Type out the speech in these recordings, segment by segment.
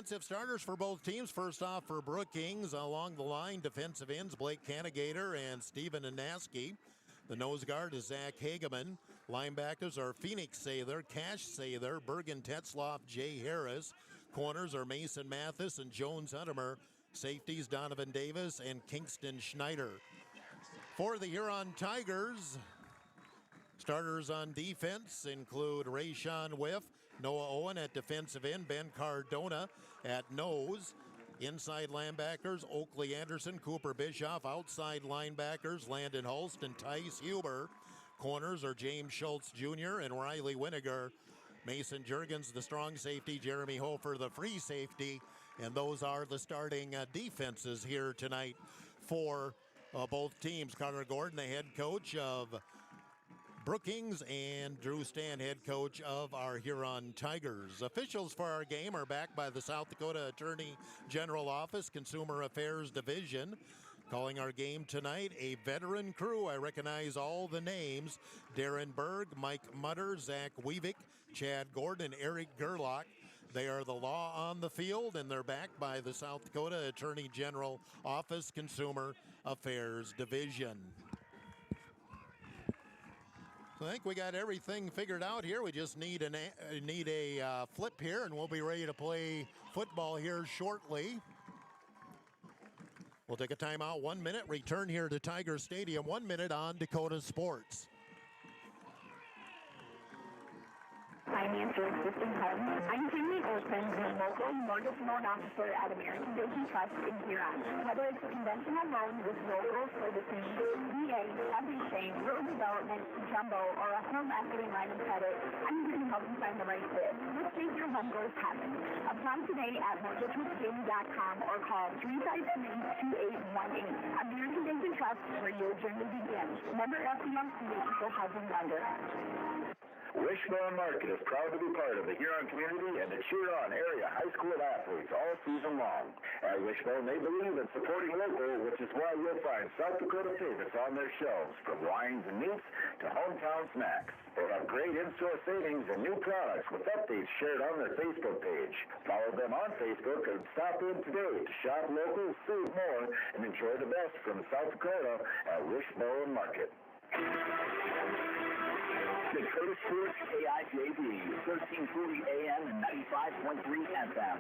Defensive starters for both teams. First off for Brookings, along the line, defensive ends Blake Canigator and Steven Anaski. The nose guard is Zach Hageman. Linebackers are Phoenix Sather, Cash Sather, Bergen Tetzloff, Jay Harris. Corners are Mason Mathis and Jones Huntemer. Safeties Donovan Davis and Kingston Schneider. For the Huron Tigers, starters on defense include Rayshawn Whiff, Noah Owen at defensive end, Ben Cardona at nose. Inside linebackers, Oakley Anderson, Cooper Bischoff. Outside linebackers, Landon Holst and Tice Huber. Corners are James Schultz Jr. and Riley Winiger. Mason Jurgens, the strong safety. Jeremy Hofer, the free safety. And those are the starting defenses here tonight for both teams. Connor Gordon, the head coach of Brookings, and Drew Stan, head coach of our Huron Tigers. Officials for our game are backed by the South Dakota Attorney General Office, Consumer Affairs Division. Calling our game tonight, a veteran crew. I recognize all the names. Darren Berg, Mike Mutter, Zach Weavick, Chad Gordon, and Eric Gerlach. They are the law on the field, and they're backed by the South Dakota Attorney General Office, Consumer Affairs Division. So I think we got everything figured out here. We just need a flip here, and we'll be ready to play football here shortly. We'll take a timeout, 1 minute, return here to Tiger Stadium, 1 minute on Dakota Sports. Finance your existing home. I'm Jamie Olson, the local mortgage loan officer at American Basin Trust in Huron. Whether it's a conventional loan with local servicing, VA, everything, rural development, jumbo, or a home equity line of credit, I'm here to help you find the right fit. Let's make your home goals happen. Apply today at mortgagewithjamie.com or call 353-2818. American Basin Trust, where your journey begins. Member FDIC, equal housing lender. Wishbone Market is proud to be part of the Huron community and to cheer on area high school athletes all season long. At Wishbone, they believe in supporting local, which is why you'll find South Dakota favorites on their shelves, from wines and meats to hometown snacks. They have great in-store savings and new products with updates shared on their Facebook page. Follow them on Facebook and stop in today to shop local, save more, and enjoy the best from South Dakota at Wishbone Market. Dakota Sports KIJV, 1340 AM and 95.3 FM.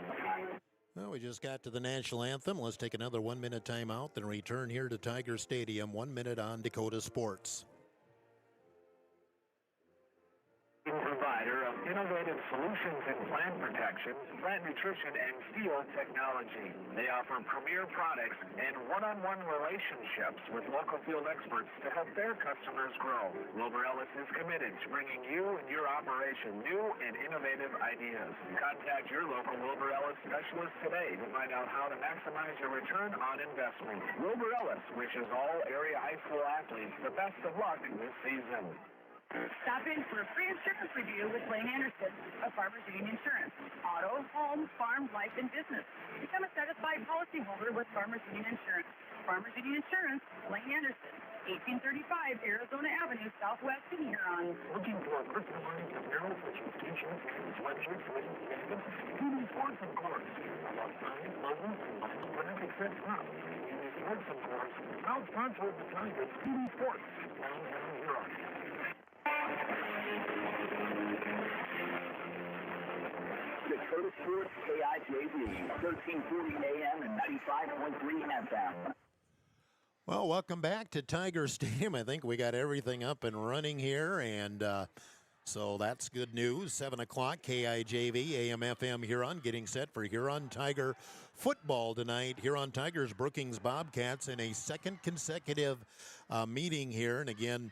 Well, we just got to the national anthem. Let's take another 1 minute timeout, then return here to Tiger Stadium. 1 minute on Dakota Sports. Provider of innovative solutions in plant protection, plant nutrition, and field technology. They offer premier products and one-on-one relationships with local field experts to help their customers grow. Wilbur Ellis is committed to bringing you and your operation new and innovative ideas. Contact your local Wilbur Ellis specialist today to find out how to maximize your return on investment. Wilbur Ellis wishes all area high school athletes the best of luck this season. Stop in for a free insurance review with Lane Anderson of Farmers Union Insurance. Auto, home, farm, life, and business. Become a satisfied policyholder with Farmers Union Insurance. Farmers Union Insurance, Lane Anderson, 1835 Arizona Avenue, Southwest in Huron. Looking for a personalized apparel such as t-shirts, sweatshirts, ladies' jackets, even sports and course. About signs, logos, and graphic sets up. Sports and course, proud sponsor of the Tigers, TV Sports, downtown Huron. Dakota Sports KIJV, 1340 AM and 95.3 FM. Well, welcome back to Tiger Stadium. I think we got everything up and running here, and so that's good news. 7 o'clock, KIJV, AM/FM Huron, getting set for Huron Tiger football tonight. Huron Tigers, Brookings Bobcats in a second consecutive meeting here, and again,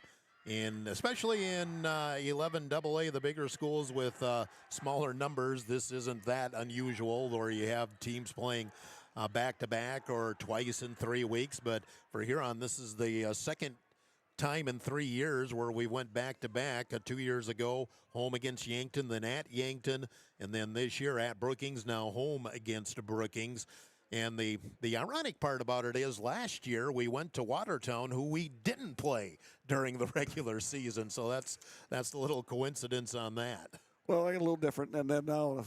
especially in 11 AA, the bigger schools with smaller numbers, this isn't that unusual, where you have teams playing back-to-back or twice in 3 weeks. But for Huron, this is the second time in 3 years where we went back-to-back. 2 years ago, home against Yankton, then at Yankton, and then this year at Brookings, now home against Brookings. And the ironic part about it is last year we went to Watertown, who we didn't play during the regular season. So that's the little coincidence on that. Well, a little different. And then now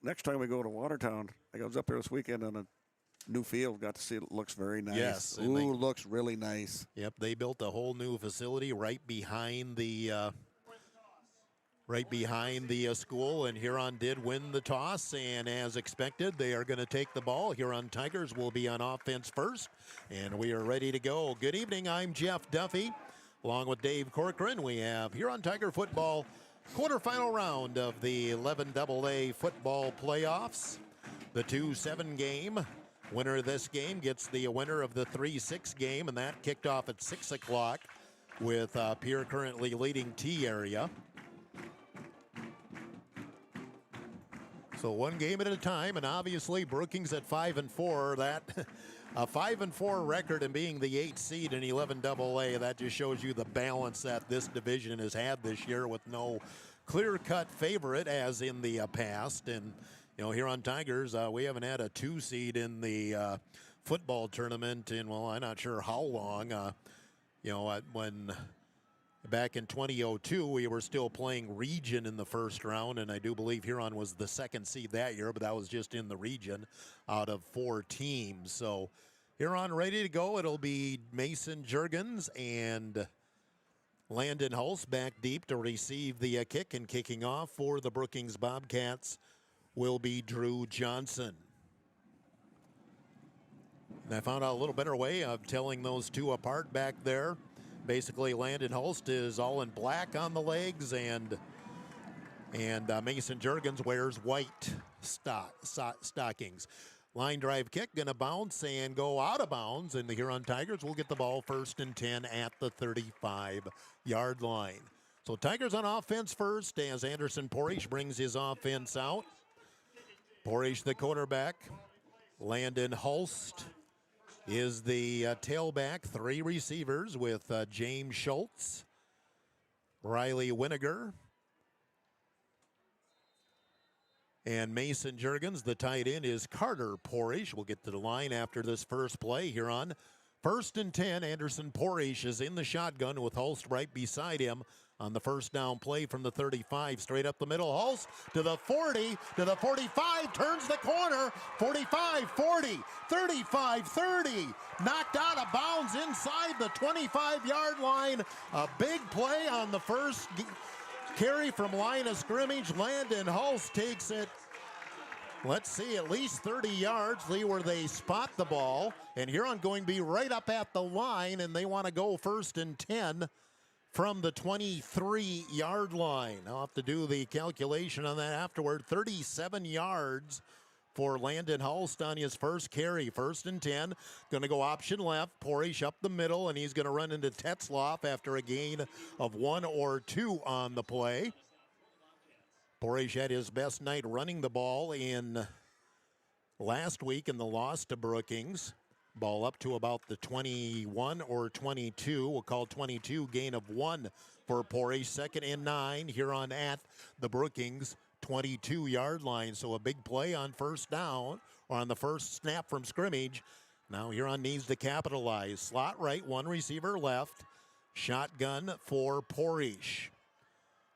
next time we go to Watertown, I was up there this weekend on a new field. Got to see it. Looks very nice. Yes. Ooh, looks really nice. Yep, they built a whole new facility right behind the school, and Huron did win the toss, and as expected, they are going to take the ball. Huron Tigers will be on offense first, and we are ready to go. Good evening, I'm Jeff Duffy. Along with Dave Corcoran, we have Huron Tiger football quarterfinal round of the 11AA football playoffs. The 2-7 game. Winner of this game gets the winner of the 3-6 game, and that kicked off at 6 o'clock with Pierre currently leading T area. So one game at a time, and obviously Brookings at 5-4. That a 5-4 record and being the 8th seed in 11AA, that just shows you the balance that this division has had this year with no clear-cut favorite as in the past. And you know, Huron Tigers, we haven't had a 2 seed in the football tournament in, well, I'm not sure how long. When back in 2002, we were still playing region in the first round, and I do believe Huron was the 2nd seed that year, but that was just in the region out of 4 teams. So Huron ready to go. It'll be Mason Juergens and Landon Hulse back deep to receive the kick, and kicking off for the Brookings Bobcats will be Drew Johnson. And I found out a little better way of telling those two apart back there. Basically, Landon Hulst is all in black on the legs, and Mason Juergens wears white stockings. Line drive kick, going to bounce and go out of bounds, and the Huron Tigers will get the ball 1st and 10 at the 35-yard line. So Tigers on offense first as Anderson Porish brings his offense out. Porish, the quarterback. Landon Hulst is the tailback. 3 receivers with James Schultz, Riley Winiger, and Mason Juergens. The tight end is Carter Porish. We'll get to the line after this first play here on 1st and 10. Anderson Porish is in the shotgun with Hulst right beside him on the first down play from the 35. Straight up the middle, Hulst to the 40, to the 45, turns the corner, 45, 40, 35, 30, knocked out of bounds inside the 25-yard line. A big play on the first carry from line of scrimmage. Landon Hulst takes it, let's see, at least 30 yards, where they spot the ball. And Huron going to be right up at the line, and they want to go 1st and 10 from the 23-yard line. I'll have to do the calculation on that afterward. 37 yards for Landon Hulst on his first carry. 1st and 10. Going to go option left. Porish up the middle, and he's going to run into Tetzloff after a gain of 1 or 2 on the play. Porish had his best night running the ball in last week in the loss to Brookings. Ball up to about the 21 or 22. We'll call 22, gain of 1 for Porish. 2nd and 9. Huron at the Brookings 22-yard line. So a big play on first down, or on the first snap from scrimmage. Now Huron needs to capitalize. Slot right, 1 receiver left. Shotgun for Porish.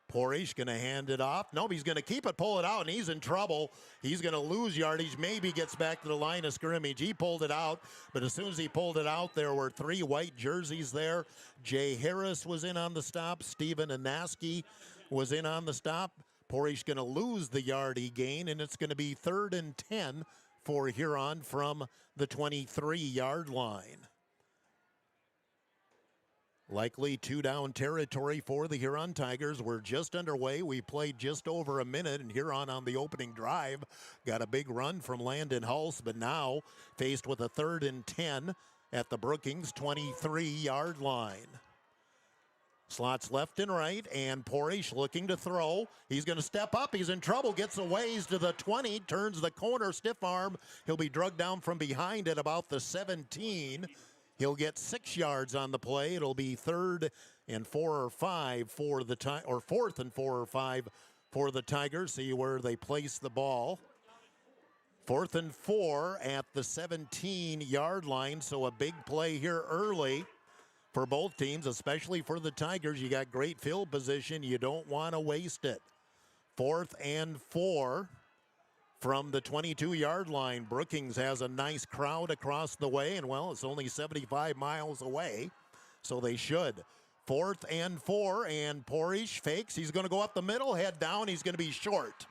Porish going to hand it off. Nope, he's going to keep it, pull it out, and he's in trouble. He's going to lose yardage, maybe gets back to the line of scrimmage. He pulled it out, but as soon as he pulled it out, there were 3 white jerseys there. Jay Harris was in on the stop. Stephen Anaski was in on the stop. Porish going to lose the yard he gained, and it's going to be 3rd and 10 for Huron from the 23-yard line. Likely 2-down territory for the Huron Tigers. We're just underway. We played just over a minute, and Huron on the opening drive got a big run from Landon Hulse, but now faced with a 3rd and 10 at the Brookings 23-yard line. Slots left and right, and Porish looking to throw. He's going to step up. He's in trouble. Gets a ways to the 20, turns the corner, stiff arm. He'll be drugged down from behind at about the 17. He'll get 6 yards on the play. It'll be 3rd and 4 or 5 for the 4th and 4 or 5 for the Tigers. See where they place the ball. 4th and 4 at the 17-yard line. So a big play here early for both teams, especially for the Tigers. You got great field position. You don't want to waste it. 4th and 4 from the 22-yard line. Brookings has a nice crowd across the way, and, well, it's only 75 miles away, so they should. 4th and 4, and Porish fakes. He's going to go up the middle, head down. He's going to be short.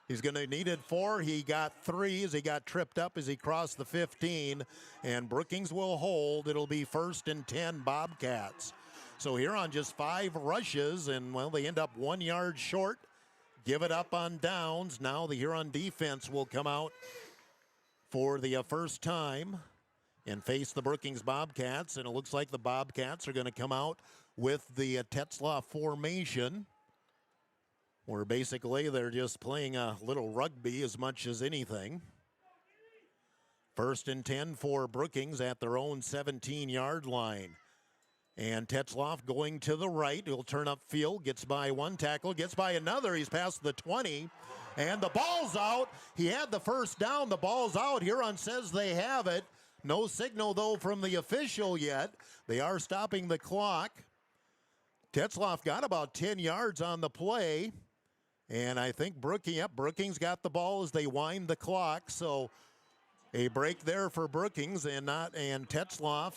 He's going to needed 4. He got 3 as he got tripped up as he crossed the 15, and Brookings will hold. It'll be 1st and 10 Bobcats. So here on just 5 rushes, and, well, they end up 1 yard short. Give it up on downs. Now the Huron defense will come out for the first time and face the Brookings Bobcats, and it looks like the Bobcats are going to come out with the Tetzlaff formation, where basically they're just playing a little rugby as much as anything. 1st and 10 for Brookings at their own 17-yard line. And Tetzlaff going to the right. He'll turn up field, gets by one tackle, gets by another. He's past the 20, and the ball's out. He had the first down. The ball's out. Huron says they have it. No signal, though, from the official yet. They are stopping the clock. Tetzlaff got about 10 yards on the play, and I think Brookings got the ball as they wind the clock. So a break there for Brookings, and Tetzlaff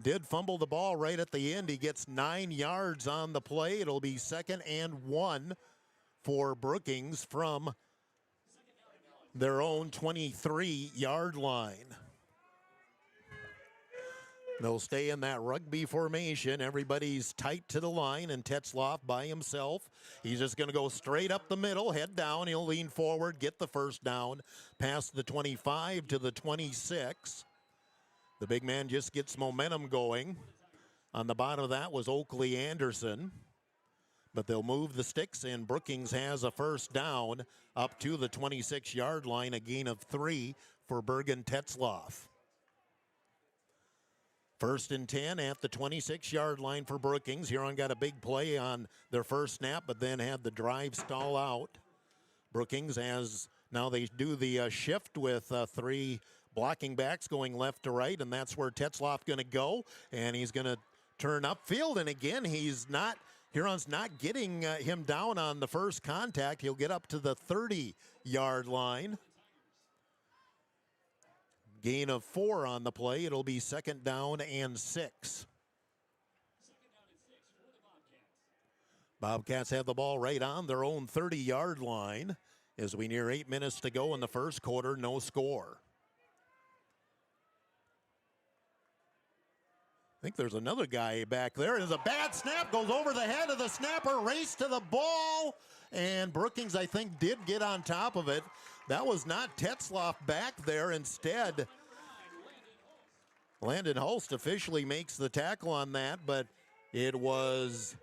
did fumble the ball right at the end. He gets 9 yards on the play. It'll be 2nd and 1 for Brookings from their own 23-yard line. They'll stay in that rugby formation. Everybody's tight to the line, and Tetzlaff by himself. He's just going to go straight up the middle, head down. He'll lean forward, get the first down, past the 25 to the 26. The big man just gets momentum going. On the bottom of that was Oakley Anderson. But they'll move the sticks, and Brookings has a first down up to the 26-yard line, a gain of 3 for Bergen Tetzlaff. 1st and 10 at the 26-yard line for Brookings. Huron got a big play on their first snap, but then had the drive stall out. Brookings has, now they do the shift with 3 blocking backs going left to right, and that's where Tetzlaff going to go, and he's going to turn upfield, and again, Huron's not getting him down on the first contact. He'll get up to the 30-yard line. Gain of 4 on the play. It'll be 2nd down and 6. Bobcats have the ball right on their own 30-yard line as we near 8 minutes to go in the first quarter. No score. I think there's another guy back there. There's a bad snap, goes over the head of the snapper, race to the ball, and Brookings, I think, did get on top of it. That was not Tetzlaff back there. Instead, Landon Hulst officially makes the tackle on that, but it was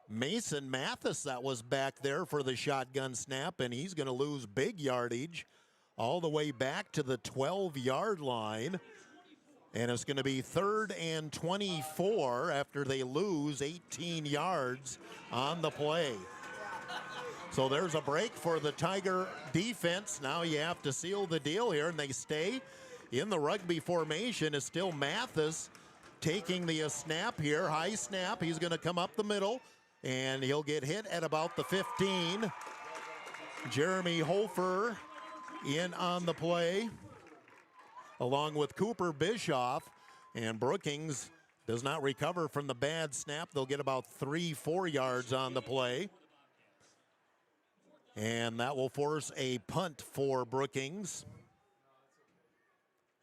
Mason Mathis that was back there for the shotgun snap, and he's going to lose big yardage all the way back to the 12-yard line. And it's going to be 3rd and 24 after they lose 18 yards on the play. So there's a break for the Tiger defense. Now you have to seal the deal here, and they stay in the rugby formation. Is still Mathis taking the snap here. High snap. He's going to come up the middle, and he'll get hit at about the 15. Jeremy Hofer in on the play, along with Cooper Bischoff, and Brookings does not recover from the bad snap. They'll get about 3-4 yards on the play. And that will force a punt for Brookings,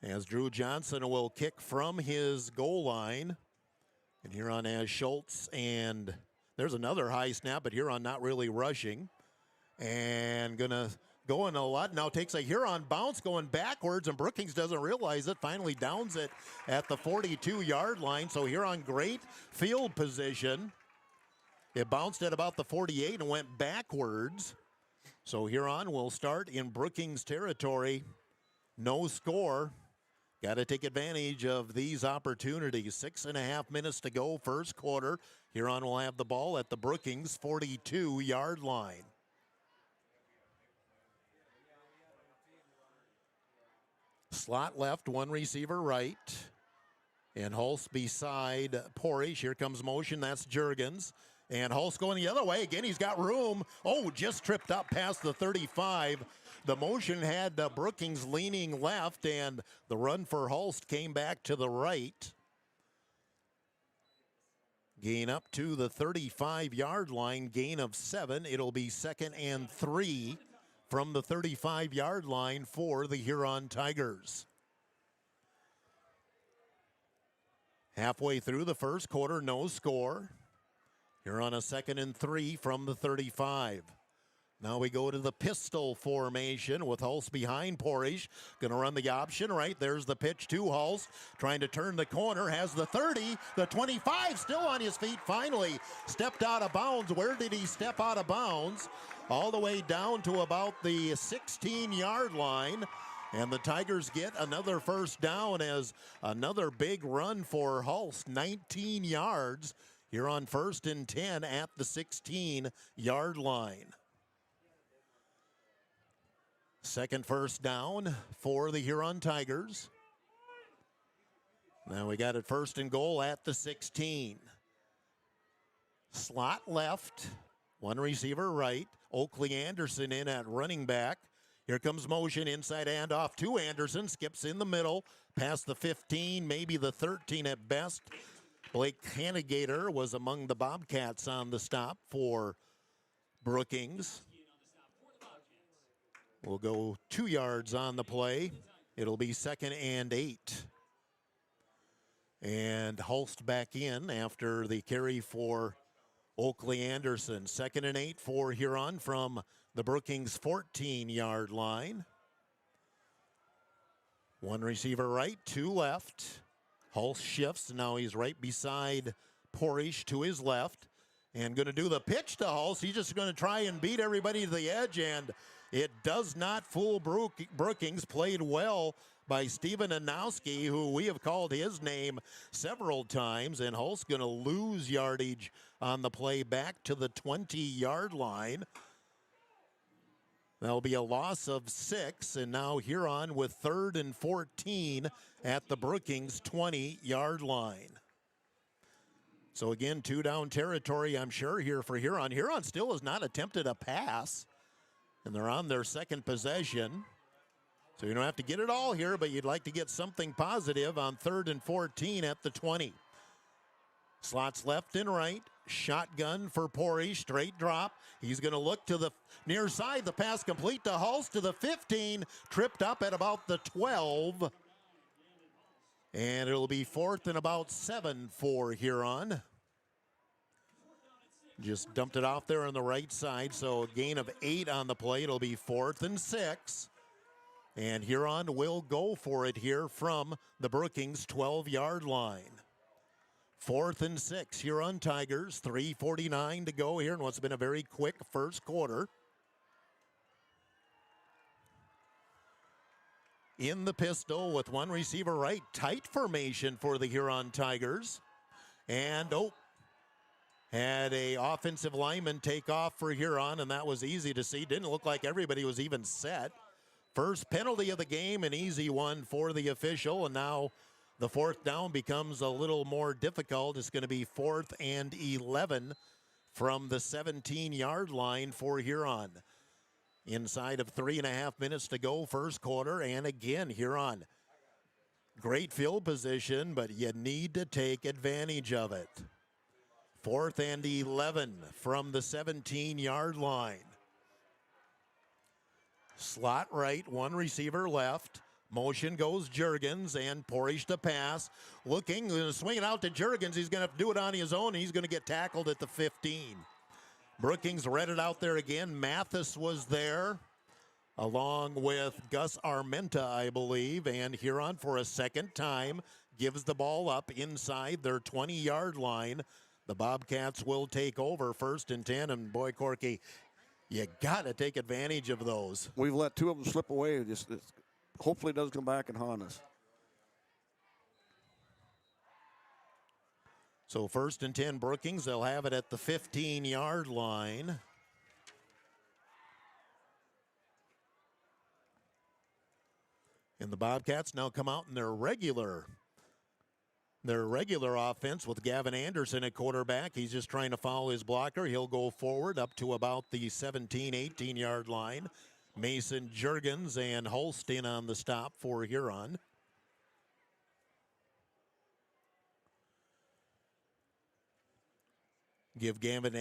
as Drew Johnson will kick from his goal line. And Huron has Schultz, and there's another high snap, but Huron not really rushing. And gonna going a lot. Now takes a Huron bounce going backwards, and Brookings doesn't realize it. Finally downs it at the 42-yard line. So Huron great field position. It bounced at about the 48 and went backwards. So Huron will start in Brookings territory. No score. Got to take advantage of these opportunities. 6.5 minutes to go, first quarter. Huron will have the ball at the Brookings 42-yard line. Slot left, one receiver right. And Hulse beside Porish. Here comes motion, that's Juergens. And Hulse going the other way. Again, he's got room. Oh, just tripped up past the 35. The motion had Brookings leaning left, and the run for Hulst came back to the right. Gain up to the 35-yard line, gain of 7. It'll be 2nd and 3 from the 35-yard line for the Huron Tigers. Halfway through the first quarter, no score. Huron a 2nd and 3 from the 35. Now we go to the pistol formation with Hulst behind Porish. Going to run the option right. There's the pitch to Hulst. Trying to turn the corner. Has the 30. The 25 still on his feet. Finally stepped out of bounds. Where did he step out of bounds? All the way down to about the 16-yard line. And the Tigers get another first down as another big run for Hulst. 19 yards here on 1st and 10 at the 16-yard line. Second first down for the Huron Tigers. Now we got it 1st and goal at the 16. Slot left, one receiver right. Oakley Anderson in at running back. Here comes motion, inside handoff to Anderson. Skips in the middle, past the 15, maybe the 13 at best. Blake Hannigator was among the Bobcats on the stop for Brookings. We'll go 2 yards on the play. It'll be 2nd and 8. And Hulst back in after the carry for Oakley Anderson. 2nd and 8 for Huron from the Brookings 14-yard line. One receiver right, 2 left. Hulst shifts. Now he's right beside Porish to his left. And going to do the pitch to Hulst. He's just going to try and beat everybody to the edge, and it does not fool Brookings. Played well by Stephen Anowski, who we have called his name several times, and Hulst going to lose yardage on the play back to the 20-yard line. That'll be a loss of 6, and now Huron with 3rd and 14 at the Brookings 20-yard line. So again, 2 down territory, I'm sure, here for Huron. Huron still has not attempted a pass, and they're on their 2nd possession. So you don't have to get it all here, but you'd like to get something positive on 3rd and 14 at the 20. Slots left and right. Shotgun for Porish. Straight drop. He's going to look to the near side. The pass complete to Hulst to the 15. Tripped up at about the 12. And it'll be 4th and about 7 for Huron. Just dumped it off there on the right side. So a gain of 8 on the play. It'll be 4th and 6. And Huron will go for it here from the Brookings 12-yard line. 4th and 6, Huron Tigers, 3:49 to go here in what's been a very quick first quarter. In the pistol with one receiver right, tight formation for the Huron Tigers. And, had a offensive lineman take off for Huron, and that was easy to see. Didn't look like everybody was even set. First penalty of the game, an easy one for the official, and now the 4th down becomes a little more difficult. It's going to be 4th and 11 from the 17-yard line for Huron. Inside of 3.5 minutes to go, first quarter, and again, Huron. Great field position, but you need to take advantage of it. 4th and 11 from the 17-yard line. Slot right, one receiver left. Motion goes Juergens, and Porish to pass. Looking, swinging out to Juergens. He's going to have to do it on his own. He's going to get tackled at the 15. Brookings read it out there again. Mathis was there, along with Gus Armenta, I believe. And Huron, for a second time, gives the ball up inside their 20-yard line. The Bobcats will take over 1st and 10. And boy, Corky, you got to take advantage of those. We've let 2 of them slip away. Hopefully it doesn't come back and haunt us. So 1st and 10 Brookings, they'll have it at the 15-yard line. And the Bobcats now come out in their regular offense with Gavin Anderson at quarterback. He's just trying to follow his blocker. He'll go forward up to about the 17, 18-yard line. Mason Jurgens and Holstein on the stop for Huron. Give Gavin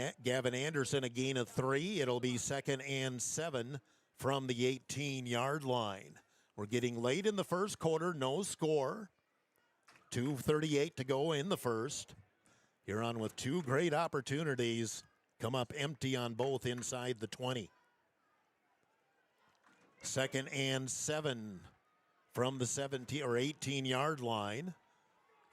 Anderson a gain of 3. It'll be 2nd and 7 from the 18-yard line. We're getting late in the first quarter, no score. 2:38 to go in the first. Huron with 2 great opportunities. Come up empty on both inside the 20. 2nd and 7 from the 17 or 18-yard line.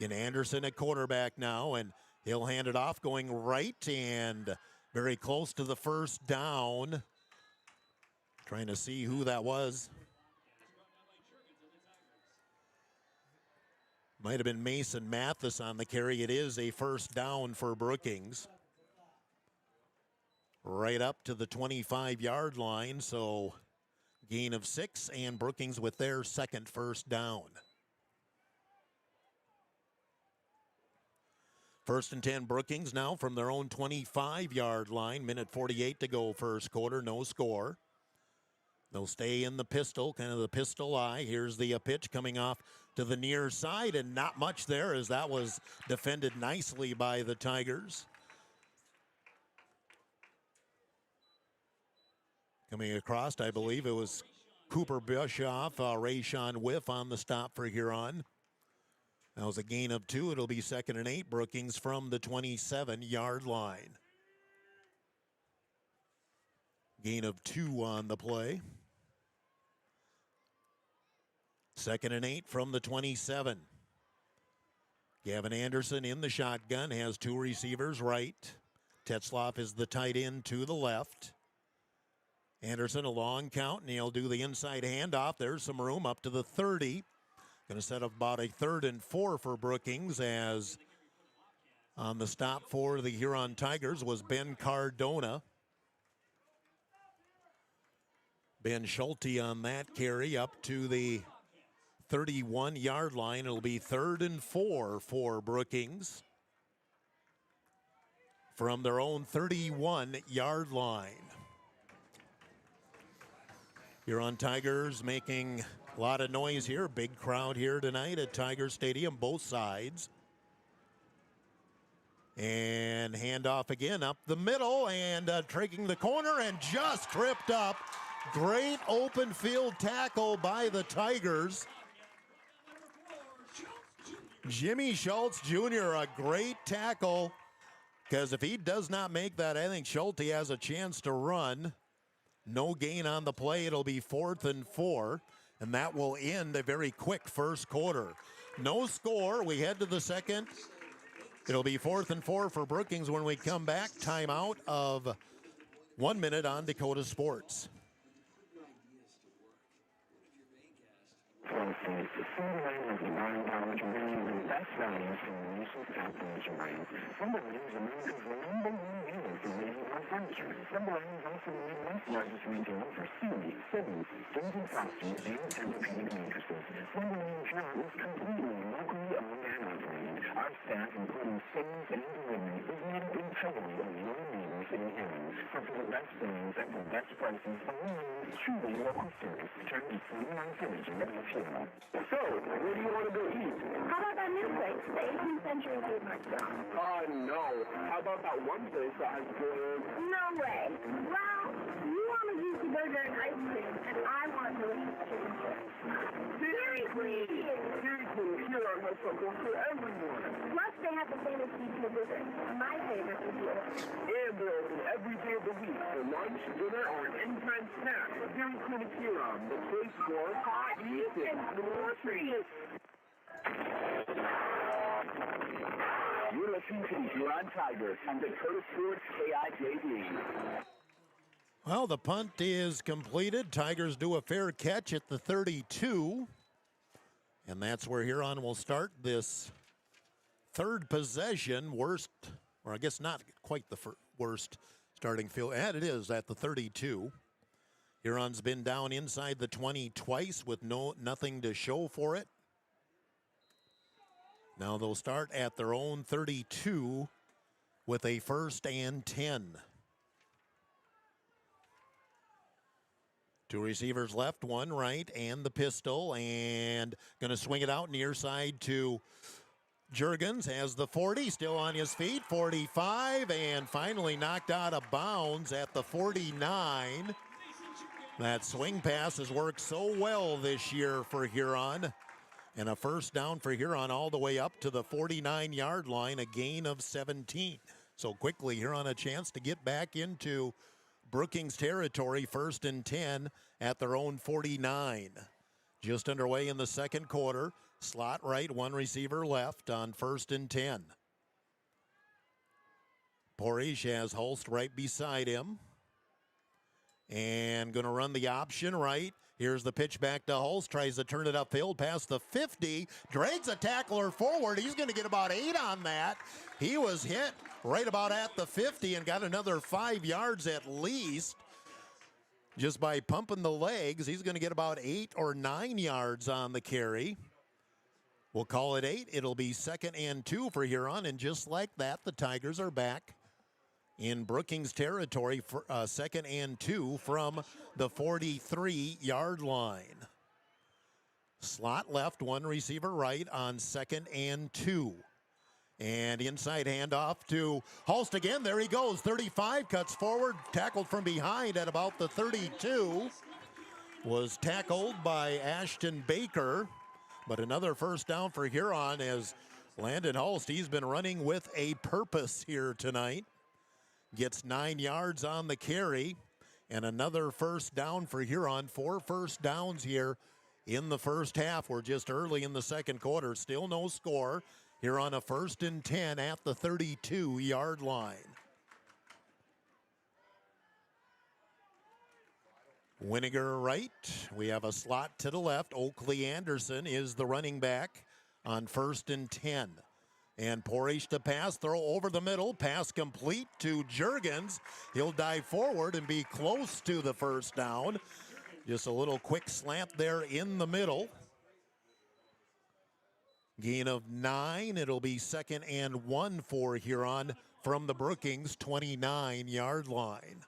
Again, Anderson at quarterback now, and he'll hand it off going right and very close to the first down. Trying to see who that was. Might have been Mason Mathis on the carry. It is a first down for Brookings. Right up to the 25-yard line, so gain of 6, and Brookings with their second first down. 1st and 10 Brookings now from their own 25-yard line. Minute 48 to go first quarter, no score. They'll stay in the pistol, kind of the pistol eye. Here's the pitch coming off to the near side, and not much there as that was defended nicely by the Tigers. Coming across, I believe it was Cooper Bischoff, Rayshawn Whiff on the stop for Huron. That was a gain of 2. It'll be 2nd and 8, Brookings from the 27-yard line. Gain of 2 on the play. 2nd and 8 from the 27. Gavin Anderson in the shotgun, has 2 receivers right. Tetzloff is the tight end to the left. Anderson a long count, and he'll do the inside handoff. There's some room up to the 30. Going to set up about a 3rd and 4 for Brookings, as on the stop for the Huron Tigers was Ben Cardona. Ben Schulte on that carry up to the 31-yard line. It'll be 3rd and 4 for Brookings from their own 31-yard line. Huron Tigers making a lot of noise here. Big crowd here tonight at Tiger Stadium, both sides. And handoff again up the middle, and taking the corner and just tripped up. Great open field tackle by the Tigers. Jimmy Schultz Jr., a great tackle, because if he does not make that, I think Schulte has a chance to run. No gain on the play. It'll be 4th and 4, and that will end a very quick first quarter. No score. We head to the second. It'll be 4th and 4 for Brookings when we come back. Timeout of 1 minute on Dakota Sports. Best values from recent factories brands. Timberland is America's #1 dealer for ready-to-wear furniture. Timberland is also the Midwest's largest retailer for seaweed, cities, games and costumes, and Tempur-Pedic mattresses. Timberland Huron is completely locally owned and operated. Our staff, including sales and delivery, is made up entirely of your neighbors in Huron. So for the best brands at the best prices, Timberland is truly local service. Turn to 49 Furniture at Huron. So, where do you want to go eat? How about that new place, the 18th Century Food Restaurant? No. How about that one place that has good... No way. Well, you want a juicy burger and ice cream, and I want delicious chicken strips. Seriously! Seriously, Huron has something for everyone. Plus, they have the famous seafood dessert. My favorite is yours. And they're open every day of the week for lunch, dinner, or an anytime snack. Dairy Clinic Huron, the place for hot eating and more treats. You're listening to the Huron Tigers on Dakota Sports KIJD. Well, the punt is completed. Tigers do a fair catch at the 32. And that's where Huron will start this third possession. Worst, or I guess not quite the worst starting field. And it is at the 32. Huron's been down inside the 20 twice with nothing to show for it. Now they'll start at their own 32 with a 1st and 10. Two receivers left, one right, and the pistol, and going to swing it out near side to Juergens. Has the 40, still on his feet, 45, and finally knocked out of bounds at the 49. That swing pass has worked so well this year for Huron. And a first down for Huron all the way up to the 49-yard line, a gain of 17. So quickly, Huron a chance to get back into Brookings territory, 1st and 10 at their own 49. Just underway in the second quarter. Slot right, one receiver left on 1st and 10. Porish has Holst right beside him. And going to run the option right. Here's the pitch back to Holst. Tries to turn it upfield past the 50. Drags a tackler forward. He's going to get about 8 on that. He was hit right about at the 50 and got another 5 yards at least. Just by pumping the legs, he's going to get about 8 or 9 yards on the carry. We'll call it 8. It'll be 2nd and 2 for Huron. And just like that, the Tigers are back in Brookings territory for 2nd and 2 from the 43-yard line. Slot left, one receiver right on 2nd and 2. And inside handoff to Holst again. There he goes. 35, cuts forward, tackled from behind at about the 32. Was tackled by Ashton Baker. But another first down for Huron as Landon Holst, he's been running with a purpose here tonight. Gets 9 yards on the carry, and another first down for Huron. 4 first downs here in the first half. We're just early in the second quarter. Still no score. Huron a 1st and 10 at the 32-yard line. Winiger right. We have a slot to the left. Oakley Anderson is the running back on 1st and 10. And Porish to pass, throw over the middle, pass complete to Juergens. He'll dive forward and be close to the first down. Just a little quick slant there in the middle. Gain of 9. It'll be 2nd and 1 for Huron from the Brookings 29-yard line.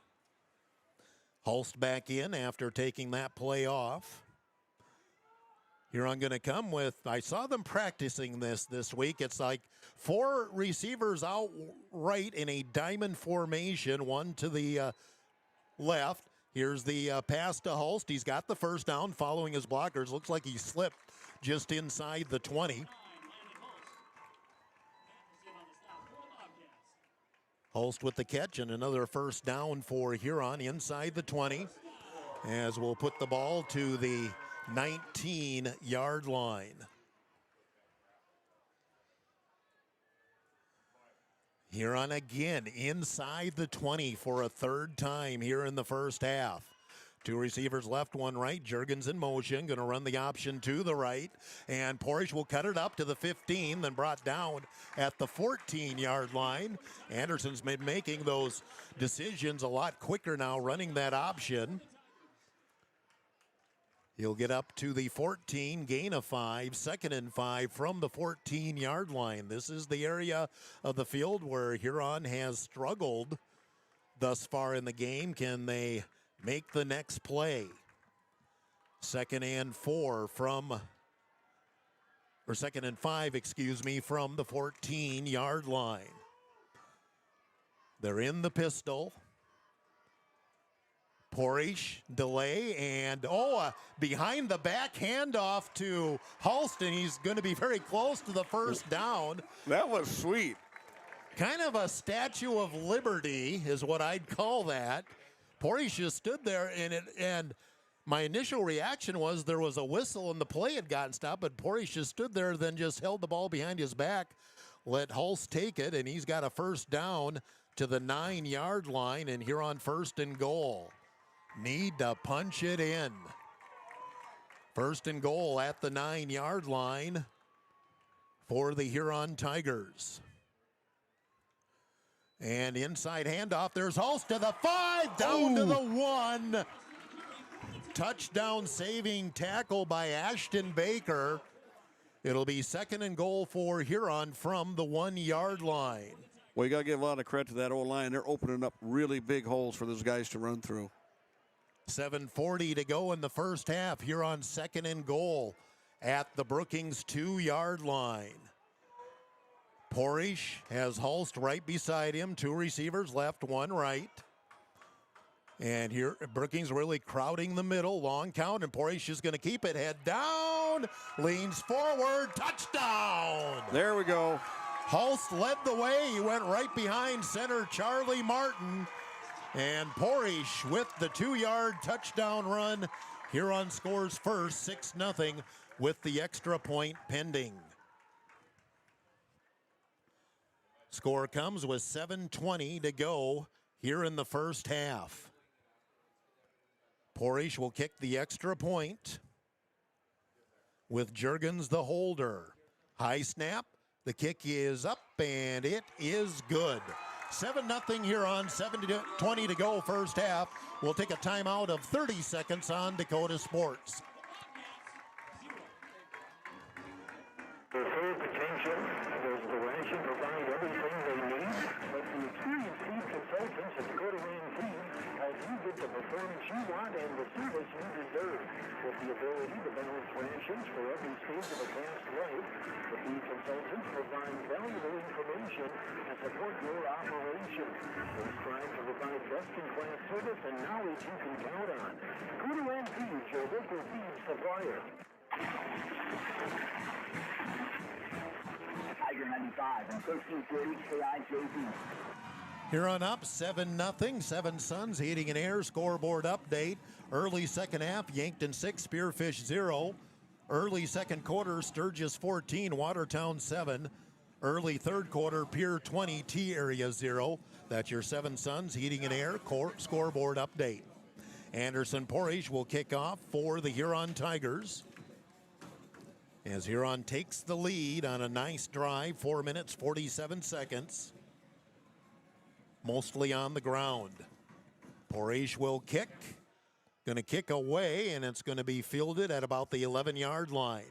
Holst back in after taking that play off. Huron going to come with, I saw them practicing this week. It's like 4 receivers out right in a diamond formation, one to the left. Here's the pass to Holst. He's got the first down following his blockers. Looks like he slipped just inside the 20. Holst with the catch and another first down for Huron inside the 20 as we'll put the ball to the 19-yard line. Huron again inside the 20 for a 3rd time here in the first half. 2 receivers left, one right. Juergens in motion, going to run the option to the right. And Porish will cut it up to the 15, then brought down at the 14-yard line. Anderson's been making those decisions a lot quicker now, running that option. He'll get up to the 14, gain of 5, 2nd and 5 from the 14-yard line. This is the area of the field where Huron has struggled thus far in the game. Can they make the next play? 2nd and 4 from, or 2nd and 5, excuse me, from the 14-yard line. They're in the pistol. Porish, delay, and behind the back handoff to Holston. He's going to be very close to the first down. That was sweet. Kind of a Statue of Liberty is what I'd call that. Porish just stood there, and my initial reaction was there was a whistle and the play had gotten stopped, but Porish just stood there, then just held the ball behind his back, let Holst take it, and he's got a first down to the 9-yard line, and here on 1st and goal. Need to punch it in. 1st and goal at the 9-yard line for the Huron Tigers. And inside handoff, there's Holst to the 5, down to the 1. Touchdown saving tackle by Ashton Baker. It'll be 2nd and goal for Huron from the 1-yard line. Well, you got to give a lot of credit to that O-line. They're opening up really big holes for those guys to run through. 7:40 to go in the first half. Huron second and goal at the Brookings 2-yard line. Porish has Hulst right beside him. 2 receivers left, 1 right. And here Brookings really crowding the middle. Long count, and Porish is going to keep it. Head down, leans forward, touchdown. There we go. Hulst led the way. He went right behind center Charlie Martin. And Porish with the 2-yard touchdown run. Huron scores first, 6-0 with the extra point pending. Score comes with 7:20 to go here in the first half. Porish will kick the extra point with Juergens the holder. High snap. The kick is up, and it is good. 7-0 Huron, 7:20 to go first half. We'll take a timeout of 30 seconds on Dakota Sports. For full potential, there's the ration provide everything they need, but the experienced feed consultants at Dakota Land Feed help you get the performance you want and the service you deserve. With the ability to balance rations for every stage of a calf's life, the feed consultants provide valuable information and support your operation. They strive to provide best-in-class service and knowledge you can count on. Dakota Land Feed, your local feed supplier. Tiger 95 and 1340 KIJB. Huron up 7-0. Seven Suns Heating and Air scoreboard update. Early second half, Yankton 6, Spearfish 0. Early second quarter, Sturgis 14, Watertown 7. Early third quarter, Pier 20, T Area 0. That's your Seven Suns Heating and Air scoreboard update. Anderson Porish will kick off for the Huron Tigers, as Huron takes the lead on a nice drive, 4 minutes, 47 seconds. Mostly on the ground. Porish will kick. Going to kick away, and it's going to be fielded at about the 11-yard line.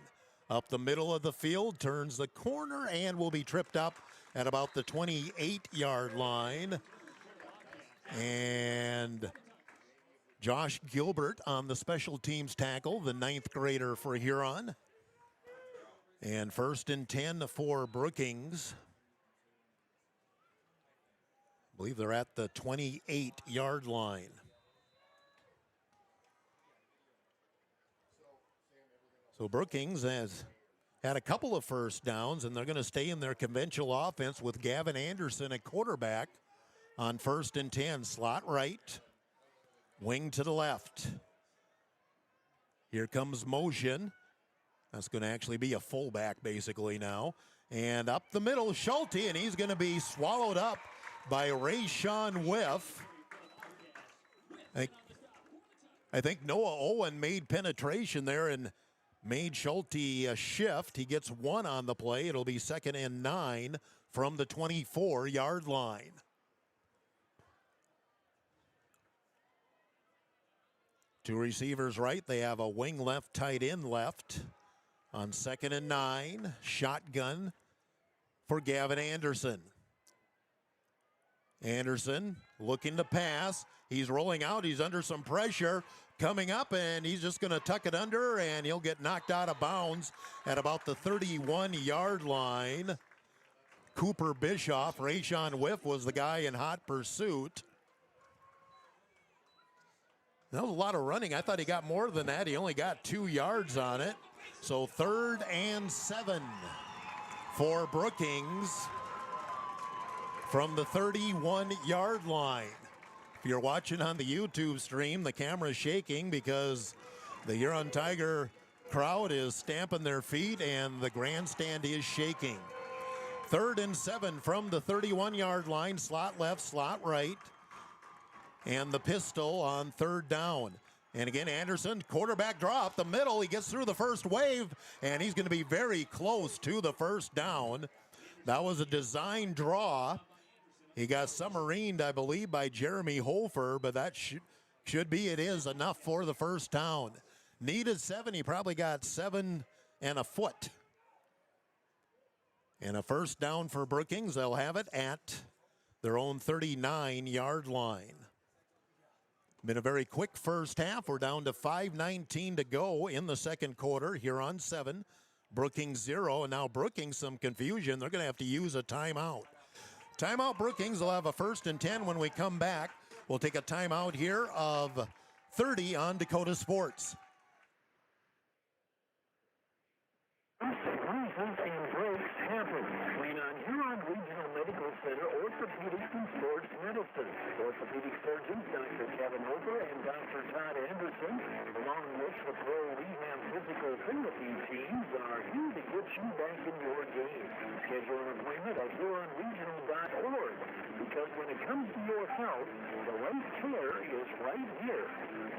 Up the middle of the field, turns the corner, and will be tripped up at about the 28-yard line. And Josh Gilbert on the special teams tackle, the 9th grader for Huron. And 1st and 10 for Brookings. I believe they're at the 28-yard line. So Brookings has had a couple of first downs, and they're going to stay in their conventional offense with Gavin Anderson at quarterback on 1st and 10. Slot right, wing to the left. Here comes motion. That's going to actually be a fullback basically now. And up the middle, Schulte, and he's going to be swallowed up by Rayshawn Whiff. I think Noah Owen made penetration there and made Schulte a shift. He gets 1 on the play. It'll be 2nd and 9 from the 24-yard line. Two receivers right. They have a wing left, tight end left. On 2nd and 9, shotgun for Gavin Anderson. Anderson looking to pass. He's rolling out. He's under some pressure. Coming up, and he's just going to tuck it under, and he'll get knocked out of bounds at about the 31-yard line. Cooper Bischoff, Rayshawn Whiff was the guy in hot pursuit. That was a lot of running. I thought he got more than that. He only got 2 yards on it. So 3rd and 7 for Brookings from the 31-yard line. If you're watching on the YouTube stream, the camera's shaking because the Huron Tiger crowd is stamping their feet and the grandstand is shaking. 3rd and 7 from the 31-yard line, slot left, slot right, and the pistol on 3rd down. And again, Anderson, quarterback draw up the middle. He gets through the first wave, and he's going to be very close to the first down. That was a design draw. He got submarined, I believe, by Jeremy Hofer, but that should be, it is, enough for the first down. Needed 7. He probably got 7 and a foot. And a first down for Brookings. They'll have it at their own 39-yard line. Been a very quick first half. We're down to 5:19 to go in the second quarter. Huron 7, Brookings 0. And now Brookings, some confusion. They're going to have to use a timeout. Timeout Brookings will have a 1st and 10 when we come back. We'll take a timeout here of 30 on Dakota Sports. Center, Orthopedics and Sports Medicine. Orthopedic surgeons Dr. Kevin Hooper and Dr. Todd Anderson, along with the Pro Rehab Physical Therapy teams, are here to get you back in your game. Schedule an appointment at HuronRegional.org, because when it comes to your health, the right care is right here.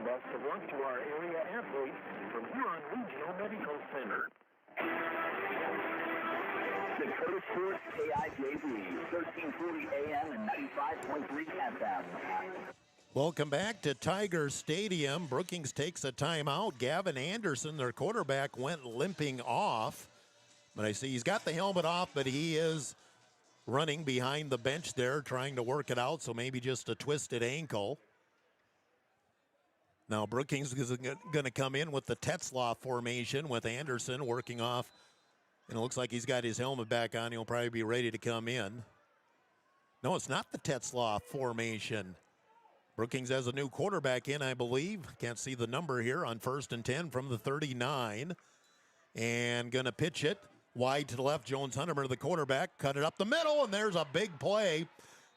Best of luck to our area athletes from Huron Regional Medical Center. Dakota Sports KIJB, 1340 AM and 95.3 FM. Welcome back to Tiger Stadium. Brookings takes a timeout. Gavin Anderson, their quarterback, went limping off. But I see he's got the helmet off, but he is running behind the bench there, trying to work it out, so maybe just a twisted ankle. Now Brookings is going to come in with the Tetzlaff formation with Anderson working off. And it looks like he's got his helmet back on. He'll probably be ready to come in. No, it's not the Tetzlaff formation. Brookings has a new quarterback in, I believe. Can't see the number here on 1st and 10 from the 39. And going to pitch it wide to the left. Jones Hunterman, the quarterback, cut it up the middle, and there's a big play.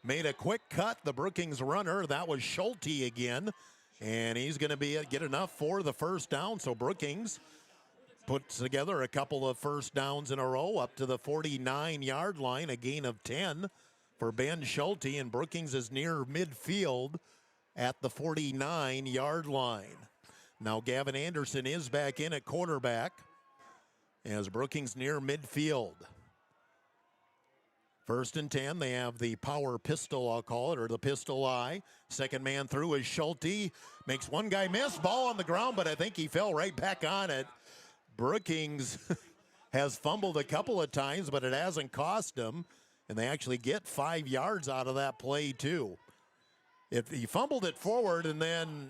Made a quick cut, the Brookings runner. That was Schulte again. And he's going to get enough for the first down. So Brookings puts together a couple of first downs in a row up to the 49-yard line, a gain of 10 for Ben Schulte, and Brookings is near midfield at the 49-yard line. Now Gavin Anderson is back in at quarterback as Brookings near midfield. 1st and 10, they have the power pistol, I'll call it, or the pistol eye. Second man through is Schulte. Makes one guy miss, ball on the ground, but I think he fell right back on it. Brookings has fumbled a couple of times, but it hasn't cost them, and they actually get 5 yards out of that play, too. If he fumbled it forward, and then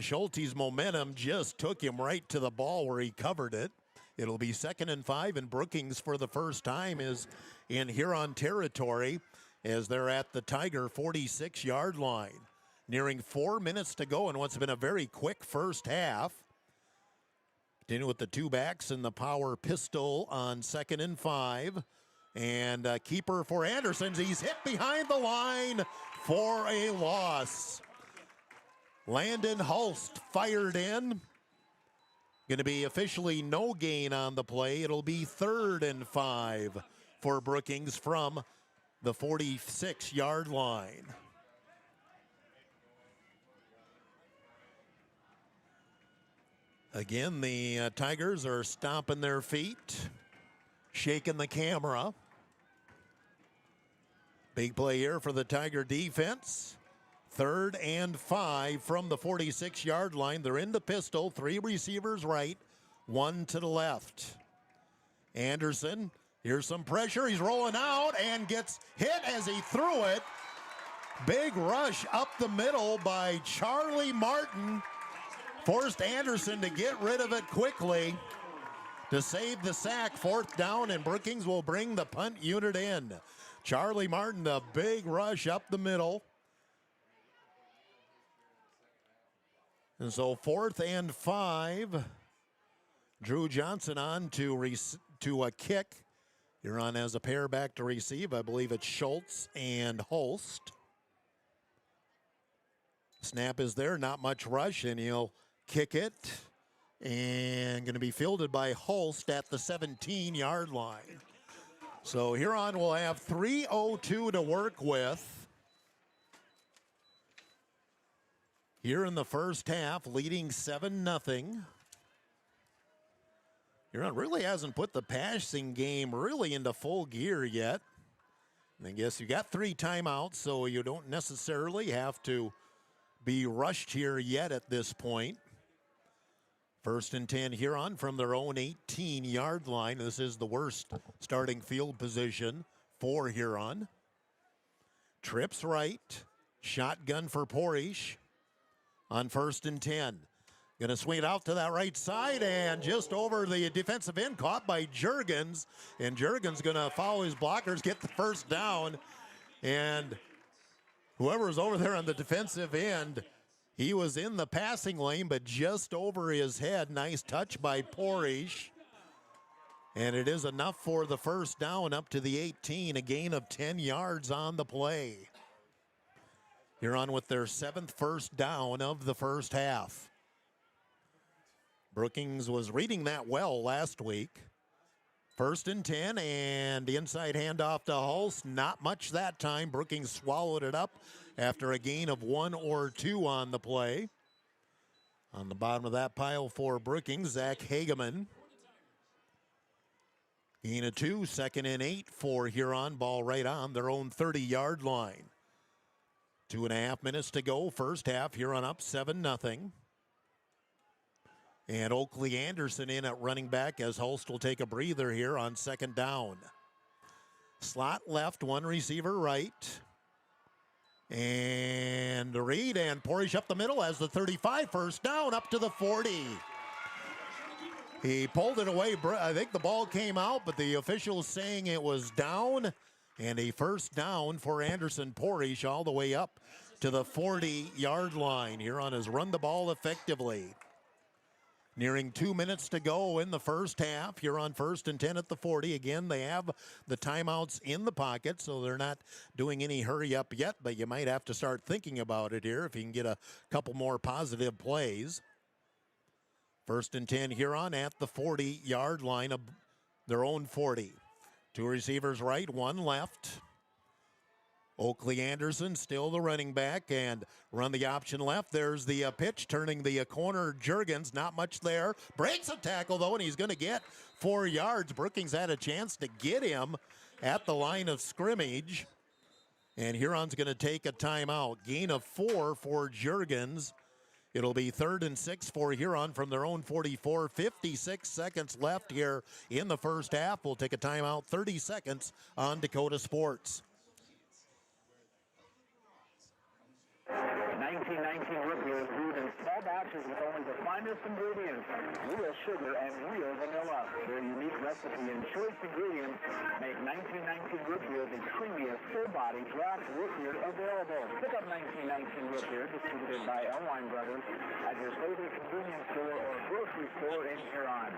Schulte's momentum just took him right to the ball where he covered it. It'll be 2nd and 5, and Brookings for the first time is in Huron territory as they're at the Tiger 46-yard line. Nearing 4 minutes to go in what's been a very quick first half. Continue with the two backs and the power pistol on 2nd and 5. And keeper for Anderson. He's hit behind the line for a loss. Landon Hulst fired in. Going to be officially no gain on the play. It'll be 3rd and 5 for Brookings from the 46-yard line. Again, the Tigers are stomping their feet, shaking the camera. Big play here for the Tiger defense. 3rd and 5 from the 46-yard line. They're in the pistol, 3 receivers right, 1 to the left. Anderson, here's some pressure. He's rolling out and gets hit as he threw it. Big rush up the middle by Charlie Martin. Forced Anderson to get rid of it quickly to save the sack. 4th down, and Brookings will bring the punt unit in. Charlie Martin, the big rush up the middle. And so 4th and 5. Drew Johnson on to a kick. Huron has a pair back to receive. I believe it's Schultz and Holst. Snap is there, not much rush, and he'll kick it. And going to be fielded by Holst at the 17-yard line. So Huron will have 3:02 to work with. Here in the first half, leading 7-0. Huron really hasn't put the passing game really into full gear yet. And I guess you got 3 timeouts, so you don't necessarily have to be rushed here yet at this point. 1st and 10 Huron from their own 18-yard line. This is the worst starting field position for Huron. Trips right. Shotgun for Porish. on 1st and 10. Going to swing it out to that right side and just over the defensive end, caught by Juergens. And Juergens going to follow his blockers, get the first down. And whoever's over there on the defensive end, he was in the passing lane, but just over his head. Nice touch by Porish. And it is enough for the first down up to the 18, a gain of 10 yards on the play. Huron with their 7th first down of the first half. Brookings was reading that well last week. 1st and 10, and the inside handoff to Hulse. Not much that time. Brookings swallowed it up after a gain of 1 or 2 on the play. On the bottom of that pile for Brookings, Zach Hageman. Gain of 2, 2nd and 8 for Huron. Ball right on their own 30-yard line. 2.5 minutes to go. First half, Huron up 7-0. And Oakley Anderson in at running back as Hulst will take a breather here on 2nd down. Slot left, 1 receiver right. And Reed and Porish up the middle as the 35, first down up to the 40. He pulled it away. I think the ball came out, but the officials saying it was down. And a first down for Anderson Porish all the way up to the 40-yard line. Huron has run the ball effectively. Nearing 2 minutes to go in the first half. You're on 1st and 10 at the 40. Again, they have the timeouts in the pocket, so they're not doing any hurry up yet, but you might have to start thinking about it here if you can get a couple more positive plays. 1st and 10 Huron at the 40-yard line of their own 40. 2 receivers right, 1 left. Oakley Anderson still the running back and run the option left. There's the pitch turning the corner. Juergens, not much there. Breaks a tackle though, and he's going to get 4 yards. Brookings had a chance to get him at the line of scrimmage. And Huron's going to take a timeout. Gain of 4 for Juergens. It'll be 3rd and 6 for Huron from their own 44. 56 seconds left here in the first half. We'll take a timeout. 30 seconds on Dakota Sports. 1919 root beer is brewed in small batches with only the finest ingredients, real sugar and real vanilla. Their unique recipe and choice ingredients make 1919 root beer the creamiest, full-body draft root beer available. Pick up 1919 root beer, distributed by Elwine Brothers, at your favorite convenience store or grocery store in Huron.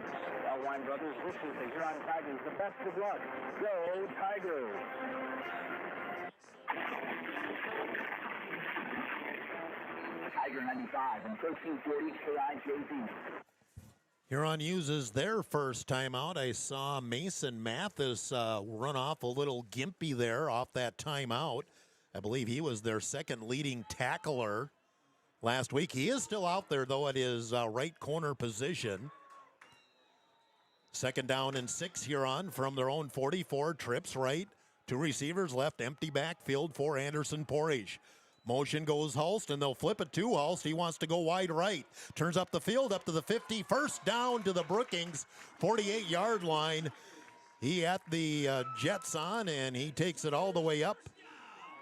Elwine Brothers wishes the Huron Tigers the best of luck. Go Tigers! Tiger 95 and 1340 KIJZ. Huron uses their first timeout. I saw Mason Mathis run off a little gimpy there off that timeout. I believe he was their 2nd leading tackler last week. He is still out there, though, at his right corner position. 2nd down and 6 Huron from their own 44. Trips right. 2 receivers left. Empty backfield for Anderson Porish. Motion goes Hulst, and they'll flip it to Hulst. He wants to go wide right. Turns up the field up to the 50. First down to the Brookings 48-yard line. He at the Jets on, and he takes it all the way up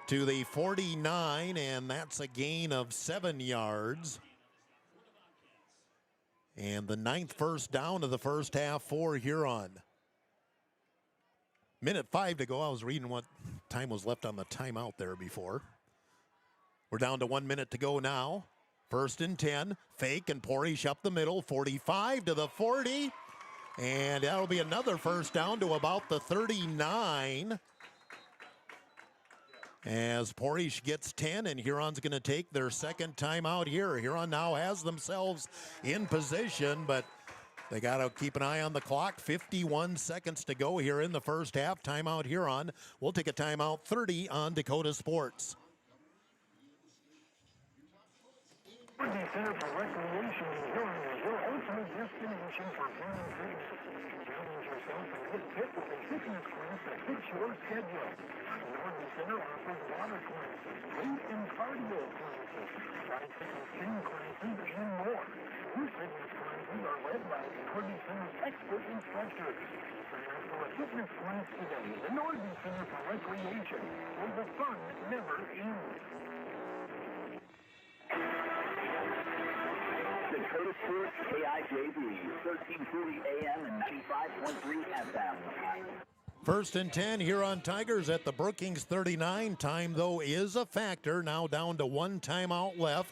to the 49, and that's a gain of 7 yards. And the 9th first down of the first half for Huron. Minute 5 to go. I was reading what time was left on the timeout there before. We're down to 1 minute to go now. 1st and 10. Fake and Porish up the middle. 45 to the 40. And that'll be another first down to about the 39. As Porish gets 10, and Huron's going to take their 2nd timeout here. Huron now has themselves in position, but they got to keep an eye on the clock. 51 seconds to go here in the first half. Timeout Huron. We'll take a timeout 30 on Dakota Sports. Brookings Center for Recreation in Huron is your ultimate destination for fun and freedom. Challenge yourself and get fit with a fitness class that fits your schedule. Brookings Center offers water classes, weight and cardio classes, bicycle spin classes, and more. These fitness classes are led by Brookings Center's expert instructors. Sign up for a fitness class today. The Northern Center for Recreation, where the fun never ends. Dakota Sports, KIJV, 1340 AM and 95.3 FM. First and 10 Huron Tigers at the Brookings 39. Time, though, is a factor. Now down to one timeout left.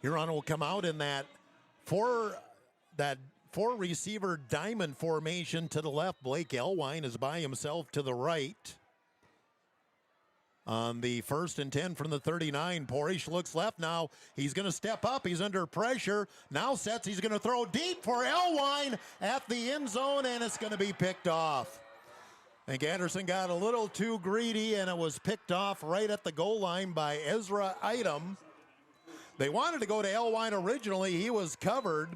Huron will come out in that four receiver diamond formation to the left. Blake Elwine is by himself to the right. On the first and 10 from the 39, Porish looks left now. He's going to step up. He's under pressure. Now sets. He's going to throw deep for Elwine at the end zone, and it's going to be picked off. I think Anderson got a little too greedy, and it was picked off right at the goal line by Ezra Item. They wanted to go to Elwine originally. He was covered.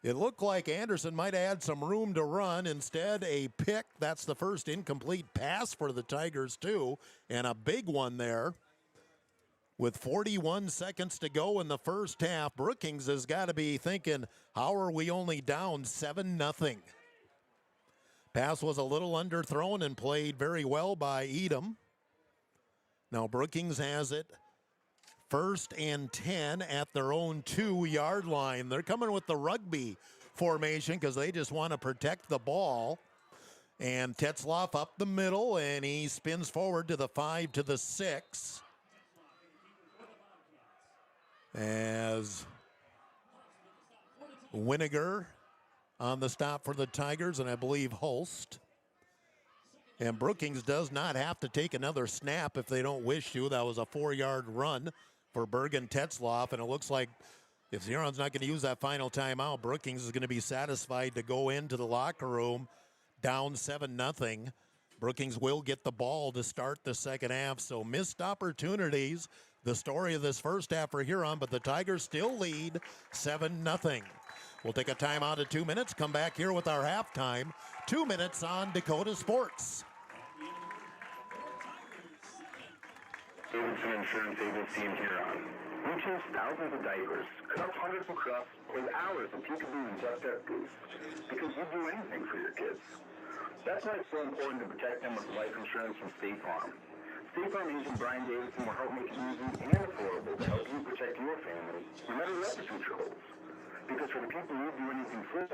It looked like Anderson might have had some room to run. Instead, a pick. That's the first incomplete pass for the Tigers, too, and a big one there. With 41 seconds to go in the first half, Brookings has got to be thinking, how are we only down 7-0? Pass was a little underthrown and played very well by Edom. Now Brookings has it first and 10 at their own 2-yard line. They're coming with the rugby formation because they just want to protect the ball. And Tetzloff up the middle, and he spins forward to the 5 to the 6. As Winiger on the stop for the Tigers, and I believe Holst. And Brookings does not have to take another snap if they don't wish to. That was a 4-yard run for Bergen Tetzloff, and it looks like if Huron's not going to use that final timeout, Brookings is going to be satisfied to go into the locker room down 7-0. Brookings will get the ball to start the second half, so missed opportunities. The story of this first half for Huron, but the Tigers still lead 7-0. We'll take a timeout at 2 minutes, come back here with our halftime. 2 minutes on Dakota Sports. Davidson Insurance Agency in Huron. We chase thousands of diapers, cut up hundreds of cuffs, with hours of peekaboo and duck goose. Because you'd do anything for your kids. That's why it's so important to protect them with life insurance from State Farm. State Farm agent Brian Davidson will help make it easy and affordable to help you protect your family, no matter what the future holds. Because for the people you do anything for,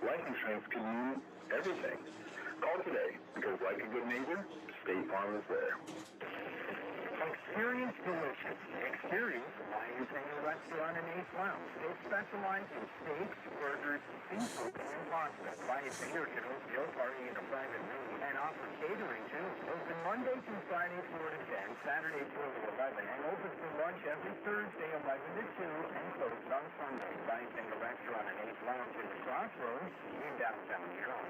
life insurance can mean everything. Call today, because like a good neighbor, State Farm is there. Experience delicious. Experience Lion Singer Restaurant and Ace Lounge. They specialize in steaks, burgers, seafood, and pasta. Lion Singer can host your party in a private room and offer catering too. Open Monday through Friday 4 to 10, Saturday 4 to 11, and open for lunch every Thursday 11 to 2, and closed on Sunday. Lion Singer Restaurant and Ace Lounge in the Crossroads in downtown Huron.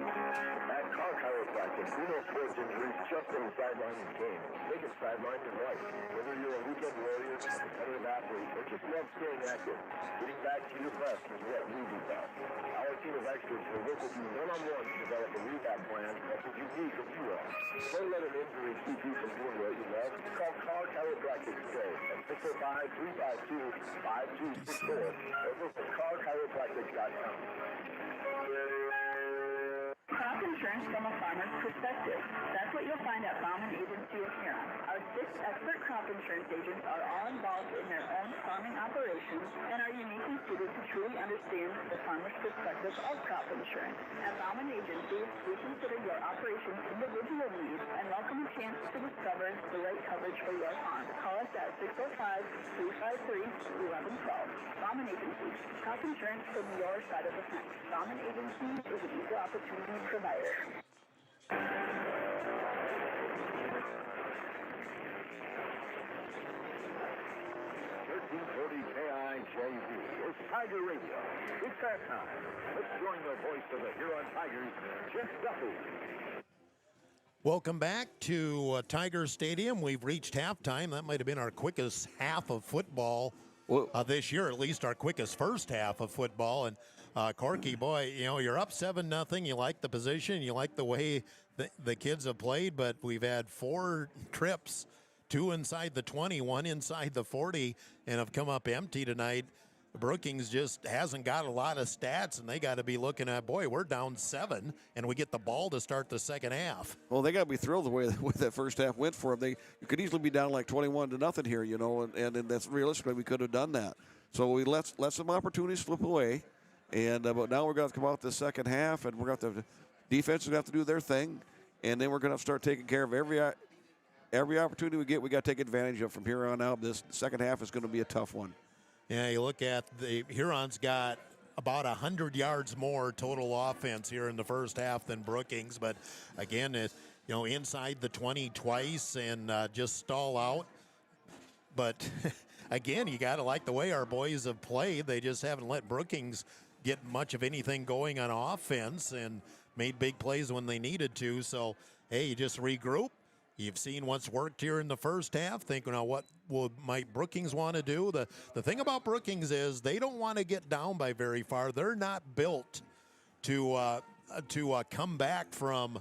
At Car Chiropractic, we know sports injuries just on the sideline of the game. Make it sideline in life. Whether you're a weekend warrior, a competitive athlete, or just love staying active, getting back to your best is what we do best. Our team of experts will work with you one-on-one to develop a rehab plan that is unique of you all. Don't let an injury keep you from doing what you love. Call Car Chiropractic today at 605-352-5264 or visit carchiropractic.com. Crop insurance from a farmer's perspective. That's what you'll find at Bauman Agency of Huron. Our 6 expert crop insurance agents are all involved in their own farming operations and are uniquely suited to truly understand the farmer's perspective of crop insurance. At Bauman Agency, we consider your operation's individual needs and welcome a chance to discover the right coverage for your farm. Call us at 605-353-1112. Bauman Agency, crop insurance from your side of the fence. Bauman Agency is an equal opportunity provider. 1340 KIJV. It's Tiger Radio. It's that time. Let's join the voice of the Huron Tigers, Jeff Duffy. Welcome back to Tiger Stadium. We've reached halftime. That might have been our quickest half of football this year, at least our quickest first half of football. And Corky, boy, you know, you're up 7-0. You like the position. You like the way the kids have played, but we've had 4 trips, 2 inside the 20, 1 inside the 40, and have come up empty tonight. Brookings just hasn't got a lot of stats, and they got to be looking at, boy, we're down 7, and we get the ball to start the second half. Well, they got to be thrilled the way that first half went for them. You could easily be down like 21-0 here, you know, and that's realistically we could have done that. So we let some opportunities slip away, and but now we're going to come out the second half, and we're going to have to defense is going to have to do their thing, and then we're going to start taking care of every opportunity we get. We got to take advantage of from here on out. This second half is going to be a tough one. Yeah, you look at the Hurons got about 100 yards more total offense here in the first half than Brookings, but again, inside the 20 twice and just stall out. But again, you got to like the way our boys have played. They just haven't let Brookings get much of anything going on offense and made big plays when they needed to. So, hey, you just regroup. You've seen what's worked here in the first half. Think, what might Brookings want to do? The thing about Brookings is they don't want to get down by very far. They're not built to come back from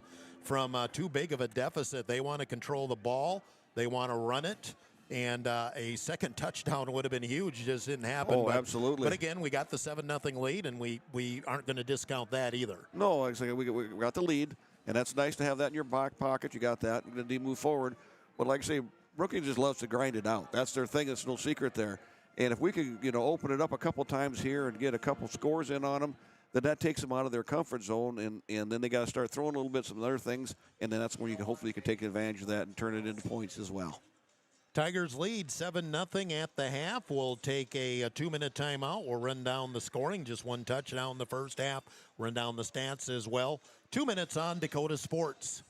too big of a deficit. They want to control the ball. They want to run it. And a second touchdown would have been huge. It just didn't happen. Oh, absolutely. But again, we got the 7-0 lead, and we aren't going to discount that either. No, exactly. We got the lead. And that's nice to have that in your back pocket. You got that. You're going to move forward. But like I say, Brookings just loves to grind it out. That's their thing. It's no secret there. And if we could, open it up a couple times here and get a couple scores in on them, then that takes them out of their comfort zone. And then they got to start throwing a little bit some other things. And then that's where hopefully you can take advantage of that and turn it into points as well. Tigers lead 7-0 at the half. We'll take a 2-minute timeout. We'll run down the scoring. Just one touchdown in the first half. Run down the stats as well. 2 minutes on Dakota Sports.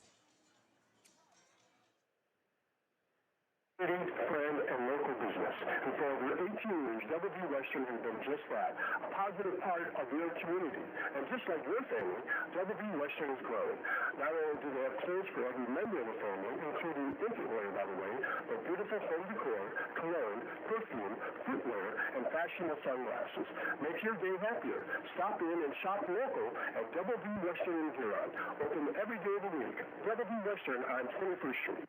Friend and local business. And for over 18 years, WV Western has been just that, a positive part of your community. And just like your family, WV Western has grown. Not only do they have clothes for every member of the family, including infant wear, by the way, but beautiful home decor, cologne, perfume, footwear, and fashionable sunglasses. Make your day happier. Stop in and shop local at WV Western in Huron. Open every day of the week. WV Western on 21st Street.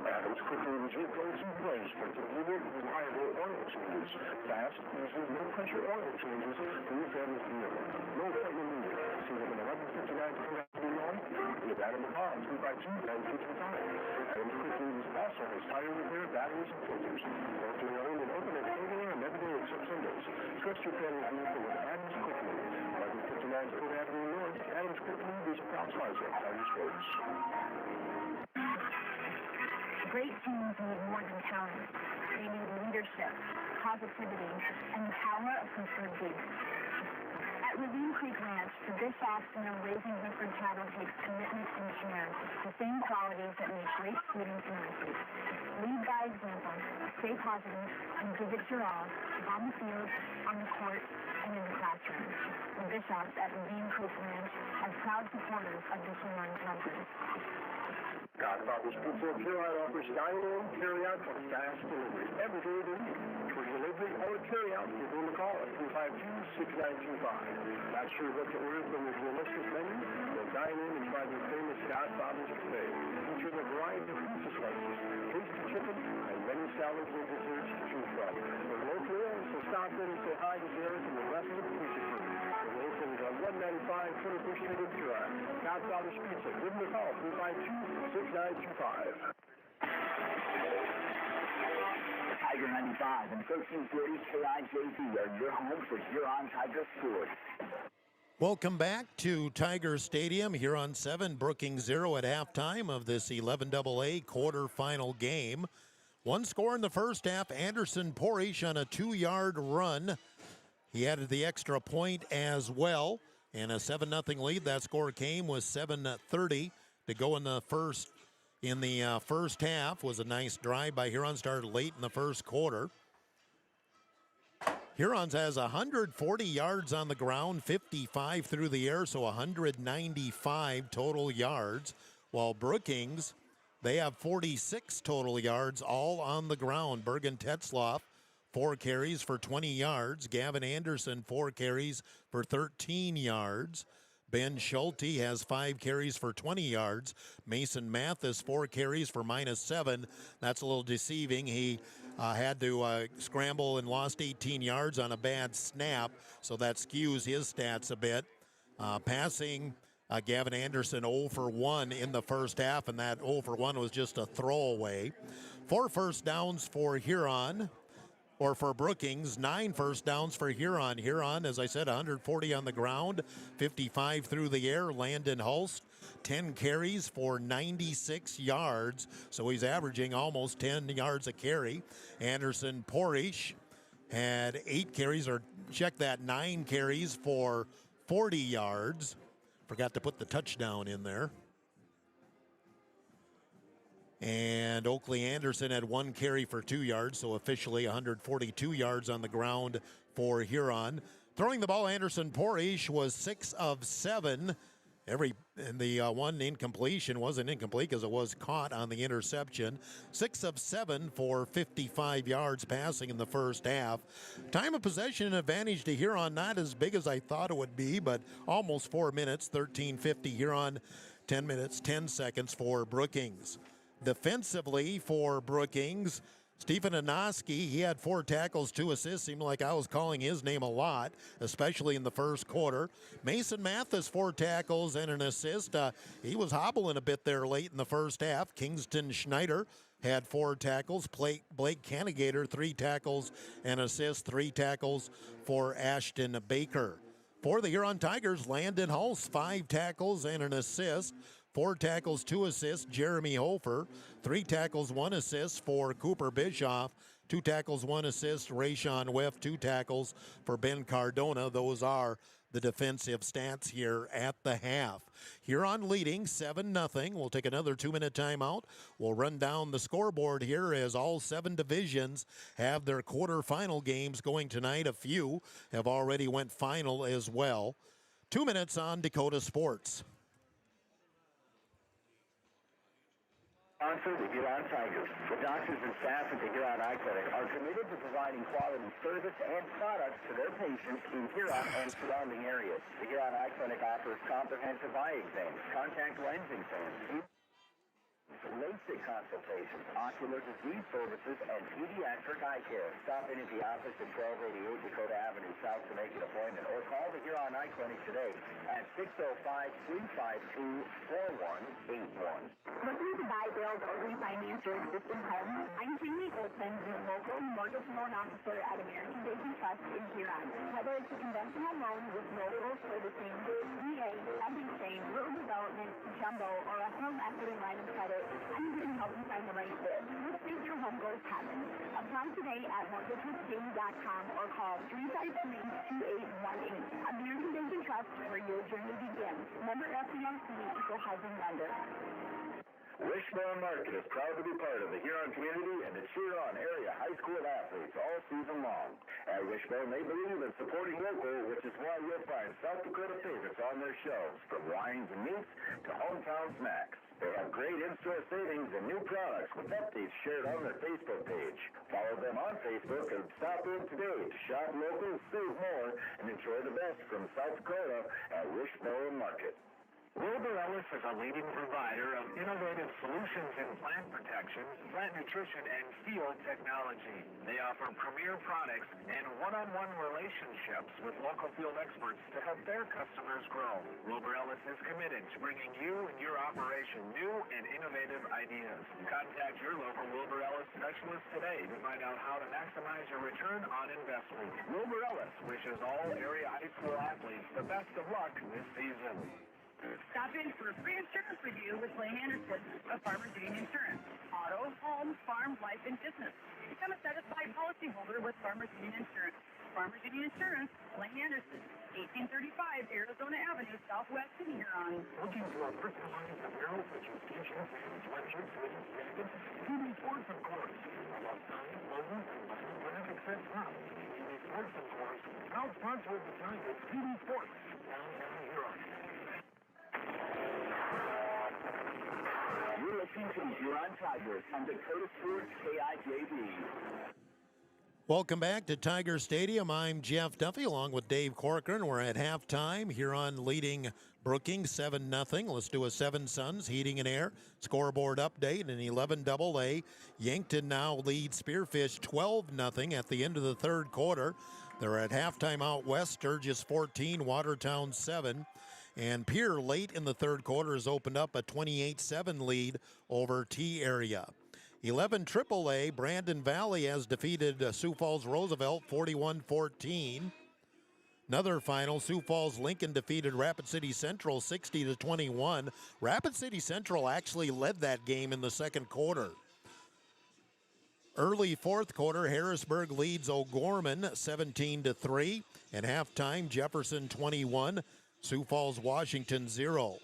Adams quickly was your go-to place for convenient, reliable oil changes. Fast, easy, no-pressure oil changes for your family's vehicle. No appointment needed. See them in 1159 Ford Avenue North with Adam McCall, 352-955. Adams quickly was also has tire repair, batteries, and filters. Locally owned and open at 8 a.m. every day except Sundays. Trust your family's vehicle with Adams quickly. 1159 Ford Avenue North. Adams quickly is proud sponsor of Tigers Sports. Great teams need more than talent. They need leadership, positivity, and the power of Hereford beef. At Ravine Creek Ranch, the Bishops know raising Hereford cattle takes commitment and care, the same qualities that make great students and athletes. Lead by example, stay positive, and give it your all, on the field, on the court, and in the classroom. The Bishops at Ravine Creek Ranch are proud supporters of the Huron Conference. God Father's Pizza of Huron offers dine-in, carry-out, and fast delivery every day of the week. For delivery or carry-out, give them a call at 352-6925. Not sure what to order from this delicious menu? Then dine in and try their famous God Father's today. Featuring a variety of pizza slices, tasty chicken, and many salads and desserts to choose from. They're locally owned, so stop in and say hi to Derek and the rest of the pizza crew. They're located on 195 21st Street in Huron. God Father's Pizza. Give them a call, 352-6925. Tiger 95 and 1340 KIJZ are your home for Huron Tiger Sports. Welcome back to Tiger Stadium. Huron 7, Brookings 0 at halftime of this 11AA quarterfinal game. One score in the first half. Anderson Porish on a 2-yard run. He added the extra point as well. And a 7-0 lead. That score came with 7:30 to go in the first half. Was a nice drive by Huron. Started late in the first quarter. Hurons has 140 yards on the ground, 55 through the air, so 195 total yards. While Brookings, they have 46 total yards, all on the ground. Bergen Tetzloff, 4 carries for 20 yards. Gavin Anderson, 4 carries for 13 yards. Ben Schulte has 5 carries for 20 yards. Mason Mathis, 4 carries for -7. That's a little deceiving. He had to scramble and lost 18 yards on a bad snap, so that skews his stats a bit. Passing, Gavin Anderson 0 for 1 in the first half, and that 0 for 1 was just a throwaway. 4 first downs for Huron, or for Brookings, 9 first downs for Huron. Huron, as I said, 140 on the ground, 55 through the air. Landon Hulst, 10 carries for 96 yards, so he's averaging almost 10 yards a carry. Anderson Porish had 8 carries, or check that, 9 carries for 40 yards. Forgot to put the touchdown in there. And Oakley Anderson had 1 carry for 2 yards, so officially 142 yards on the ground for Huron. Throwing the ball, Anderson Porish was 6 of 7. The one incompletion wasn't incomplete because it was caught on the interception. 6 of 7 for 55 yards passing in the first half. Time of possession advantage to Huron, not as big as I thought it would be, but almost 4 minutes, 13:50 Huron, 10 minutes, 10 seconds for Brookings. Defensively for Brookings, Stephen Anoski, he had 4 tackles, 2 assists. Seemed like I was calling his name a lot, especially in the first quarter. Mason Mathis, 4 tackles and an assist. He was hobbling a bit there late in the first half. Kingston Schneider had 4 tackles. Blake Canigator, 3 tackles and assists. 3 tackles for Ashton Baker. For the Huron Tigers, Landon Hulse, 5 tackles and an assist. 4 tackles, 2 assists, Jeremy Hofer. 3 tackles, 1 assist for Cooper Bischoff. 2 tackles, 1 assist, Rayshawn Whiff. 2 tackles for Ben Cardona. Those are the defensive stats here at the half. Huron leading 7-0. We'll take another 2-minute timeout. We'll run down the scoreboard here as all 7 divisions have their quarterfinal games going tonight. A few have already went final as well. 2 minutes on Dakota Sports. Sponsor the Huron Tigers. The doctors and staff at the Huron Eye Clinic are committed to providing quality service and products to their patients in Huron and surrounding areas. The Huron Eye Clinic offers comprehensive eye exams, contact lens exams, LASIK consultations, ocular disease services, and pediatric eye care. Stop in at the office at 1288 Dakota Avenue South to make an appointment, or call the Huron Eye Clinic today at 605-352-4181. Looking to buy, build, or refinance your existing home? I'm Jamie Olson, your local mortgage loan officer at American Basin Trust in Huron. Whether it's a conventional loan with local servicing, VA, FHA, rural development, jumbo, or a home equity line of credit, I'm here to help you find the right fit. Let's make your home goals happen. Apply today at mortgagewithjamie.com or call 353-2818. American Basin Trust, where your journey begins. Member FDIC, equal housing lender. Wishbone Market is proud to be part of the Huron community and to cheer on area high school athletes all season long. At Wishbone, they believe in supporting local, which is why you'll find South Dakota favorites on their shelves, from wines and meats to hometown snacks. They have great in-store savings and new products with updates shared on their Facebook page. Follow them on Facebook and stop in today to shop local, save more, and enjoy the best from South Dakota at Wishbone Market. Wilbur Ellis is a leading provider of innovative solutions in plant protection, plant nutrition, and field technology. They offer premier products and one-on-one relationships with local field experts to help their customers grow. Wilbur Ellis is committed to bringing you and your operation new and innovative ideas. Contact your local Wilbur Ellis specialist today to find out how to maximize your return on investment. Wilbur Ellis wishes all area high school athletes the best of luck this season. Stop in for a free insurance review with Lane Anderson of Farmers Union Insurance. Auto, home, farm, life, and business. Become a satisfied policyholder with Farmers Union Insurance. Farmers Union Insurance, Lane Anderson, 1835 Arizona Avenue, Southwest in Huron. Looking for a personalized apparel such as t-shirts, sweatshirts, women's jackets, TV sports and course. About time, logo, and button, whatever fits up. TV sports and course. Proud sponsor of the Tigers, TV Sports, downtown Huron. You're listening to the Huron Tigers on Dakota Sports KIJB. Welcome back to Tiger Stadium. I'm Jeff Duffy along with Dave Corcoran. We're at halftime. Huron leading Brookings 7-0. Let's do a 7 Suns Heating and Air scoreboard update. In 11 AA, Yankton now leads Spearfish 12-0 at the end of the third quarter. They're at halftime out west. Sturgis 14, Watertown 7. And Pierre late in the third quarter has opened up a 28-7 lead over T area. 11 AAA, Brandon Valley has defeated Sioux Falls Roosevelt 41-14. Another final, Sioux Falls Lincoln defeated Rapid City Central 60-21. Rapid City Central actually led that game in the second quarter. Early fourth quarter, Harrisburg leads O'Gorman 17-3. And halftime, Jefferson 21, Sioux Falls Washington 0.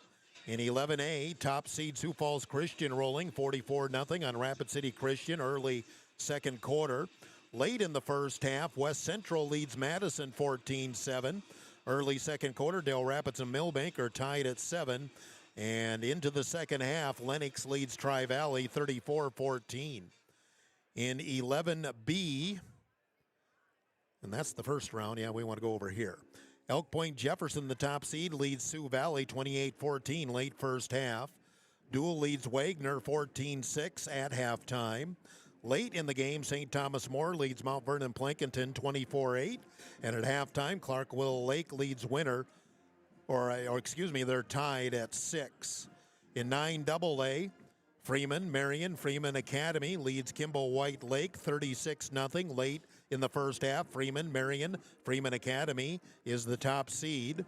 In 11A, top seed Sioux Falls Christian rolling 44-0 on Rapid City Christian early second quarter. Late in the first half, West Central leads Madison 14-7. Early second quarter, Dale Rapids and Millbank are tied at 7. And into the second half, Lennox leads Tri-Valley 34-14. In 11B, and that's the first round. Yeah, we want to go over here. Elk Point Jefferson, the top seed, leads Sioux Valley 28-14 late first half. Dual leads Wagner 14-6 at halftime. Late in the game, St. Thomas More leads Mount Vernon Plankinton 24-8. And at halftime, Clark-Willow Lake leads Winter, they're tied at 6. In 9AA, Freeman Academy leads Kimball White Lake 36-0 late in the first half. Freeman Academy is the top seed.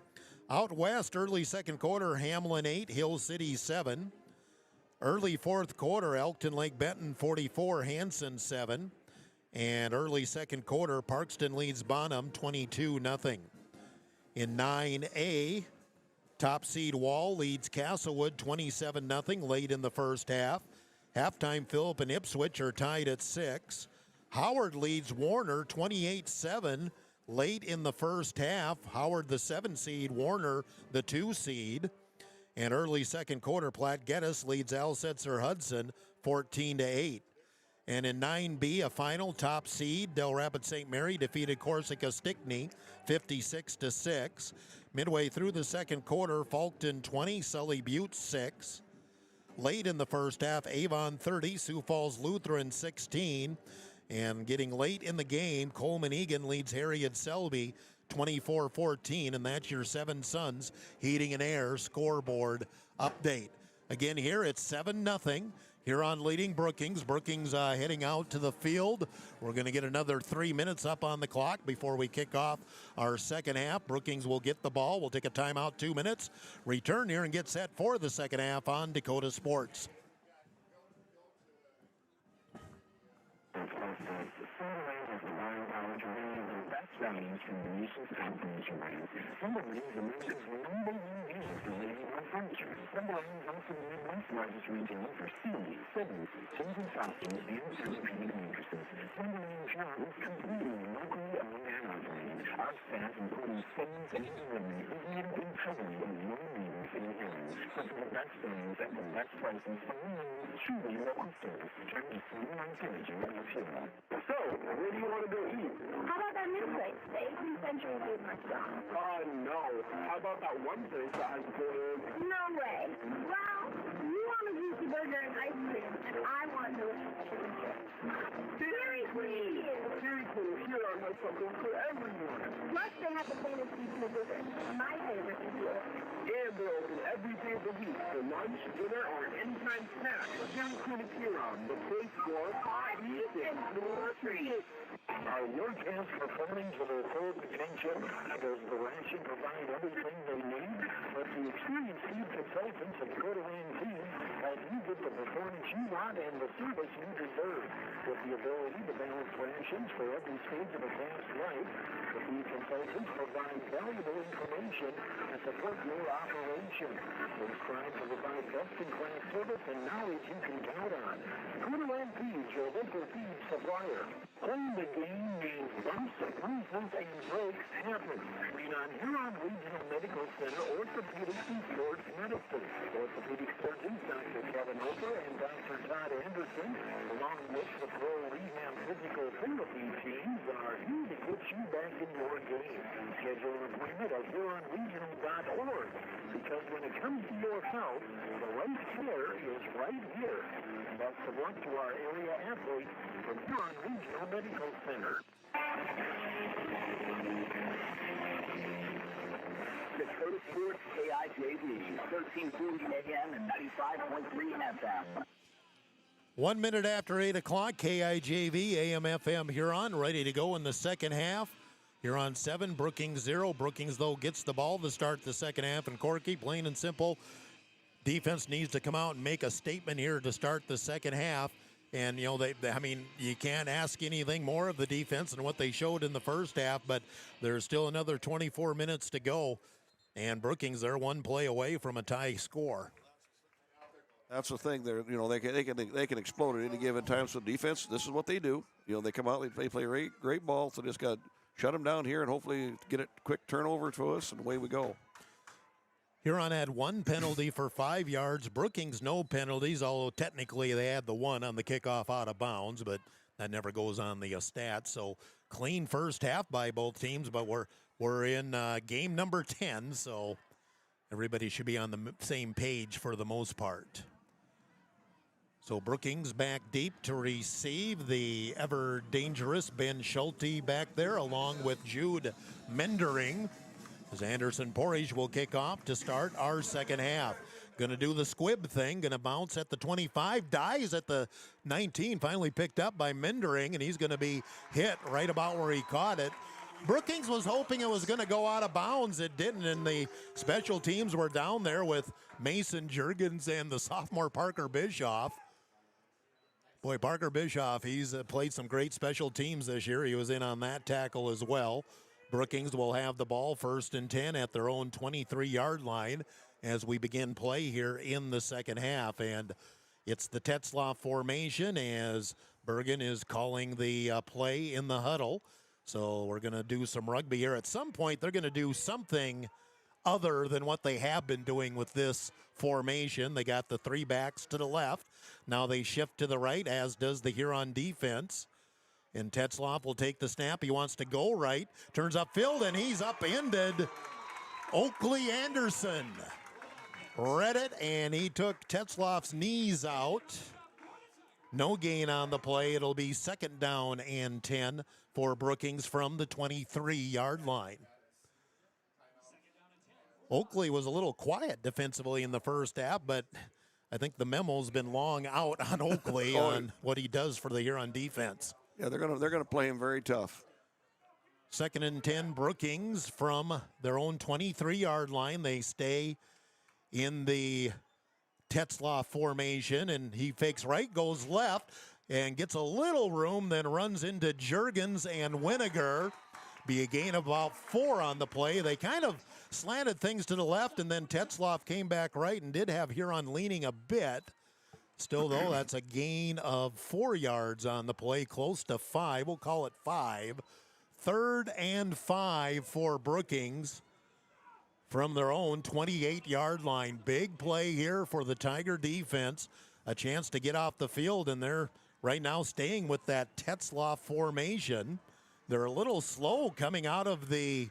Out west, early second quarter, Hamlin 8, Hill City 7. Early fourth quarter, Elkton Lake Benton 44, Hanson 7. And early second quarter, Parkston leads Bonham 22-0. In 9A, top seed Wall leads Castlewood 27-0 late in the first half. Halftime, Phillip and Ipswich are tied at 6. Howard leads Warner 28-7 late in the first half. Howard the 7 seed, Warner the 2 seed. And early second quarter, Platte Geddes leads Alsetzer Hudson 14-8. And in 9B, a final, top seed, Del Rapids St. Mary defeated Corsica Stickney 56-6. Midway through the second quarter, Falkton 20, Sully Butte 6. Late in the first half, Avon 30, Sioux Falls Lutheran 16. And getting late in the game, Coleman Egan leads Harriet Selby 24-14, and that's your 7 Suns Heating and Air scoreboard update. Again, here it's 7-0. Huron leading Brookings. Brookings heading out to the field. We're going to get another 3 minutes up on the clock before we kick off our second half. Brookings will get the ball. We'll take a timeout, 2 minutes. Return here and get set for the second half on Dakota Sports. Values from the nation's top furniture brands. Timberland is America's #1 dealer for ready-to-wear furniture. Timberland is also the Midwest's largest retailer for seating, fittings, tins and fasteners, and Tempur-Pedic mattresses. Timberland Huron is completely locally owned and operated. Our staff, including sales and delivery, is made up entirely of local leaders in Huron. So for the best values at the best prices, only truly local service. Turn to Huron Furniture of Huron. So, where do you want to go eat? How about that new place, the 18th Century Food Restaurant? No. How about that one place that has good... No way. Well, you want a juicy burger and ice cream, and I want delicious chicken strips. Dairy Queen! Dairy Queen here has something for everyone. Plus, they have the famous pizza dessert. My favorite is yours. And they're open every day of the week for lunch, dinner, or anytime snack. Dairy Queen is Huron, the place for parties and more treats. Our work is performing to their full potential. Does the ration provide everything they need? But the experienced feed consultants at Dakota Land Feed help you get the performance you want and the service you deserve. With the ability to balance rations for every stage of a calf's life, the feed consultants provide valuable information to support your operation. They strive to provide best-in-class service and knowledge you can count on. Dakota Land Feeds, your local feed supplier. Playing the game means bumps, bruises, and breaks happen. Lean on Huron Regional Medical Center Orthopedics and Sports Medicine. Orthopedic surgeons Dr. Kevin Ofer and Dr. Todd Anderson, along with the Pro Rehab Physical Therapy teams, are here to get you back in your game. Schedule an appointment at HuronRegional.org. because when it comes to your health, the right care is right here. That's the work to our area athletes from Huron Regional Medical Center. Dakota Sports KIJV, 1340 AM and 95.3 FM. 1 minute after 8 o'clock, KIJV, AM/FM Huron, ready to go in the second half. Huron 7, Brookings 0. Brookings, though, gets the ball to start the second half. And Corky, plain and simple, defense needs to come out and make a statement here to start the second half. And, you know, I mean, you can't ask anything more of the defense than what they showed in the first half, but there's still another 24 minutes to go. And Brookings, they're one play away from a tie score. That's the thing. They can explode at any given time. So defense, this is what they do. You know, they come out, they play great ball. So just got to shut them down here and hopefully get a quick turnover to us, and away we go. Huron had one penalty for 5 yards. Brookings, no penalties, although technically they had the one on the kickoff out of bounds, but that never goes on the stats. So clean first half by both teams, but we're in game number 10, so everybody should be on the same page for the most part. So Brookings back deep to receive, the ever dangerous Ben Schulte back there along with Jude Mendering. As Anderson Porridge will kick off to start our second half. Going to do the squib thing, going to bounce at the 25, dies at the 19, finally picked up by Mendering, and he's going to be hit right about where he caught it. Brookings was hoping it was going to go out of bounds. It didn't, and the special teams were down there with Mason Jurgens and the sophomore Parker Bischoff. Boy, Parker Bischoff, he's played some great special teams this year. He was in on that tackle as well. Brookings will have the ball 1st and 10 at their own 23-yard line as we begin play here in the second half. And it's the Tetzlaff formation as Bergen is calling the play in the huddle. So we're going to do some rugby here. At some point, they're going to do something other than what they have been doing with this formation. They got the 3 backs to the left. Now they shift to the right, as does the Huron defense. And Tetzlaff will take the snap. He wants to go right. Turns upfield, and he's upended. Oakley Anderson read it, and he took Tetzlaff's knees out. No gain on the play. It'll be 2nd down and 10 for Brookings from the 23-yard line. Oakley was a little quiet defensively in the first half, but I think the memo's been long out on Oakley on what he does for the Huron defense. Yeah, they're gonna play him very tough. 2nd and 10, Brookings from their own 23-yard line. They stay in the Tetzlaff formation, and he fakes right, goes left, and gets a little room, then runs into Jurgens and Winiger. Be a gain of about 4 on the play. They kind of slanted things to the left, and then Tetzlaff came back right and did have Huron leaning a bit. Still, though, that's a gain of 4 yards on the play, close to 5. We'll call it 5. 3rd and 5 for Brookings from their own 28-yard line. Big play here for the Tiger defense. A chance to get off the field, and they're right now staying with that Tetzlaff formation. They're a little slow coming out of the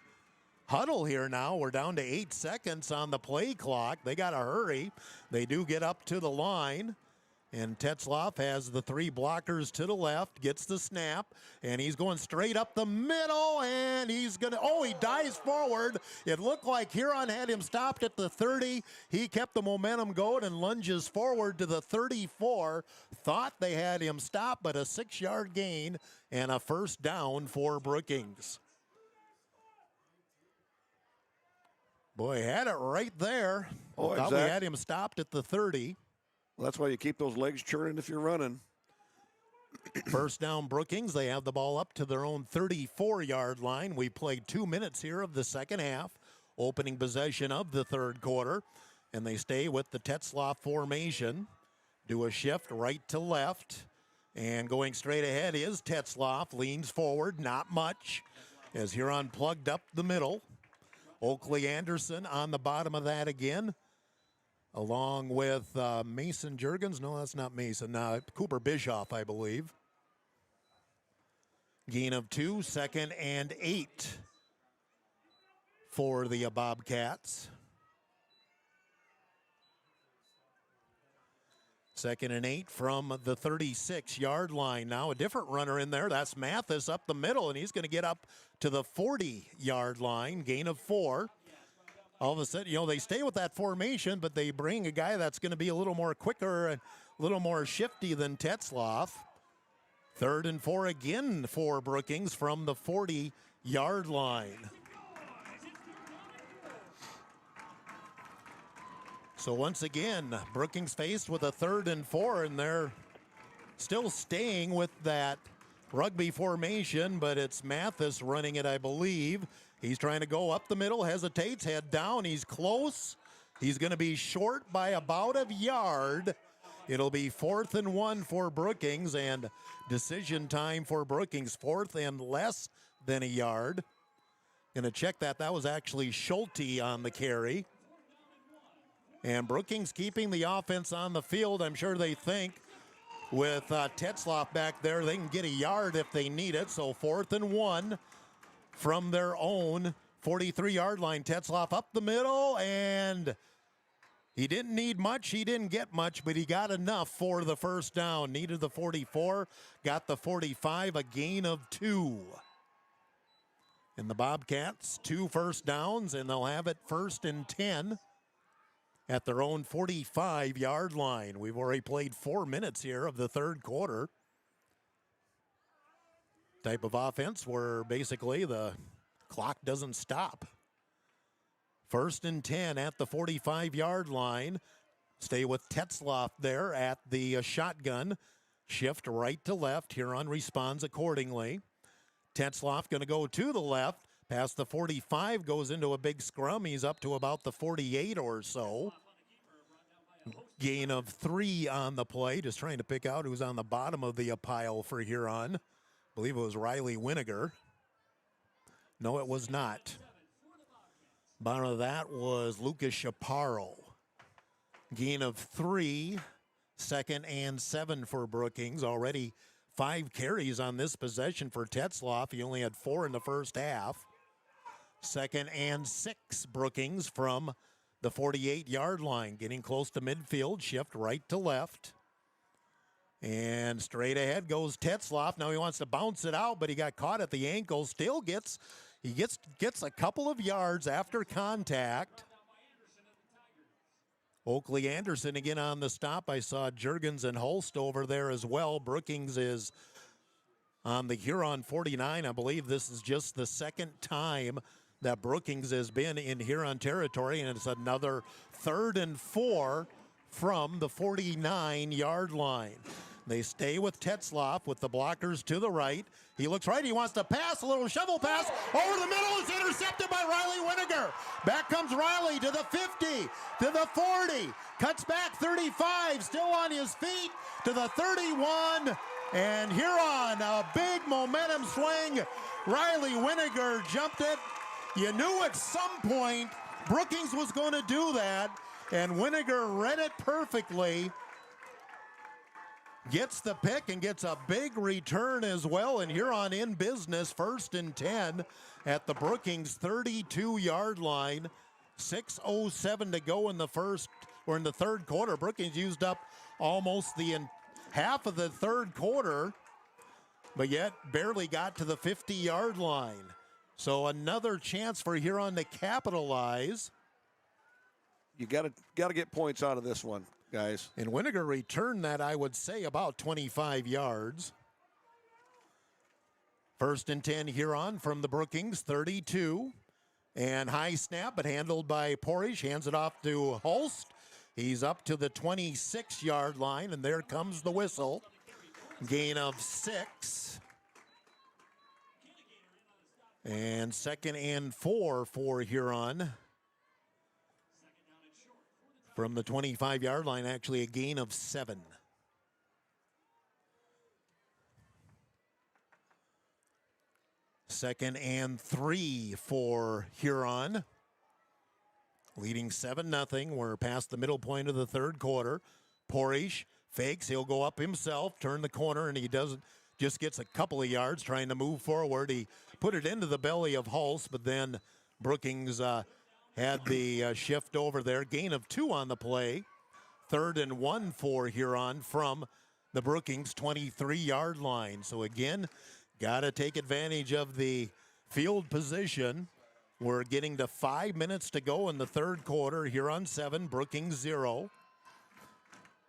huddle here now. We're down to 8 seconds on the play clock. They got to hurry. They do get up to the line. And Tetzlaff has the 3 blockers to the left, gets the snap, and he's going straight up the middle, and he's going to, he dives forward. It looked like Huron had him stopped at the 30. He kept the momentum going and lunges forward to the 34. Thought they had him stopped, but a 6-yard gain and a 1st down for Brookings. Boy, had it right there. Thought we had him stopped at the 30. Well, that's why you keep those legs churning if you're running. 1st down Brookings. They have the ball up to their own 34-yard line. We played 2 minutes here of the second half. Opening possession of the 3rd quarter. And they stay with the Tetzlaff formation. Do a shift right to left. And going straight ahead is Tetzlaff. Leans forward, not much. As Huron plugged up the middle. Oakley Anderson on the bottom of that again. Along with Mason Jurgens. No, that's not Mason. Cooper Bischoff, I believe. Gain of 2, 2nd and 8 for the Bobcats. 2nd and 8 from the 36-yard line. Now a different runner in there. That's Mathis up the middle, and he's going to get up to the 40-yard line, gain of 4. All of a sudden, they stay with that formation, but they bring a guy that's going to be a little more quicker and a little more shifty than Tetzloff. 3rd and 4 again for Brookings from the 40-yard line. So once again, Brookings faced with a 3rd and 4, and they're still staying with that rugby formation, but it's Mathis running it, I believe. He's trying to go up the middle, hesitates, head down, he's close. He's going to be short by about a yard. It'll be 4th and 1 for Brookings, and decision time for Brookings, 4th and less than a yard. Going to check that. That was actually Schulte on the carry. And Brookings keeping the offense on the field. I'm sure they think with Tetzloff back there, they can get a yard if they need it. So 4th and 1 from their own 43-yard line. Tetzloff up the middle, and he didn't need much. He didn't get much, but he got enough for the first down. Needed the 44, got the 45, a gain of 2. And the Bobcats, 2 first downs, and they'll have it 1st and 10. At their own 45-yard line. We've already played 4 minutes here of the 3rd quarter. Type of offense where basically the clock doesn't stop. 1st and 10 at the 45-yard line. Stay with Tetzloff there at the shotgun. Shift right to left. Huron responds accordingly. Tetzloff going to go to the left. Past the 45, goes into a big scrum. He's up to about the 48 or so. Gain of 3 on the play. Just trying to pick out who's on the bottom of the pile for Huron. I believe it was Riley Winiger. No, it was not. Bottom of that was Lucas Chaparro. Gain of 3. 2nd and 7 for Brookings. Already 5 carries on this possession for Tetzloff. He only had 4 in the first half. 2nd and 6, Brookings from the 48-yard line. Getting close to midfield, shift right to left. And straight ahead goes Tetzloff. Now he wants to bounce it out, but he got caught at the ankle. Still gets a couple of yards after contact. Oakley Anderson again on the stop. I saw Juergens and Holst over there as well. Brookings is on the Huron 49. I believe this is just the 2nd time that Brookings has been in Huron territory, and it's another 3rd and 4 from the 49-yard line. They stay with Tetzloff with the blockers to the right. He looks right. He wants to pass. A little shovel pass over the middle. It's intercepted by Riley Winiger. Back comes Riley to the 50, to the 40. Cuts back 35. Still on his feet to the 31. And Huron, a big momentum swing. Riley Winiger jumped it. You knew at some point Brookings was going to do that. And Winiger read it perfectly. Gets the pick and gets a big return as well, and Huron in business, 1st and 10 at the Brookings 32-yard line. 6:07 to go in the 3rd quarter. Brookings used up almost the half of the 3rd quarter, but yet barely got to the 50-yard line. So another chance for Huron to capitalize. You got to get points out of this one, guys. And Winiger returned that, I would say, about 25 yards. 1st and 10 Huron from the Brookings 32. And high snap, but handled by Porish. Hands it off to Holst. He's up to the 26-yard line, and there comes the whistle. Gain of 6. And 2nd and 4 for Huron. From the 25-yard line, actually a gain of 7. Second and 3 for Huron. Leading 7-0. We're past the middle point of the 3rd quarter. Porish fakes. He'll go up himself, turn the corner, and he doesn't. Just gets a couple of yards trying to move forward. He put it into the belly of Hulse, but then Brookings had the shift over there. Gain of 2 on the play. 3rd and 1 for Huron from the Brookings 23-yard line. So again, got to take advantage of the field position. We're getting to 5 minutes to go in the 3rd quarter. Huron 7, Brookings 0.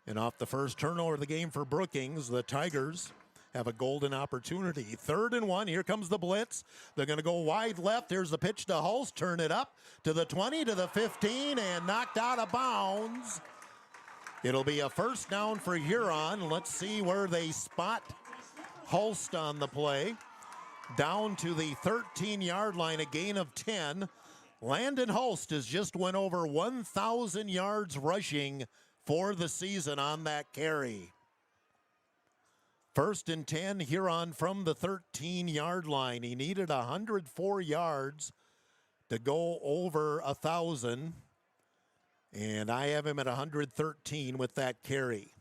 And off the first turnover of the game for Brookings, the Tigers have a golden opportunity. 3rd and 1, here comes the blitz. They're going to go wide left. Here's the pitch to Hulse, turn it up to the 20, to the 15, and knocked out of bounds. It'll be a first down for Huron. Let's see where they spot Hulse on the play. Down to the 13-yard line, a gain of 10. Landon Hulse has just went over 1,000 yards rushing for the season on that carry. 1st and 10, Huron from the 13-yard line. He needed 104 yards to go over 1,000, and I have him at 113 with that carry.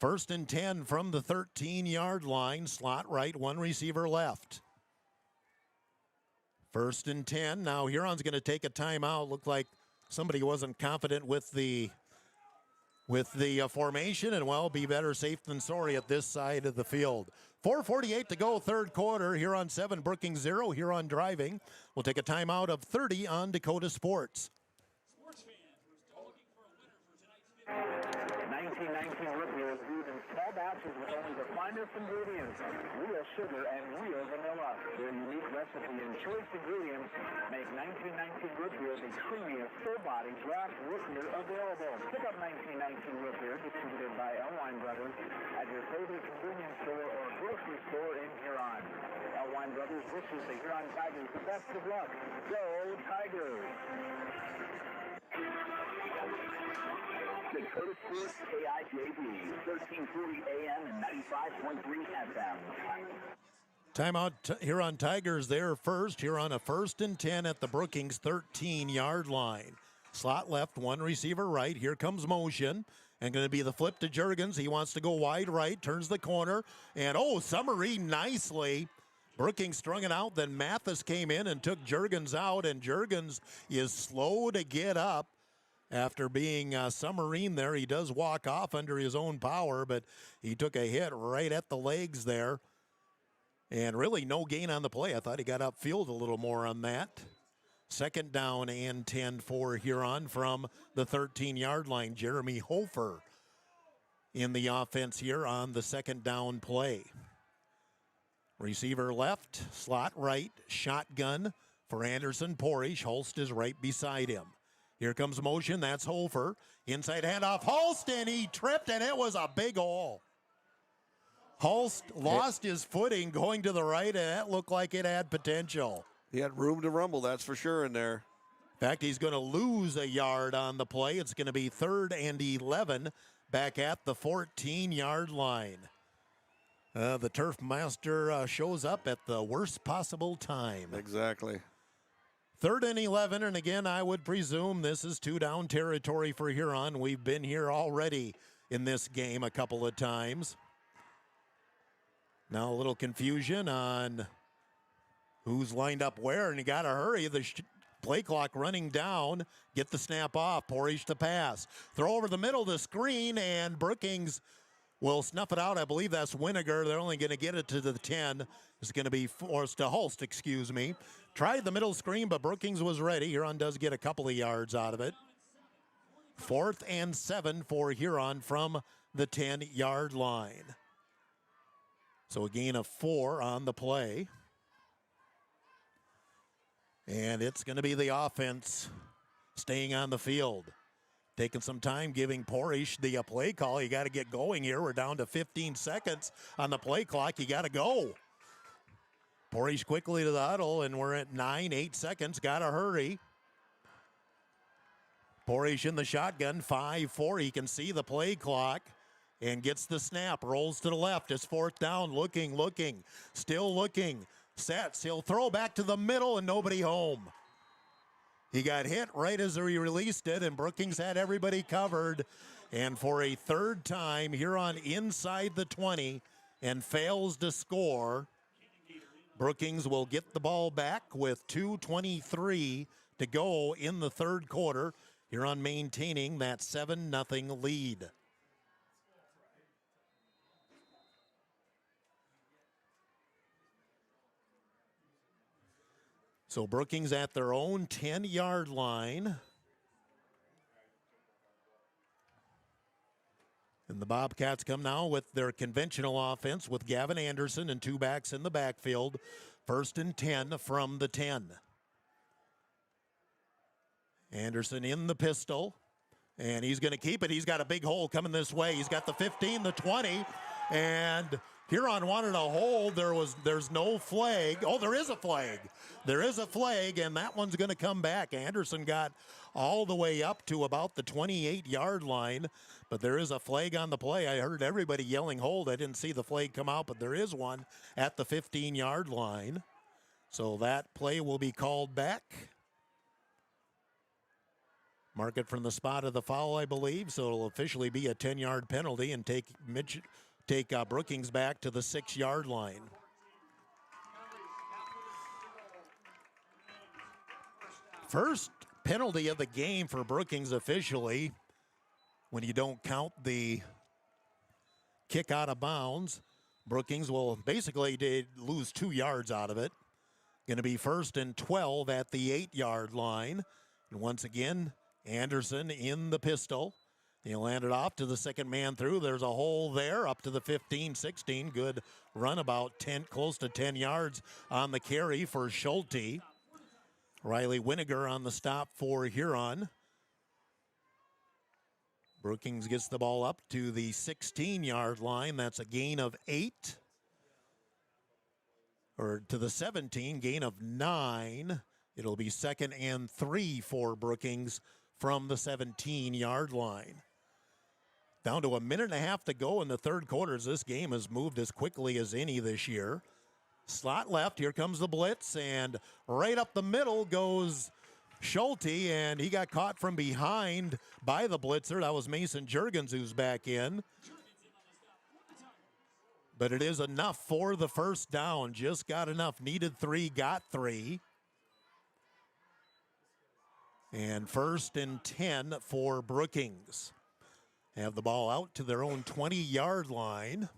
1st and 10 from the 13-yard line, slot right, 1 receiver left. 1st and 10. Now Huron's going to take a timeout. Looked like somebody wasn't confident with the formation, and well, be better safe than sorry at this side of the field. 4:48 to go, 3rd quarter. Huron 7, Brookings 0. Huron driving. We'll take a timeout of 30 on Dakota Sports. 1919 root beer is brewed in small batches with only the finest ingredients, real sugar and real vanilla. Their unique recipe and choice ingredients make 1919 root beer the creamiest, full-body draft root beer available. Pick up 1919 root beer, distributed by Elwine Brothers, at your favorite convenience store or grocery store in Huron. Elwine Brothers wishes the Huron Tigers the best of luck. Go Tigers! Dakota Sports KIJB, 1340 AM and 95.3 FM. Timeout, Huron Tigers there first. Huron a 1st and 10 at the Brookings 13-yard line. Slot left, 1 receiver right. Here comes motion. And going to be the flip to Juergens. He wants to go wide right, turns the corner. And Summery nicely. Brookings strung it out. Then Mathis came in and took Juergens out. And Juergens is slow to get up. After being submarine there, he does walk off under his own power, but he took a hit right at the legs there. And really no gain on the play. I thought he got upfield a little more on that. 2nd down and 10 for Huron from the 13-yard line. Jeremy Hofer in the offense here on the 2nd down play. Receiver left, slot right, shotgun for Anderson Porish. Holst is right beside him. Here comes motion, that's Hofer. Inside handoff, Holst, and he tripped, and it was a big hole. Holst lost his footing going to the right, and that looked like it had potential. He had room to rumble, that's for sure, in there. In fact, he's going to lose a yard on the play. It's going to be 3rd and 11 back at the 14-yard line. The Turf Master shows up at the worst possible time. Exactly. 3rd and 11, and again, I would presume this is 2-down territory for Huron. We've been here already in this game a couple of times. Now a little confusion on who's lined up where, and you got to hurry. The play clock running down. Get the snap off. Porish the pass. Throw over the middle to screen, and Brookings will snuff it out. I believe that's Winiger. They're only going to get it to the 10. It's going to be forced to Hulst, excuse me. Tried the middle screen, but Brookings was ready. Huron does get a couple of yards out of it. 4th and 7 for Huron from the 10-yard line. So a gain of 4 on the play. And it's going to be the offense staying on the field. Taking some time, giving Porish the play call. You got to get going here. We're down to 15 seconds on the play clock. You got to go. Porish quickly to the huddle, and we're at 8 seconds. Got to hurry. Porish in the shotgun, 5-4. He can see the play clock and gets the snap. Rolls to the left. It's 4th down. Looking. Still looking. Sets. He'll throw back to the middle, and nobody home. He got hit right as he released it, and Brookings had everybody covered. And for a 3rd time, Huron inside the 20 and fails to score. Brookings will get the ball back with 2:23 to go in the 3rd quarter. Huron maintaining that 7-0 lead. So Brookings at their own 10-yard line. And the Bobcats come now with their conventional offense with Gavin Anderson and 2 backs in the backfield. 1st and 10 from the 10. Anderson in the pistol, and he's going to keep it. He's got a big hole coming this way. He's got the 15, the 20, and Huron wanted a hold. There's no flag. Oh, there is a flag. There is a flag, and that one's going to come back. Anderson got all the way up to about the 28-yard line, but there is a flag on the play. I heard everybody yelling hold. I didn't see the flag come out, but there is one at the 15-yard line. So that play will be called back. Mark it from the spot of the foul, I believe, so it'll officially be a 10-yard penalty and take Brookings back to the 6-yard line. First penalty of the game for Brookings officially, when you don't count the kick out of bounds. Brookings will basically lose 2 yards out of it. Going to be 1st and 12 at the 8-yard line. And once again, Anderson in the pistol. He'll hand it off to the second man through. There's a hole there up to the 15, 16. Good run, about 10, close to 10 yards on the carry for Schulte. Riley Winiger on the stop for Huron. Brookings gets the ball up to the 16-yard line. That's a gain of 8. Or to the 17, gain of 9. It'll be 2nd and 3 for Brookings from the 17-yard line. Down to a minute and a half to go in the third quarter. This game has moved as quickly as any this year. Slot left, here comes the blitz, and right up the middle goes Schulte, and he got caught from behind by the blitzer. That was Mason Juergens who's back in. But it is enough for the first down. Just got enough. Needed 3, got 3. And 1st and 10 for Brookings. Have the ball out to their own 20-yard line.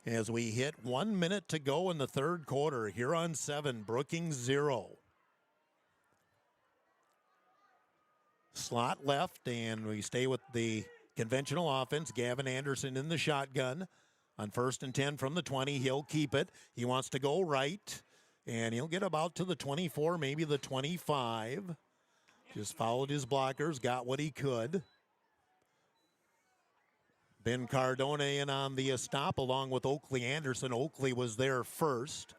As we hit 1 minute to go in the third quarter. Huron 7, Brookings 0. Slot left, and we stay with the conventional offense. Gavin Anderson in the shotgun. On 1st and 10 from the 20, he'll keep it. He wants to go right, and he'll get about to the 24, maybe the 25. Just followed his blockers, got what he could. Ben Cardone in on the stop along with Oakley Anderson. Oakley was there first.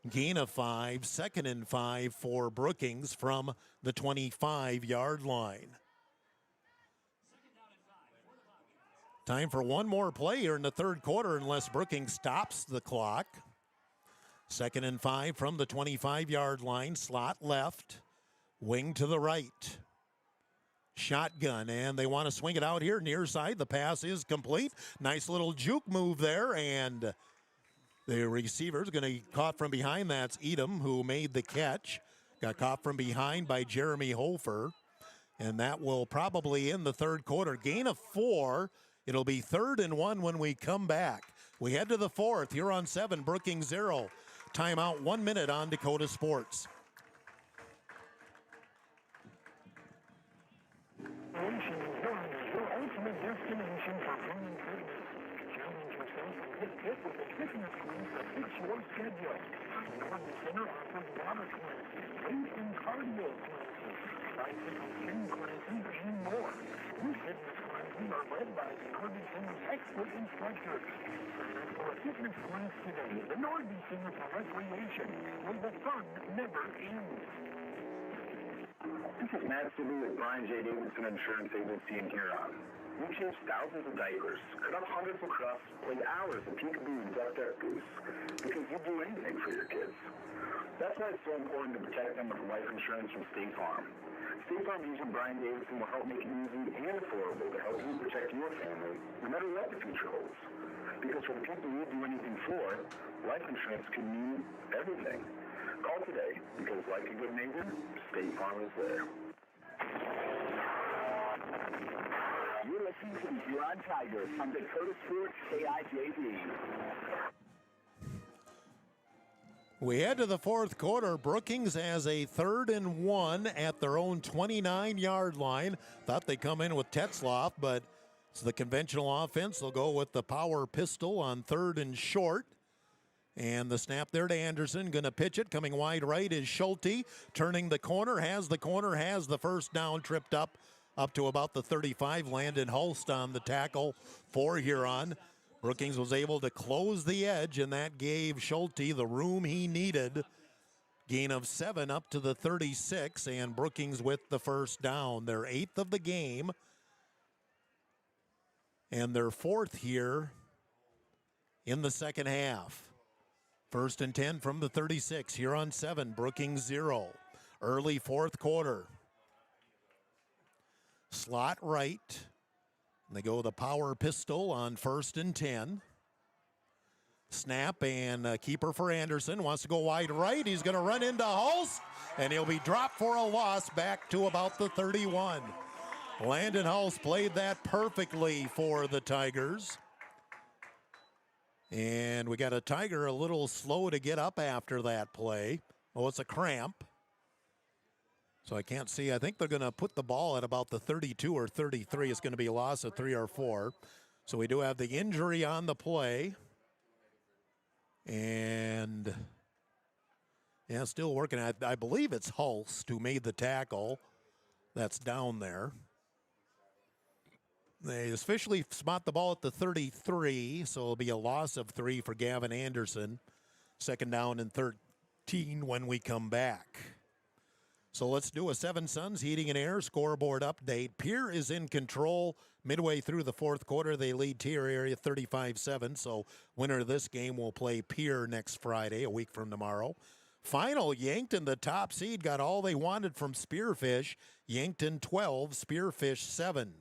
Gain of 5, 2nd and 5 for Brookings from the 25-yard line. Time for one more play here in the third quarter unless Brookings stops the clock. 2nd and 5 from the 25-yard line. Slot left, wing to the right. Shotgun, and they want to swing it out here near side. The pass is complete. Nice little juke move there, and the receiver's going to get caught from behind. That's Edom, who made the catch. Got caught from behind by Jeremy Hofer, and that will probably end the third quarter. Gain of 4. It'll be 3rd and 1 when we come back. We head to the fourth. Huron 7, Brookings 0. Timeout, 1 minute on Dakota Sports. Racing is your ultimate destination for fun and fitness. Challenge yourself and get fit with a fitness quiz that fits your schedule. The Northern Center offers water classes, weight and cardio classes, bicycle spin classes, and more. These fitness classes are led by the Northern Center's expert instructors. Sign up for a fitness class today. The Northern Center for Recreation, where the fun never ends. This is Matt Sibley with Brian J. Davidson Insurance Agency in Huron. We change thousands of diapers, cut up hundreds of crusts, play hours of peekaboo and duck goose, because you'd do anything for your kids. That's why it's so important to protect them with life insurance from State Farm. State Farm agent Brian Davidson will help make it easy and affordable to help you protect your family, no matter what the future holds. Because for the people you do anything for, life insurance can mean everything. call today because, like a good neighbor, State Farm is there. You're listening to the Huron Tigers on Dakota Sports KIJV. We head to the fourth quarter. Brookings has a 3rd and 1 at their own 29-yard line. Thought they'd come in with Tetzloff, but it's the conventional offense. They'll go with the power pistol on 3rd and short. And the snap there to Anderson, going to pitch it. Coming wide right is Schulte, turning the corner, has the first down, tripped up to about the 35. Landon Hulst on the tackle for Huron. Brookings was able to close the edge, and that gave Schulte the room he needed. Gain of 7 up to the 36, and Brookings with the first down. Their 8th of the game, and their 4th here in the second half. 1st and 10 from the 36. Huron 7, Brookings 0. Early fourth quarter. Slot right. And they go the power pistol on 1st and 10. Snap and keeper for Anderson. Wants to go wide right. He's going to run into Hulst, and he'll be dropped for a loss back to about the 31. Landon Hulst played that perfectly for the Tigers. And we got a Tiger a little slow to get up after that play. Oh, it's a cramp. So I can't see. I think they're going to put the ball at about the 32 or 33. It's going to be a loss of 3 or 4. So we do have the injury on the play. And, yeah, still working. I believe it's Hulst who made the tackle. That's down there. They officially spot the ball at the 33, so it'll be a loss of 3 for Gavin Anderson. 2nd down and 13 when we come back. So let's do a Seven Suns Heating and Air scoreboard update. Pierre is in control midway through the fourth quarter. They lead Tier area 35-7, so winner of this game will play Pierre next Friday, a week from tomorrow. Final, Yankton, the top seed, got all they wanted from Spearfish. Yankton 12, Spearfish 7.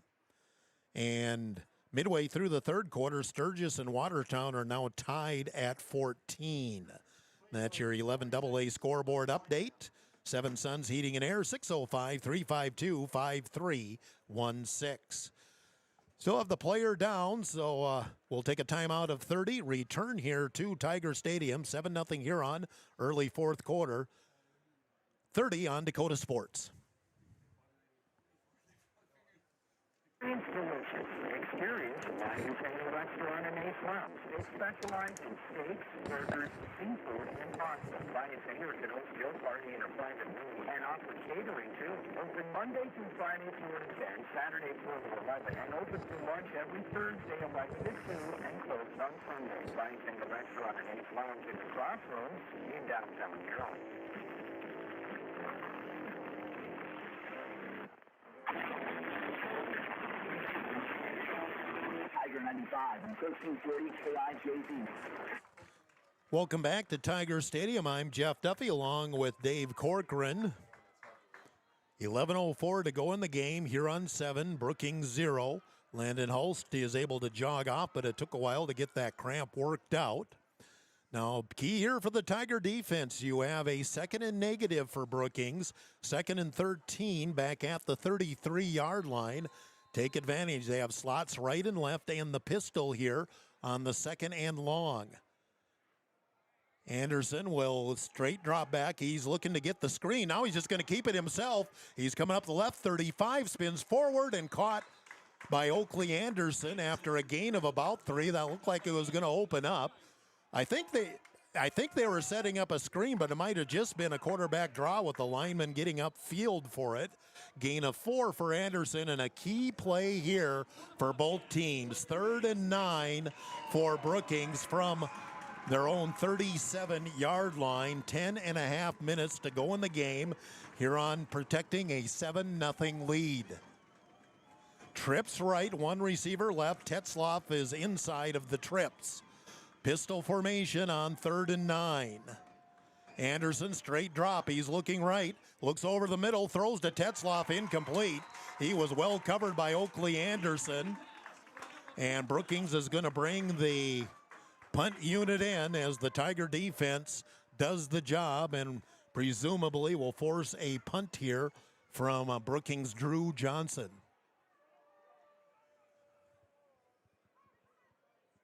And midway through the third quarter, Sturgis and Watertown are now tied at 14. That's your 11 AA scoreboard update. Seven Suns Heating and Air, 605-352-5316. Still have the player down, so we'll take a timeout of 30. Return here to Tiger Stadium, 7-0 Huron, early fourth quarter. 30 on Dakota Sports. It's delicious. Experience Wagyu Family Restaurant in East Lounge. They specialize in steaks, burgers, seafood, and pasta. Wagyu Family can host your party in a private room and offer catering too. Open Monday through Friday 4 to 10, Saturday 4 to 11, and open for lunch every Thursday 11 to 2 and closed on Sunday. Wagyu Family Restaurant in East Lounge in the Crossroads in downtown Huron. Tiger 95 and 1340 KIJV. Welcome back to Tiger Stadium. I'm Jeff Duffy along with Dave Corcoran. 11:04 to go in the game. Huron 7, Brookings 0. Landon Hulst is able to jog off, but it took a while to get that cramp worked out. Now, key here for the Tiger defense. You have a 2nd and negative for Brookings. 2nd and 13 back at the 33-yard line. Take advantage. They have slots right and left and the pistol here on the 2nd and long. Anderson will straight drop back. He's looking to get the screen. Now he's just going to keep it himself. He's coming up the left 35, spins forward and caught by Oakley Anderson after a gain of about 3. That looked like it was going to open up. I think they were setting up a screen, but it might have just been a quarterback draw with the lineman getting upfield for it. Gain of 4 for Anderson, and a key play here for both teams. 3rd and 9 for Brookings from their own 37-yard line. 10.5 minutes to go in the game. Huron protecting a 7-0 lead. Trips right, 1 receiver left. Tetzloff is inside of the trips. Pistol formation on 3rd and 9. Anderson straight drop. He's looking right. Looks over the middle. Throws to Tetzloff. Incomplete. He was well covered by Oakley Anderson. And Brookings is going to bring the punt unit in as the Tiger defense does the job and presumably will force a punt here from Brookings' Drew Johnson.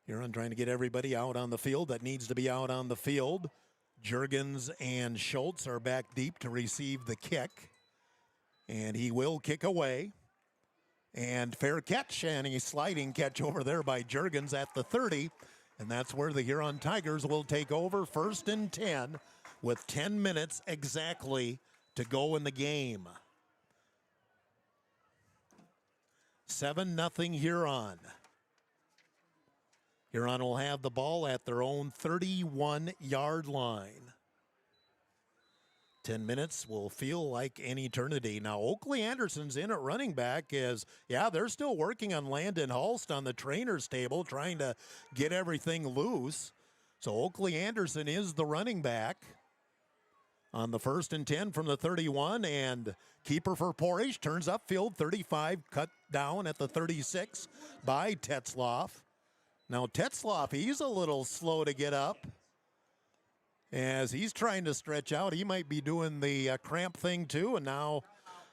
Huron trying to get everybody out on the field that needs to be out on the field. Juergens and Schultz are back deep to receive the kick. And he will kick away. And fair catch, and a sliding catch over there by Juergens at the 30. And that's where the Huron Tigers will take over, 1st and 10, with 10 minutes exactly to go in the game. 7-0 Huron. Huron will have the ball at their own 31-yard line. 10 minutes will feel like an eternity. Now, Oakley Anderson's in at running back they're still working on Landon Hulst on the trainer's table, trying to get everything loose. So Oakley Anderson is the running back on the 1st and 10 from the 31, and keeper for Portage turns upfield, 35, cut down at the 36 by Tetzloff. Now, Tetzloff, he's a little slow to get up. As he's trying to stretch out, he might be doing the cramp thing too, and now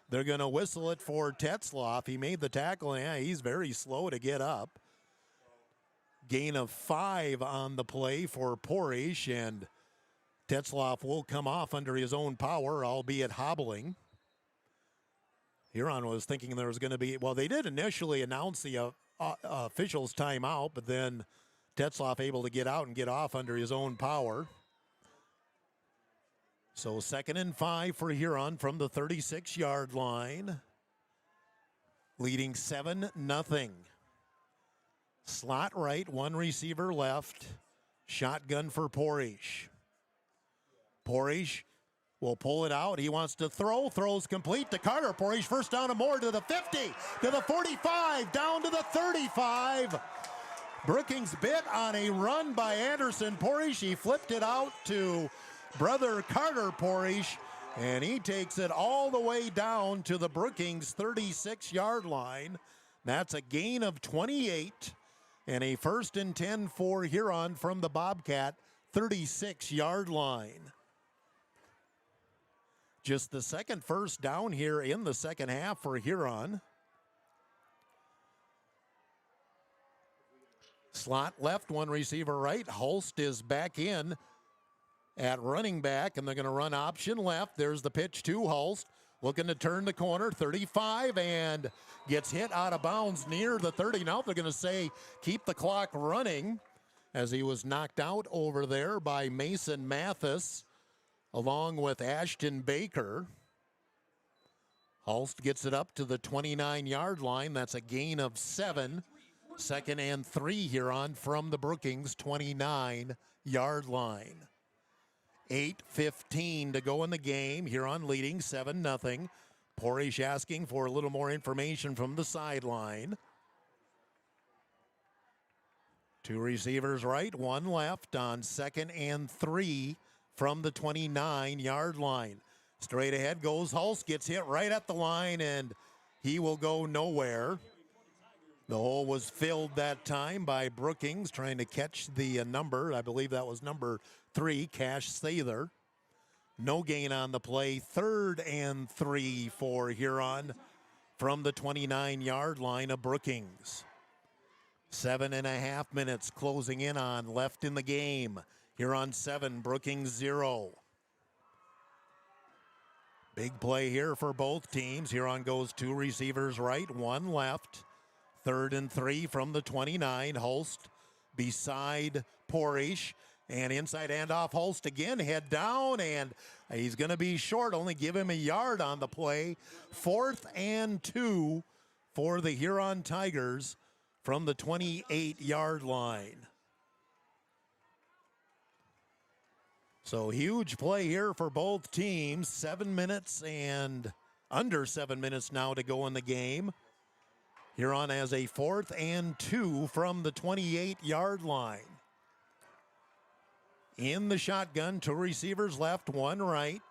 they're going to whistle it for Tetzloff. He made the tackle, and he's very slow to get up. Gain of 5 on the play for Portage, and Tetzloff will come off under his own power, albeit hobbling. Huron was thinking there was going to be, they did initially announce the officials' timeout, but then Tetzloff able to get out and get off under his own power. So 2nd and 5 for Huron from the 36-yard line, leading 7-0. Slot right, 1 receiver left, shotgun for Portage. Portage will pull it out. He wants to throw. Throws complete to Carter. Portage first down and more to the 50, to the 45, down to the 35. Brookings bit on a run by Anderson Portage. He flipped it out to brother Carter Portage, and he takes it all the way down to the Brookings 36-yard line. That's a gain of 28 and a 1st and 10 for Huron from the Bobcat 36-yard line. Just the second first down here in the second half for Huron. Slot left, 1 receiver right. Hulst is back in at running back, and they're going to run option left. There's the pitch to Hulst, looking to turn the corner, 35, and gets hit out of bounds near the 30. Now they're going to say keep the clock running, as he was knocked out over there by Mason Mathis along with Ashton Baker. Hulst gets it up to the 29-yard line. That's a gain of 7. 2nd and 3 Huron from the Brookings 29-yard line. 8:15 to go in the game. Huron leading 7-0. Portage asking for a little more information from the sideline. 2 receivers right, 1 left on 2nd and 3 from the 29-yard line. Straight ahead goes Hulst, gets hit right at the line, and he will go nowhere. The hole was filled that time by Brookings trying to catch the number. I believe that was number 3, Cash Sather. No gain on the play. 3rd and 3 for Huron from the 29-yard line of Brookings. 7.5 minutes closing in on left in the game. Huron 7, Brookings 0. Big play here for both teams. Huron goes 2 receivers right, 1 left. 3rd and 3 from the 29. Hulst beside Portage. And inside handoff, Hulst again, head down, and he's going to be short. Only give him a yard on the play. 4th and 2 for the Huron Tigers from the 28-yard line. So huge play here for both teams. 7 minutes and under 7 minutes now to go in the game. Huron has a 4th and 2 from the 28-yard line. In the shotgun, 2 receivers left, 1 right.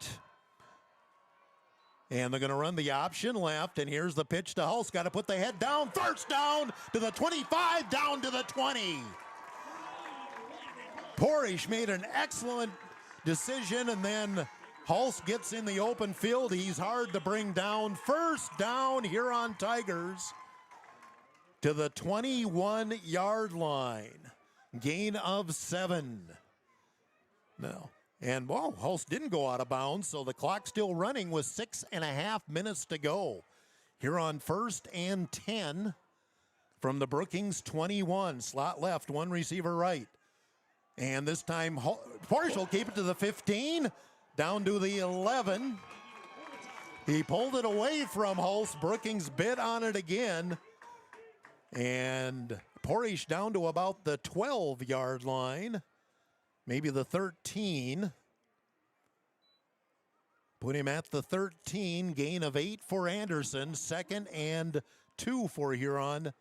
And they're going to run the option left, and here's the pitch to Hulst. Got to put the head down. First down to the 25, down to the 20. Portage made an excellent decision, and then Hulse gets in the open field. He's hard to bring down. First down, Huron Tigers to the 21-yard line. Gain of 7. No. And, well, Hulse didn't go out of bounds, so the clock's still running with 6.5 minutes to go. Huron first and 10 from the Brookings 21. Slot left, one receiver right. And this time, Porsche will keep it to the 15, down to the 11. He pulled it away from Hulse. Brookings bit on it again. And Porish down to about the 12-yard line, maybe the 13. Put him at the 13, gain of 8 for Anderson, 2nd and 2 for Huron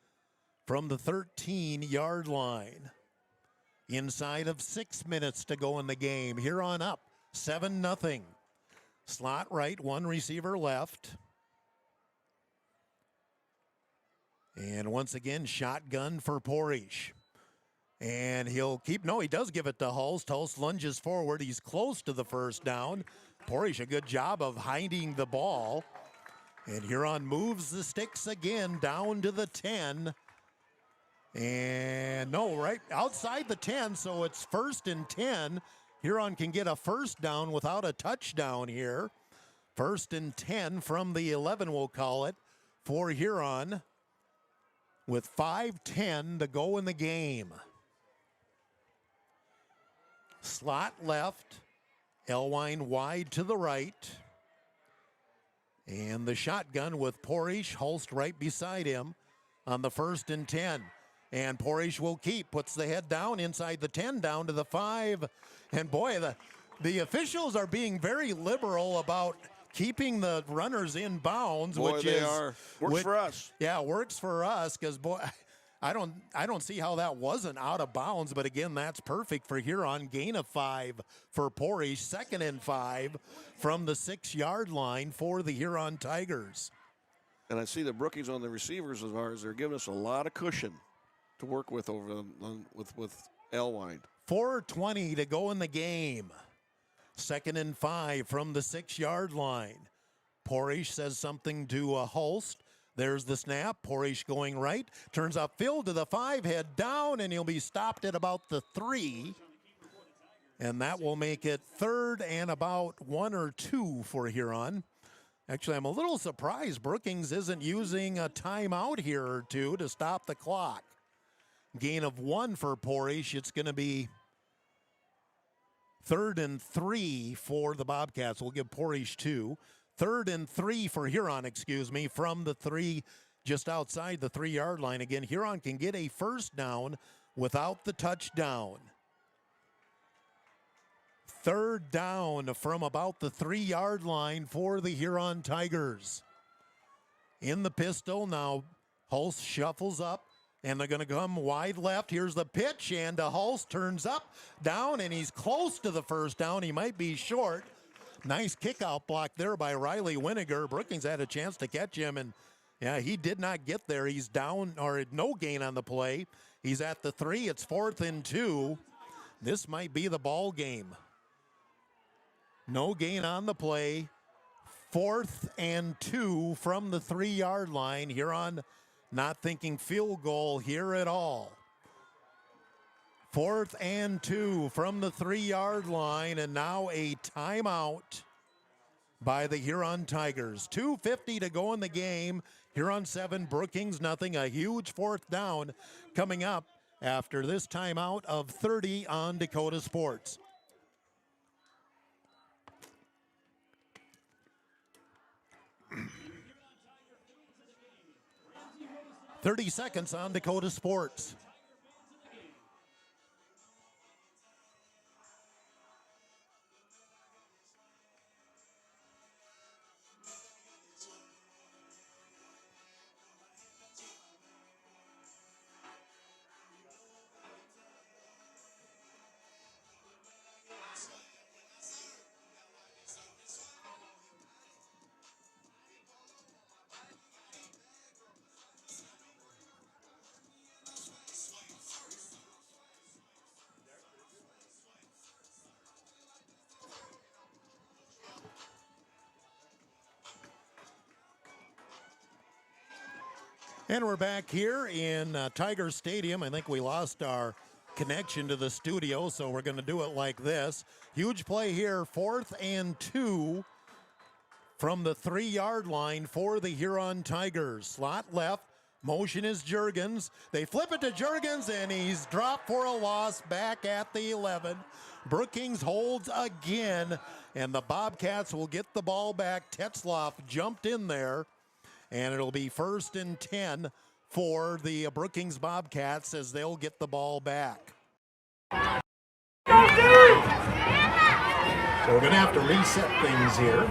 from the 13-yard line. Inside of 6 minutes to go in the game. Huron up 7-0. Slot right, one receiver left. And once again, shotgun for Porish. And he'll keep, no, he does give it to Hulse. Hulse lunges forward. He's close to the first down. Porish, a good job of hiding the ball. And Huron moves the sticks again down to the 10. And no, right outside the 10, so it's 1st and 10. Huron can get a first down without a touchdown here. 1st and 10 from the 11, we'll call it, for Huron, with 5:10 to go in the game. Slot left, Elwine wide to the right. And the shotgun with Porish, Hulst right beside him on the 1st and 10. And Porish will keep, puts the head down inside the 10, down to the 5. And boy, the officials are being very liberal about keeping the runners in bounds. Boy, which they is are. Works for us. Yeah, works for us, because boy, I don't see how that wasn't out of bounds. But again, that's perfect for Huron. Gain of 5 for Porish. 2nd and 5 from the 6-yard line for the Huron Tigers. And I see the Brookings on the receivers as far as they're giving us a lot of cushion to work with over with Elwine. 4:20 to go in the game. 2nd and 5 from the 6-yard line. Porish says something to Hulst. There's the snap. Porish going right. Turns upfield to the 5, head down, and he'll be stopped at about the 3. And that will make it 3rd and about 1 or 2 for Huron. Actually, I'm a little surprised Brookings isn't using a timeout here or two to stop the clock. Gain of 1 for Porish. It's going to be 3rd and 3 for the Bobcats. We'll give Porish 2. 3rd and 3 for Huron, from the 3 just outside the 3-yard line. Again, Huron can get a first down without the touchdown. 3rd down from about the 3-yard line for the Huron Tigers. In the pistol now, Hulse shuffles up. And they're going to come wide left. Here's the pitch, and Hulse turns up, down, and he's close to the first down. He might be short. Nice kick-out block there by Riley Winiger. Brookings had a chance to catch him, and, yeah, he did not get there. He's down, or no gain on the play. He's at the 3. It's 4th and 2. This might be the ball game. No gain on the play. 4th and 2 from the 3-yard line. Huron not thinking field goal here at all. 4th and 2 from the 3-yard line, and now a timeout by the Huron Tigers. 2:50 to go in the game. Huron 7, Brookings nothing. A huge 4th down coming up after this timeout of 30 on Dakota Sports. 30 seconds on Dakota Sports. And we're back here in Tiger Stadium. I think we lost our connection to the studio, so we're going to do it like this. Huge play here, 4th and 2 from the 3-yard line for the Huron Tigers. Slot left, motion is Juergens. They flip it to Juergens, and he's dropped for a loss back at the 11. Brookings holds again, and the Bobcats will get the ball back. Tetzloff jumped in there. And it'll be 1st and 10 for the Brookings Bobcats as they'll get the ball back. So we're going to have to reset things here.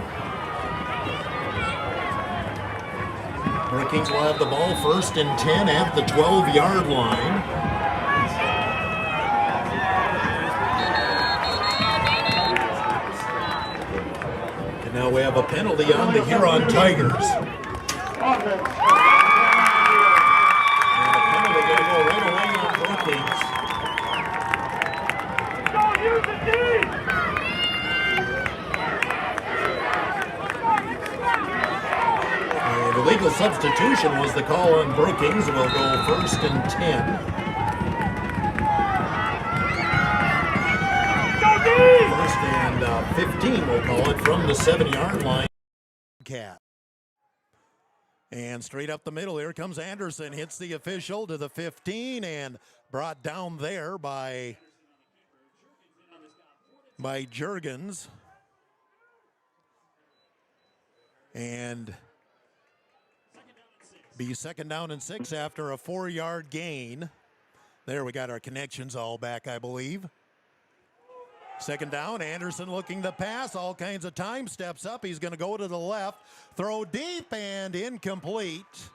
Brookings will have the ball 1st and 10 at the 12-yard line. And now we have a penalty on the Huron Tigers. And the penalty going to go right away on Brookings. Don't use the D! And illegal substitution was the call on Brookings. We'll go 1st and 10. First and 15, we'll call it, from the 7-yard line. Cat. And straight up the middle, here comes Anderson. Hits the official to the 15 and brought down there by Juergens. And be 2nd down and 6 after a 4-yard gain. There, we got our connections all back, I believe. 2nd down, Anderson looking to pass, all kinds of time, steps up, he's going to go to the left, throw deep and incomplete.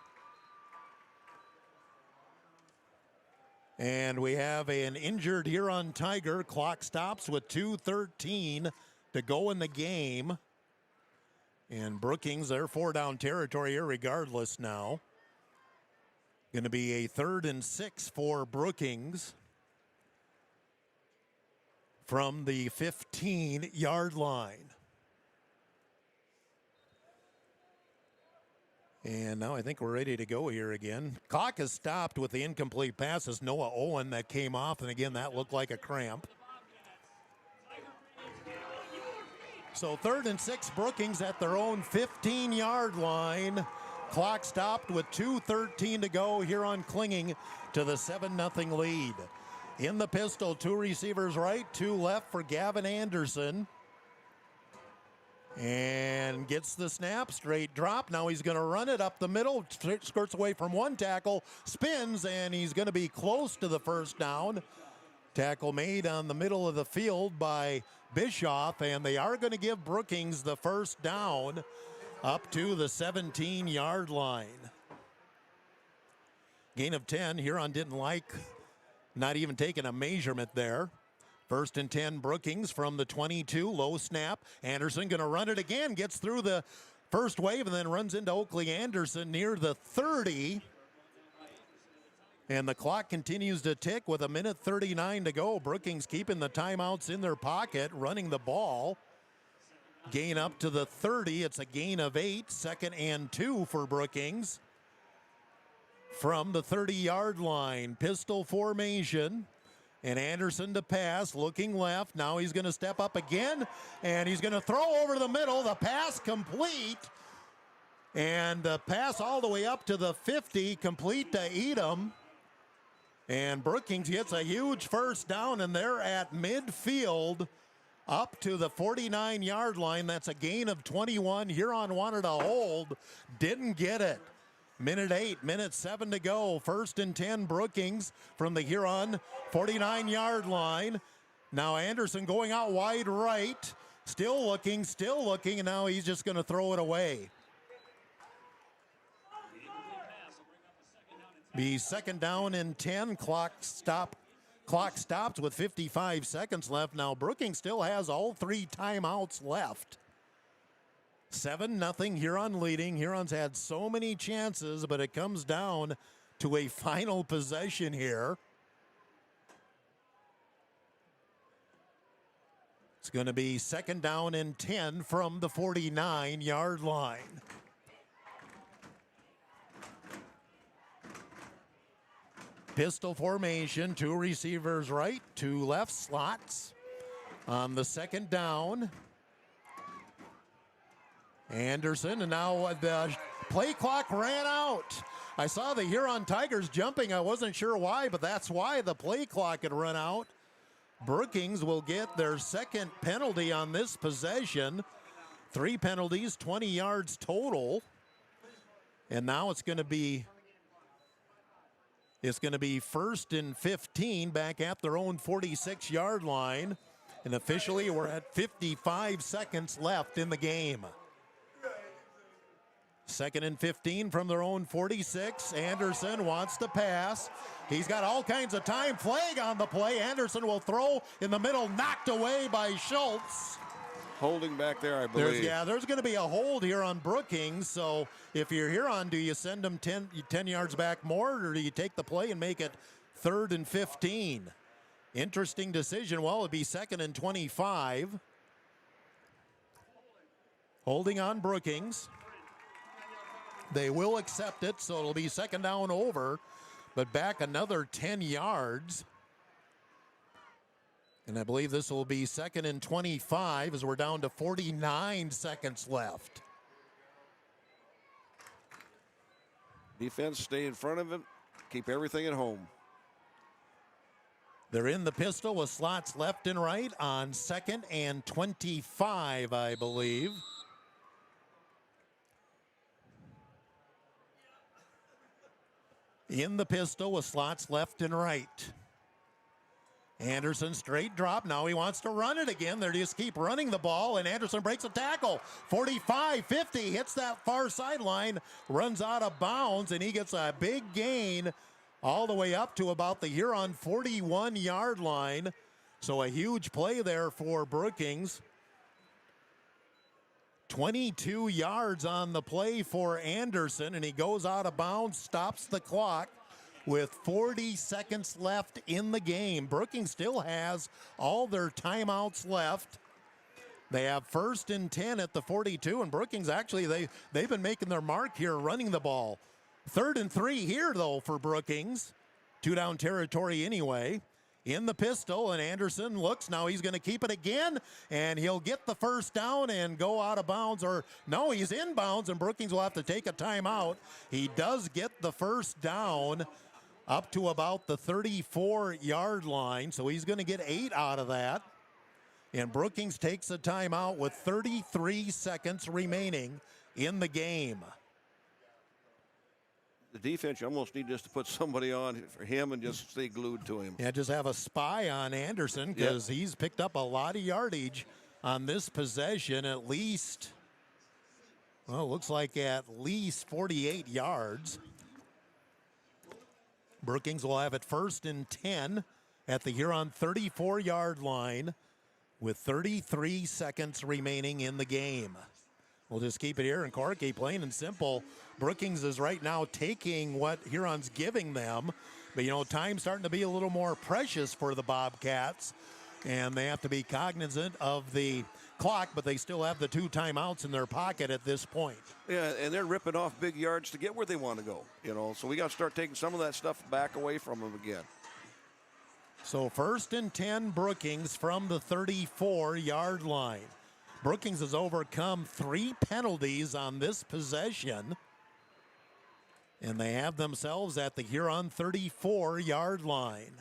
And we have an injured Huron Tiger. Clock stops with 2:13 to go in the game. And Brookings, they're 4-down territory here regardless now. Going to be a 3rd and 6 for Brookings from the 15-yard line. And now I think we're ready to go here again. Clock has stopped with the incomplete passes. Noah Owen that came off, and again, that looked like a cramp. So 3rd and 6, Brookings at their own 15-yard line. Clock stopped with 2:13 to go. Huron clinging to the 7-0 lead. In the pistol, 2 receivers right, 2 left for Gavin Anderson. And gets the snap, straight drop. Now he's going to run it up the middle, skirts away from 1 tackle, spins, and he's going to be close to the 1st down. Tackle made on the middle of the field by Bischoff, and they are going to give Brookings the 1st down up to the 17-yard line. Gain of 10. Huron didn't like not even taking a measurement there. 1st and 10, Brookings from the 22, low snap. Anderson going to run it again, gets through the first wave and then runs into Oakley Anderson near the 30. And the clock continues to tick with 1:39 to go. Brookings keeping the timeouts in their pocket, running the ball. Gain up to the 30. It's a gain of 8. 2nd and 2 for Brookings. From the 30-yard line, pistol formation. And Anderson to pass, looking left. Now he's going to step up again, and he's going to throw over the middle. The pass complete. And the pass all the way up to the 50, complete to Edom. And Brookings gets a huge 1st down, and they're at midfield up to the 49-yard line. That's a gain of 21. Huron wanted a hold, didn't get it. Minute 8, minute 7 to go. 1st and 10, Brookings from the Huron 49-yard line. Now Anderson going out wide right. Still looking, and now he's just going to throw it away. Be 2nd down and 10. Clock stopped with 55 seconds left. Now Brookings still has all 3 timeouts left. 7-0, Huron leading. Huron's had so many chances, but it comes down to a final possession here. It's going to be 2nd down and 10 from the 49-yard line. Pistol formation, 2 receivers right, 2 left slots. On the second down, Anderson, and now the play clock ran out. I saw the Huron Tigers jumping. I wasn't sure why, but that's why the play clock had run out. Brookings will get their second penalty on this possession. 3 penalties, 20 yards total. And now it's going to be 1st and 15 back at their own 46-yard line. And officially we're at 55 seconds left in the game. 2nd and 15 from their own 46. Anderson wants to pass. He's got all kinds of time. Flag on the play. Anderson will throw in the middle, knocked away by Schultz. Holding back there, I believe. There's going to be a hold here on Brookings. So if you're Huron, do you send them 10 yards back more, or do you take the play and make it 3rd and 15? Interesting decision. Well, it'd be 2nd and 25. Holding on Brookings. They will accept it, so it'll be 2nd down over, but back another 10 yards. And I believe this will be 2nd and 25 as we're down to 49 seconds left. Defense stay in front of it, keep everything at home. They're in the pistol with slots left and right on 2nd and 25, I believe. In the pistol with slots left and right. Anderson straight drop. Now he wants to run it again. They just keep running the ball, and Anderson breaks a tackle. 45, 50, hits that far sideline, runs out of bounds, and he gets a big gain all the way up to about the Huron 41-yard line. So a huge play there for Brookings. 22 yards on the play for Anderson, and he goes out of bounds, stops the clock with 40 seconds left in the game. Brookings still has all their timeouts left. They have 1st and 10 at the 42, and Brookings actually, they've been making their mark here running the ball. 3rd and 3 here, though, for Brookings. 2-down territory anyway. In the pistol, and Anderson looks. Now he's going to keep it again, and he'll get the 1st down and go out of bounds. Or no, he's in bounds, and Brookings will have to take a timeout. He does get the 1st down up to about the 34-yard line, so he's going to get 8 out of that. And Brookings takes a timeout with 33 seconds remaining in the game. The defense, you almost need just to put somebody on for him and just stay glued to him. Yeah, just have a spy on Anderson, because he's picked up a lot of yardage on this possession, at least, well, looks like at least 48 yards. Brookings will have it 1st and 10 at the Huron 34-yard line with 33 seconds remaining in the game. We'll just keep it here in Corky, plain and simple. Brookings is right now taking what Huron's giving them, but time's starting to be a little more precious for the Bobcats, and they have to be cognizant of the clock, but they still have the 2 timeouts in their pocket at this point. Yeah, and they're ripping off big yards to get where they want to go, so we got to start taking some of that stuff back away from them again. So 1st and 10 Brookings from the 34-yard line. Brookings has overcome 3 penalties on this possession, and they have themselves at the Huron 34-yard line.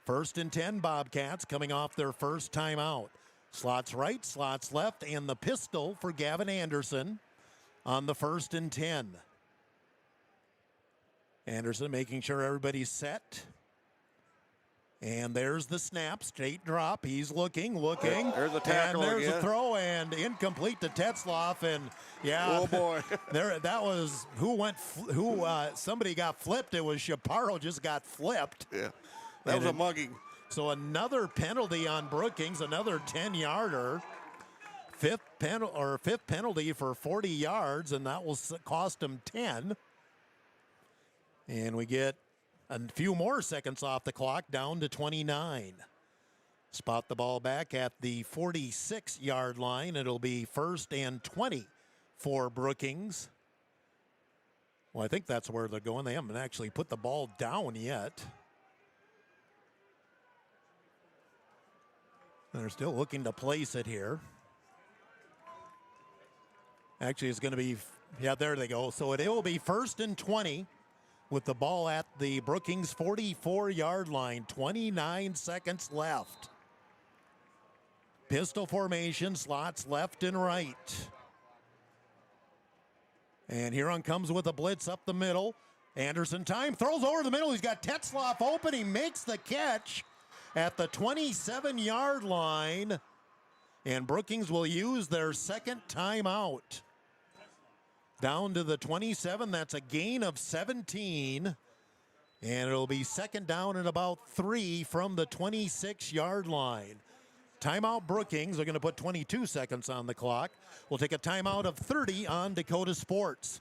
1st and 10 Bobcats coming off their 1st timeout. Slots right, slots left, and the pistol for Gavin Anderson on the 1st and 10. Anderson making sure everybody's set. And there's the snap, straight drop. He's looking. There's the tackle and there's again. a throw, and incomplete to Tetzloff. And Oh boy, that was somebody got flipped. It was Chaparro just got flipped. Yeah, that was a mugging. So another penalty on Brookings, another 10-yarder. Fifth penalty for 40 yards, and that will cost them 10. And we get a few more seconds off the clock, down to 29. Spot the ball back at the 46-yard line. It'll be 1st and 20 for Brookings. Well, I think that's where they're going. They haven't actually put the ball down yet. They're still looking to place it here. Actually, it's going to be, yeah, there they go. So it will be 1st and 20 with the ball at the Brookings 44-yard line. 29 seconds left. Pistol formation, slots left and right. And Huron comes with a blitz up the middle. Anderson time, throws over the middle. He's got Tetzloff open. He makes the catch at the 27-yard line. And Brookings will use their second timeout. Down to the 27, that's a gain of 17. And it'll be second down and about 3 from the 26-yard line. Timeout Brookings. They're going to put 22 seconds on the clock. We'll take a timeout of 30 on Dakota Sports.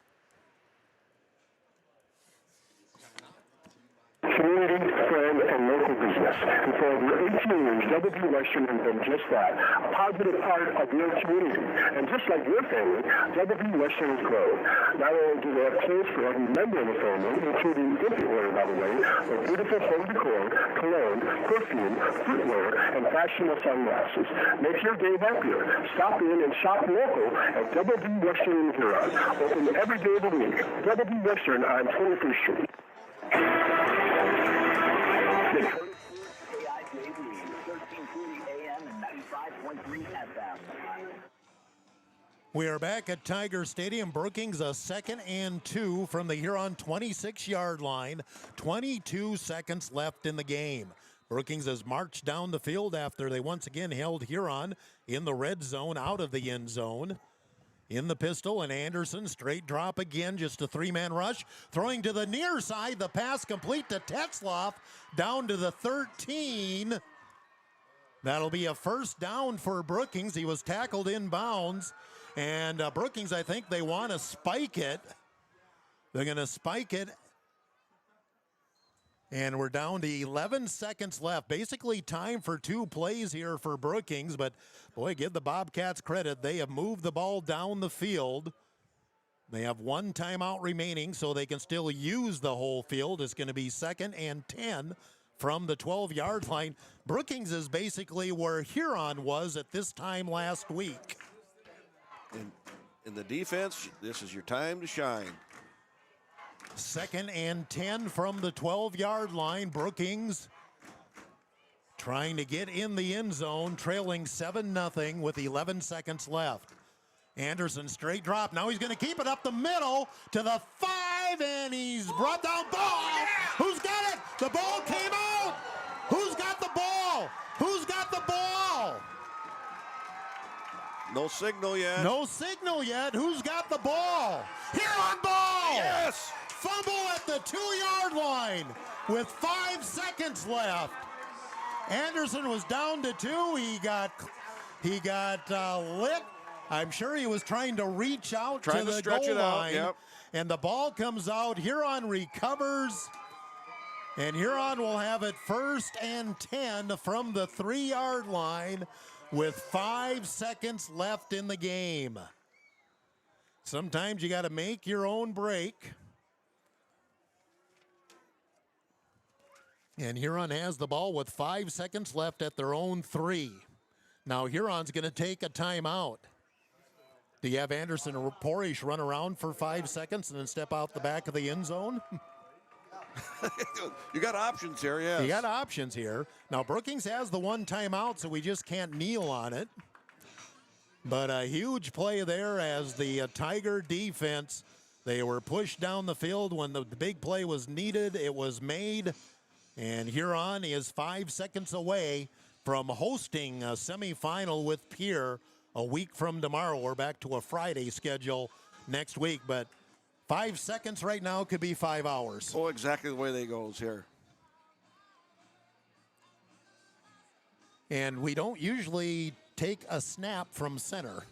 Community, friend, and local business. And for over 18 years, W Western has been just that, a positive part of your community. And just like your family, W Western has grown. Not only do they have clothes for every member of the family, including infant wear, by the way, but beautiful home decor, cologne, perfume, footwear, and fashionable sunglasses. Make your day happier. Stop in and shop local at W Western in Huron. Open every day of the week. W Western on 21st Street. We are back at Tiger Stadium. Brookings a 2nd and 2 from the Huron 26-yard line. 22 seconds left in the game. Brookings has marched down the field after they once again held Huron in the red zone out of the end zone. In the pistol, and Anderson, straight drop again, just a 3-man rush. Throwing to the near side, the pass complete to Tetzloff, down to the 13. That'll be a first down for Brookings. He was tackled in bounds, and Brookings, I think they want to spike it. They're going to spike it, and we're down to 11 seconds left. Basically time for 2 plays here for Brookings, but boy, give the Bobcats credit. They have moved the ball down the field. They have 1 timeout remaining, so they can still use the whole field. It's going to be 2nd and 10 from the 12-yard line. Brookings is basically where Huron was at this time last week. In the defense, this is your time to shine. 2nd and 10 from the 12-yard line. Brookings trying to get in the end zone, trailing 7-0 with 11 seconds left. Anderson straight drop. Now he's going to keep it up the middle to the 5, and he's brought down. Ball. Who's got it? The ball came out. Who's got the ball? Who's got the ball? No signal yet. No signal yet. Who's got the ball? Huron ball. Yes. Fumble at the 2-yard line with 5 seconds left. Anderson was down to 2. He got lit. I'm sure he was trying to reach out to the goal line. Yep. And the ball comes out. Huron recovers. And Huron will have it 1st and 10 from the 3-yard line with 5 seconds left in the game. Sometimes you got to make your own break. And Huron has the ball with 5 seconds left at their own 3. Now Huron's going to take a timeout. Do you have Anderson or Porish run around for 5 seconds and then step out the back of the end zone? You got options here, yes. You got options here. Now Brookings has the 1 timeout, so we just can't kneel on it. But a huge play there as the Tiger defense, they were pushed down the field when the big play was needed. It was made. And Huron is 5 seconds away from hosting a semifinal with Pierre a week from tomorrow. We're back to a Friday schedule next week, but 5 seconds right now could be 5 hours. Oh, exactly the way they goes here. And we don't usually take a snap from center.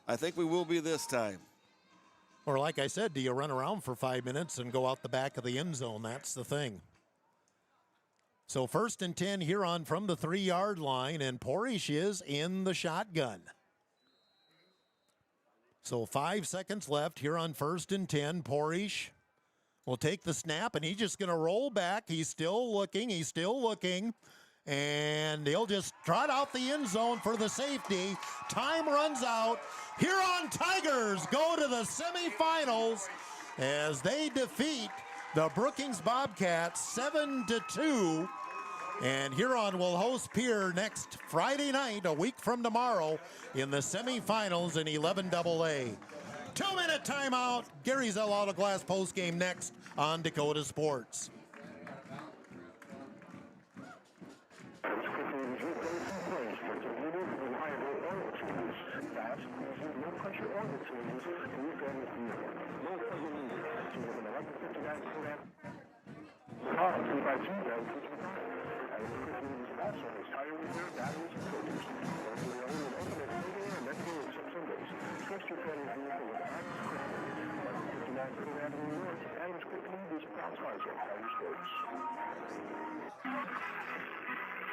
I think we will be this time. Or like I said, do you run around for 5 minutes and go out the back of the end zone? That's the thing. So 1st and 10 Huron from the 3-yard line, and Porish is in the shotgun. So 5 seconds left here on 1st and 10. Porish will take the snap, and he's just going to roll back. He's still looking. And he'll just trot out the end zone for the safety. Time runs out. Huron Tigers go to the semifinals as they defeat the Brookings Bobcats 7-2. And Huron will host Pierre next Friday night, a week from tomorrow, in the semifinals in 11AA. 2-minute timeout. Gary Zell Auto Glass postgame next on Dakota Sports.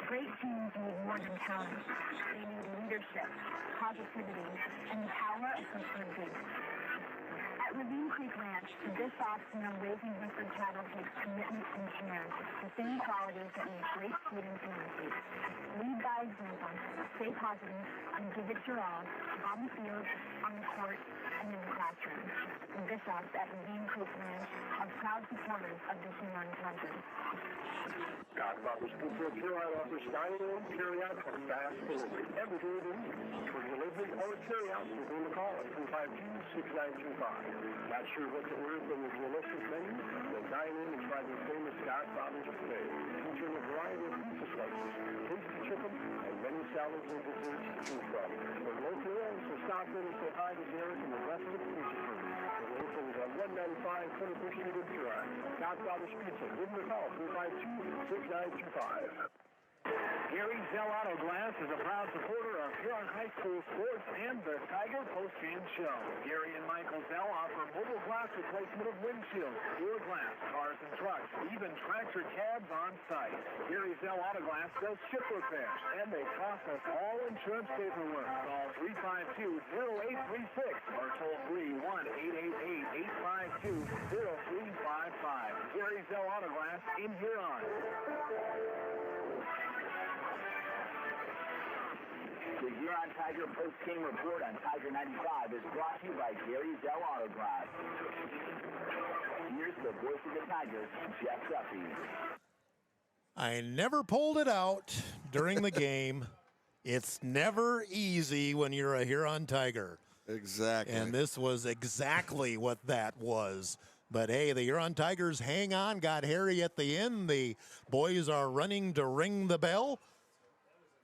Great teams need more than talent. They need leadership, positivity, and the power of consistency. At Ravine Creek Ranch, this off-season raising Woodford cattle takes commitment and care, the same qualities that make great students and athletes. Lead by example, stay positive, and give it your all, on the field, on the court, and in the classroom. And this us at Ravine Creek Ranch are proud supporters of this Huron country. Talk about this good Huron offers dining room, carry-out, and fast delivery. Everything you need for delivery or carry-out, you can call at 252-6925. Not sure what to order from the delicious menu? Then dine in and try the famous Scott Father's Buffet, featuring a variety of pizza slices, tasty chicken, and many salads and desserts to choose from. They're locally owned, so stop in and say hi to Derek and the rest of the pizza crew. They're located on 195 21st Street in Huron. Scott Father's Pizza. Give them a call, 252-6925. Gary Zell Auto Glass is a proud supporter of Huron High School sports and the Tiger Postgame Show. Gary and Michael Zell offer mobile glass replacement of windshields, door glass, cars and trucks, even tractor cabs on site. Gary Zell Auto Glass does ship repairs, and they process all insurance paperwork. Call 352-0836 or toll free 1-888-852-0355. Gary Zell Auto Glass in Huron. The Huron Tiger post-game report on Tiger 95 is brought to you by Gary Zell Auto Glass. Here's the voice of the Tigers, Jeff Duffy. I never pulled it out during the game. It's never easy when you're a Huron Tiger. Exactly. And this was exactly what that was. But, hey, the Huron Tigers hang on, got hairy at the end. The boys are running to ring the bell,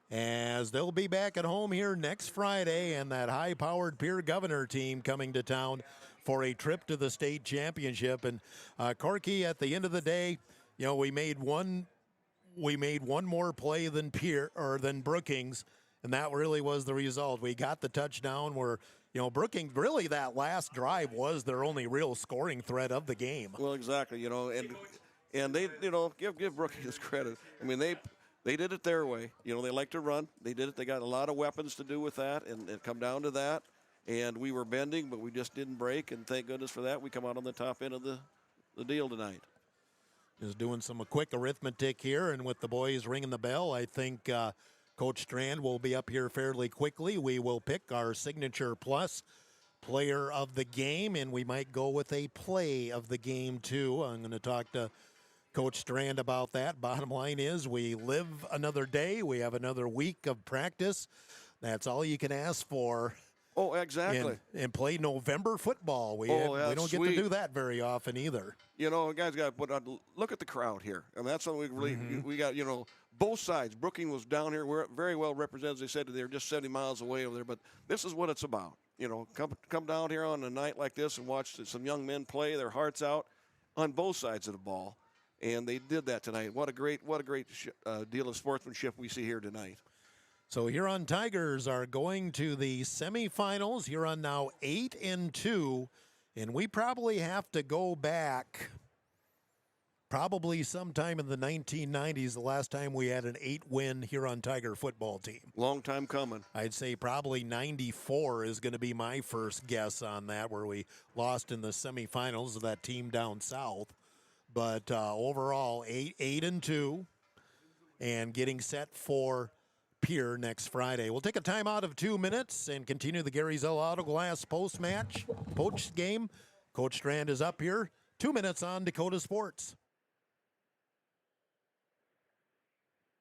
as they'll be back at home here next Friday, and that high-powered Pierre Governor team coming to town for a trip to the state championship. And Corky, at the end of the day, you know, we made one more play than Brookings, and that really was the result. We got the touchdown where, you know, Brookings, really that last drive was their only real scoring threat of the game. Well, exactly, you know, and they, you know, give Brookings credit. I mean, they did it their way. You know, they like to run. They did it. They got a lot of weapons to do with that, and it come down to that. And we were bending, but we just didn't break, and thank goodness for that. We come out on the top end of the deal tonight. Just doing some quick arithmetic here, and with the boys ringing the bell, I think Coach Strand will be up here fairly quickly. We will pick our Signature Plus player of the game, and we might go with a play of the game, too. I'm going to talk to Coach Strand about that. Bottom line is we live another day. We have another week of practice. That's all you can ask for. Oh, exactly. And play November football. We don't get to do that very often either. You know, guys got to put on, look at the crowd here. And that's something we really, we got, you know, both sides. Brookings was down here. We're very well represented. They said they're just 70 miles away over there. But this is what it's about. You know, come down here on a night like this and watch some young men play their hearts out on both sides of the ball. And they did that tonight. What a great deal of sportsmanship we see here tonight. So Huron Tigers are going to the semifinals. Huron now 8-2, and we probably have to go back probably sometime in the 1990s, the last time we had an 8-win Huron Tiger football team. Long time coming. I'd say probably 94 is going to be my first guess on that, where we lost in the semifinals of that team down south. But overall, 8-2, and getting set for Pier next Friday. We'll take a timeout of 2 minutes and continue the Gary Zell Auto Glass post game. Coach Strand is up here. 2 minutes on Dakota Sports.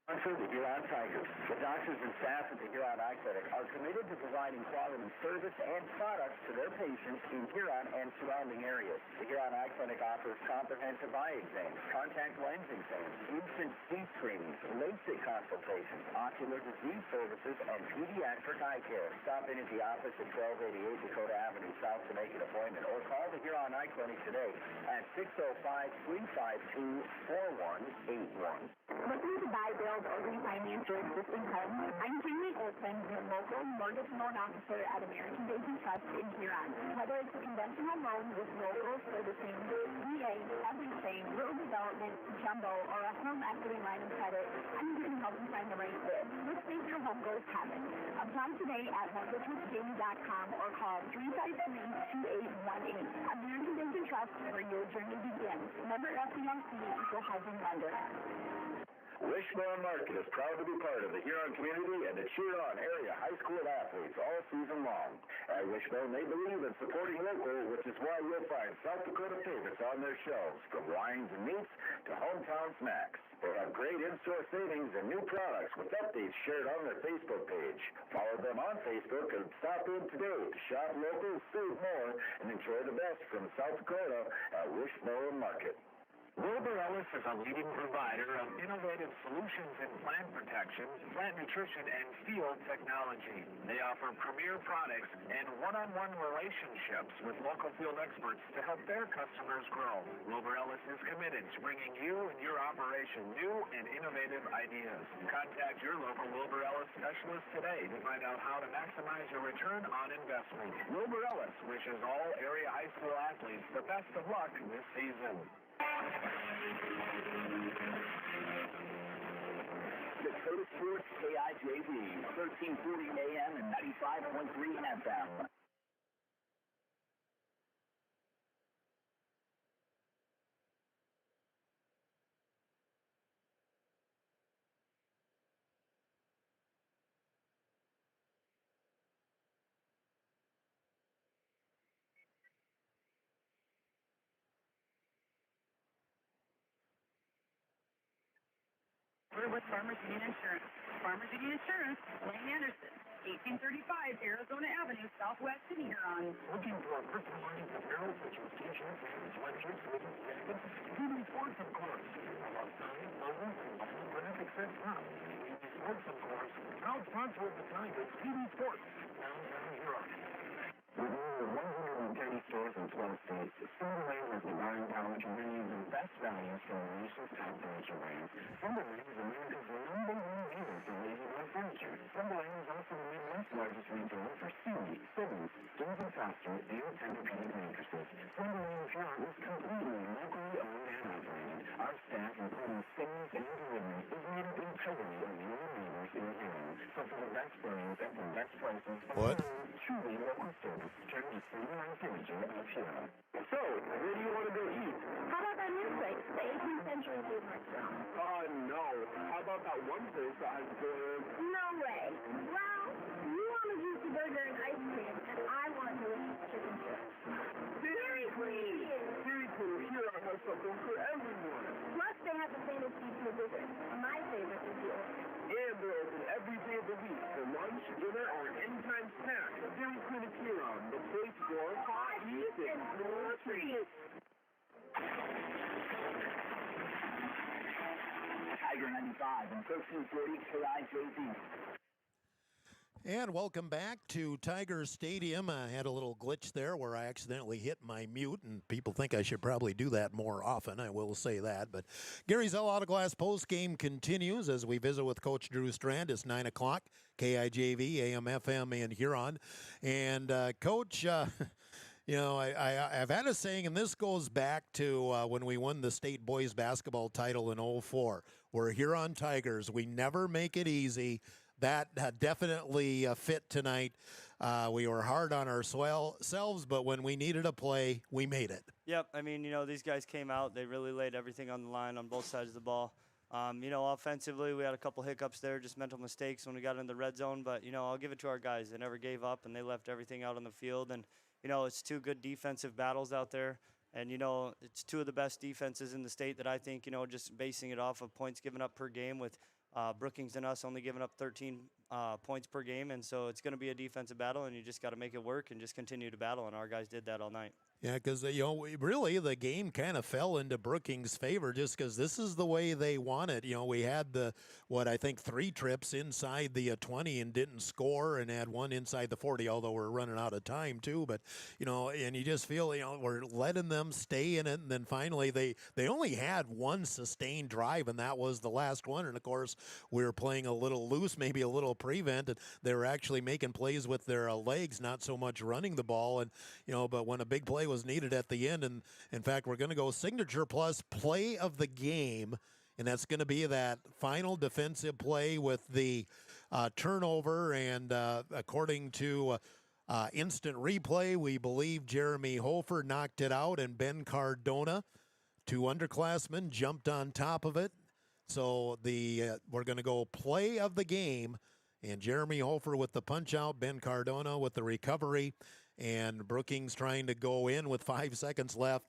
For the Huron Tigers, the doctors and staff at the Huron Eye Clinic are committed to providing quality service and products to their patients in Huron and surrounding areas. The Huron Eye Clinic offers comprehensive eye exams, contact lens exams, infant teeth screenings, LASIK consultations, ocular disease services, and pediatric eye care. Stop in at the office at 1288 Dakota Avenue South to make an appointment, or call the Huron Eye Clinic today at 605-352-4181. Looking to buy, build, or refinance your existing home? I'm Jamie Olson, your local mortgage loan officer at American Banking Trust in Huron. Whether it's a conventional loan with local servicing, VA, everything, real development, jumbo, or a home equity line of credit, I'm here to help you find the right fit. Let's make your home goals happen. Apply today at mortgagewithjamie.com or call 353-2818. American Banking Trust, where your journey begins. Member FDIC, equal housing lender. Wishbone Market is proud to be part of the Huron community and to cheer on area high school athletes all season long. At Wishbone, they believe in supporting local, which is why you'll find South Dakota favorites on their shelves, from wines and meats to hometown snacks. They have great in-store savings and new products with updates shared on their Facebook page. Follow them on Facebook and stop in today to shop local, save more, and enjoy the best from South Dakota at Wishbone Market. Wilbur Ellis is a leading provider of innovative solutions in plant protection, plant nutrition, and field technology. They offer premier products and one-on-one relationships with local field experts to help their customers grow. Wilbur Ellis is committed to bringing you and your operation new and innovative ideas. Contact your local Wilbur Ellis specialist today to find out how to maximize your return on investment. Wilbur Ellis wishes all area high school athletes the best of luck this season. Dakota Sports KIJV, 1340 AM and 95.3 FM. We're with Farmers Union Insurance. Farmers Union Insurance, Wayne Anderson, 1835 Arizona Avenue, Southwest in Huron. Looking for personal lines apparel such as t-shirts, sweatshirts, mittens, jackets, TV sports, of course. About signs, logos, and vinyl graphic set props. TV sports, of course. Proud sponsor of the Tigers, TV Sports, downtown Huron. With over 130 stores in 12 states, Timberland has the buying power to bring you the best values from the nation's top furniture brands. Timberland is America's #1 dealer for lazy-boy furniture. Timberland is also the Midwest's largest retailer for Sealy, Simmons, Stearns & Foster, and Tempur-Pedic mattresses. Timberland of Huron is completely locally owned and operated. Our staff, including sales and delivery, is made up entirely of your neighbors in Huron. So for the best brands and the best prices, What? Truly local service. Turn to Timberland Furniture of Huron. So, where do you want to go eat? How about that new place, the 18th Century Food Restaurant? No. How about that one place that has the... No way. Well, you want a juicy burger and ice cream, and I want delicious chicken strips. Dairy Queen! Dairy Queen of Huron has something for everyone. Plus, they have the famous pizza dessert. My favorite is the Oreo. And they're open every day of the week for lunch, dinner, or anytime snack. Dairy Queen of Huron, the place for hot eats and more treats. Tiger 95 and 1340 KIJV. And welcome back to Tiger Stadium. I had a little glitch there where I accidentally hit my mute, and people think I should probably do that more often. I will say that. But Gary Zell Auto Glass post game continues as we visit with Coach Drew Strand. It's 9 o'clock, KIJV, AM, FM in Huron. And, Coach, you know, I've had a saying, and this goes back to when we won the state boys basketball title in '04. We're Huron Tigers. We never make it easy. That definitely fit tonight. We were hard on ourselves, but when we needed a play, we made it. Yep. I mean, these guys came out. They really laid everything on the line on both sides of the ball. Offensively, we had a couple hiccups there, just mental mistakes when we got in the red zone. But, I'll give it to our guys. They never gave up, and they left everything out on the field. And, it's two good defensive battles out there. And, it's two of the best defenses in the state that I think, just basing it off of points given up per game with Brookings and us only giving up 13 points per game. And so it's going to be a defensive battle, and you just got to make it work and just continue to battle. And our guys did that all night. Yeah, because, really the game kind of fell into Brookings' favor just because this is the way they want it. We had I think 3 trips inside the 20 and didn't score, and had one inside the 40, although we're running out of time too. But, and you just feel, we're letting them stay in it. And then finally they only had one sustained drive, and that was the last one. And, of course, we were playing a little loose, maybe a little prevent, and they were actually making plays with their legs, not so much running the ball. And, but when a big play was needed at the end, and in fact we're going to go signature plus play of the game, and that's going to be that final defensive play with the turnover, and according to instant replay, we believe Jeremy Hofer knocked it out, and Ben Cardona, 2 underclassmen, jumped on top of it. So we're going to go play of the game, and Jeremy Hofer with the punch out, Ben Cardona with the recovery, and Brookings trying to go in with 5 seconds left.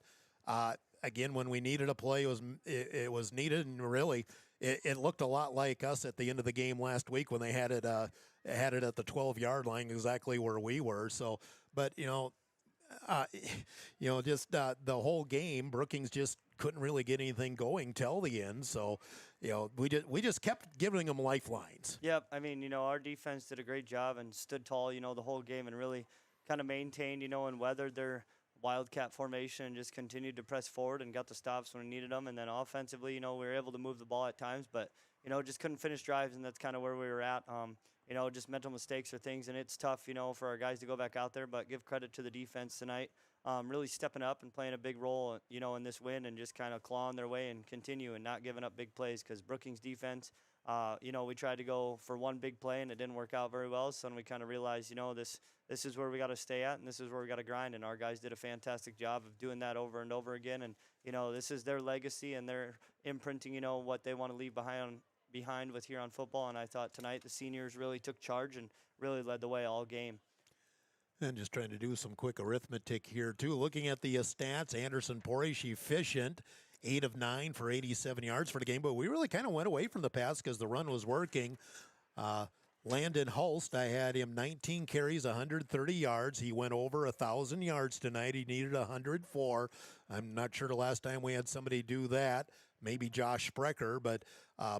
Again, when we needed a play, it was needed, and really it looked a lot like us at the end of the game last week when they had it at the 12-yard line, exactly where we were. So, but just the whole game, Brookings just couldn't really get anything going till the end. So, we just kept giving them lifelines. Yep. I mean, our defense did a great job and stood tall, the whole game, and really kind of maintained, and weathered their wildcat formation and just continued to press forward and got the stops when we needed them. And then offensively, we were able to move the ball at times, but, just couldn't finish drives, and that's kind of where we were at. Just mental mistakes or things, and it's tough, for our guys to go back out there, but give credit to the defense tonight. Really stepping up and playing a big role, in this win, and just kind of clawing their way and continue and not giving up big plays, because Brookings defense, we tried to go for one big play and it didn't work out very well. So then we kind of realized, this is where we got to stay at, and this is where we got to grind. And our guys did a fantastic job of doing that over and over again. And, this is their legacy, and they're imprinting, what they want to leave behind with Huron football. And I thought tonight the seniors really took charge and really led the way all game. And just trying to do some quick arithmetic here, too. Looking at the stats, Anderson Porish efficient, 8 of 9 for 87 yards for the game. But we really kind of went away from the pass because the run was working. Landon Hulst, I had him 19 carries, 130 yards. He went over 1,000 yards tonight. He needed 104. I'm not sure the last time we had somebody do that. Maybe Josh Sprecher, but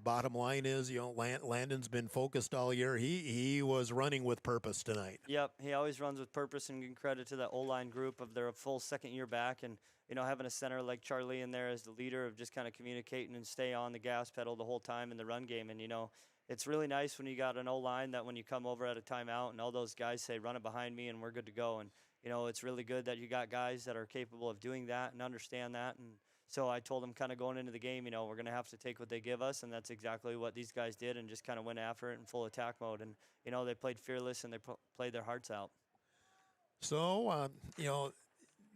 bottom line is, Landon's been focused all year. He was running with purpose tonight. Yep, he always runs with purpose, and give credit to that O-line group of their full second year back, and having a center like Charlie in there as the leader of just kind of communicating and stay on the gas pedal the whole time in the run game. And it's really nice when you got an O-line that when you come over at a timeout and all those guys say, run it behind me and we're good to go. And it's really good that you got guys that are capable of doing that and understand that. And so I told them kind of going into the game, we're going to have to take what they give us, and that's exactly what these guys did, and just kind of went after it in full attack mode. And, they played fearless, and they played their hearts out. So,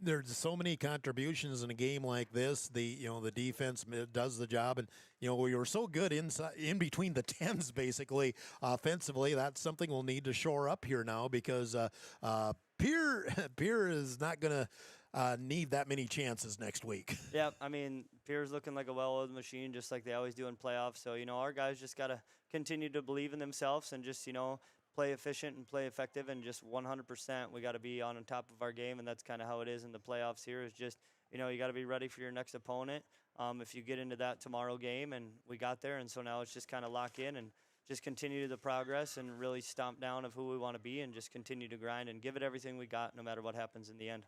there's so many contributions in a game like this. The defense does the job, and we were so good in between the tens, basically offensively. That's something we'll need to shore up here now, because Pierre is not going to need that many chances next week. Yeah, I mean, Pierre's looking like a well-oiled machine, just like they always do in playoffs. So our guys just got to continue to believe in themselves and just play efficient and play effective, and just 100%. We got to be on top of our game, and that's kind of how it is in the playoffs here. Is just you got to be ready for your next opponent. If you get into that tomorrow game, and we got there, and so now it's just kind of lock in and just continue the progress and really stomp down of who we want to be, and just continue to grind and give it everything we got, no matter what happens in the end.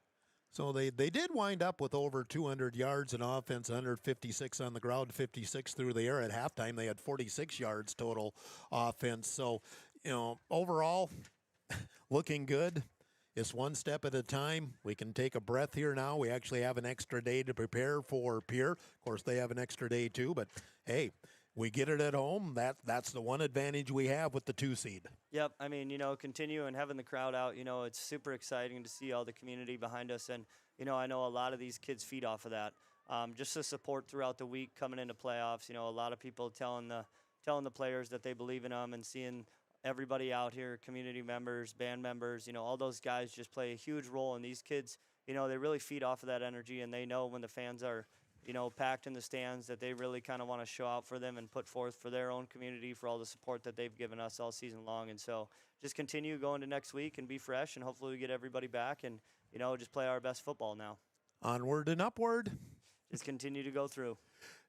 So they did wind up with over 200 yards in offense, 156 on the ground, 56 through the air. At halftime, they had 46 yards total offense. So, overall, looking good. It's one step at a time. We can take a breath here now. We actually have an extra day to prepare for Pierre. Of course, they have an extra day too, but hey, We get it at home. That's the one advantage we have with the 2 seed. Yep. I mean, continue and having the crowd out, it's super exciting to see all the community behind us. And, I know a lot of these kids feed off of that. Just the support throughout the week coming into playoffs, a lot of people telling the players that they believe in them, and seeing everybody out here, community members, band members, all those guys just play a huge role. And these kids, they really feed off of that energy, and they know when the fans are, packed in the stands, that they really kind of want to show out for them and put forth for their own community for all the support that they've given us all season long. And so just continue going to next week and be fresh, and hopefully we get everybody back and, just play our best football now. Onward and upward. Just continue to go through.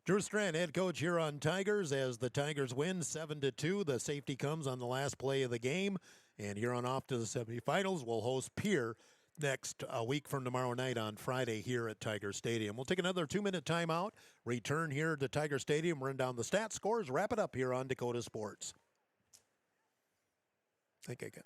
Drew Strand, head coach here on Tigers, as the Tigers win 7-2. The safety comes on the last play of the game, and Huron off to the semifinals. We'll host Pierre next week from tomorrow night on Friday here at Tiger Stadium. We'll take another 2-minute timeout, return here to Tiger Stadium, run down the stat scores, wrap it up here on Dakota Sports. I think I can.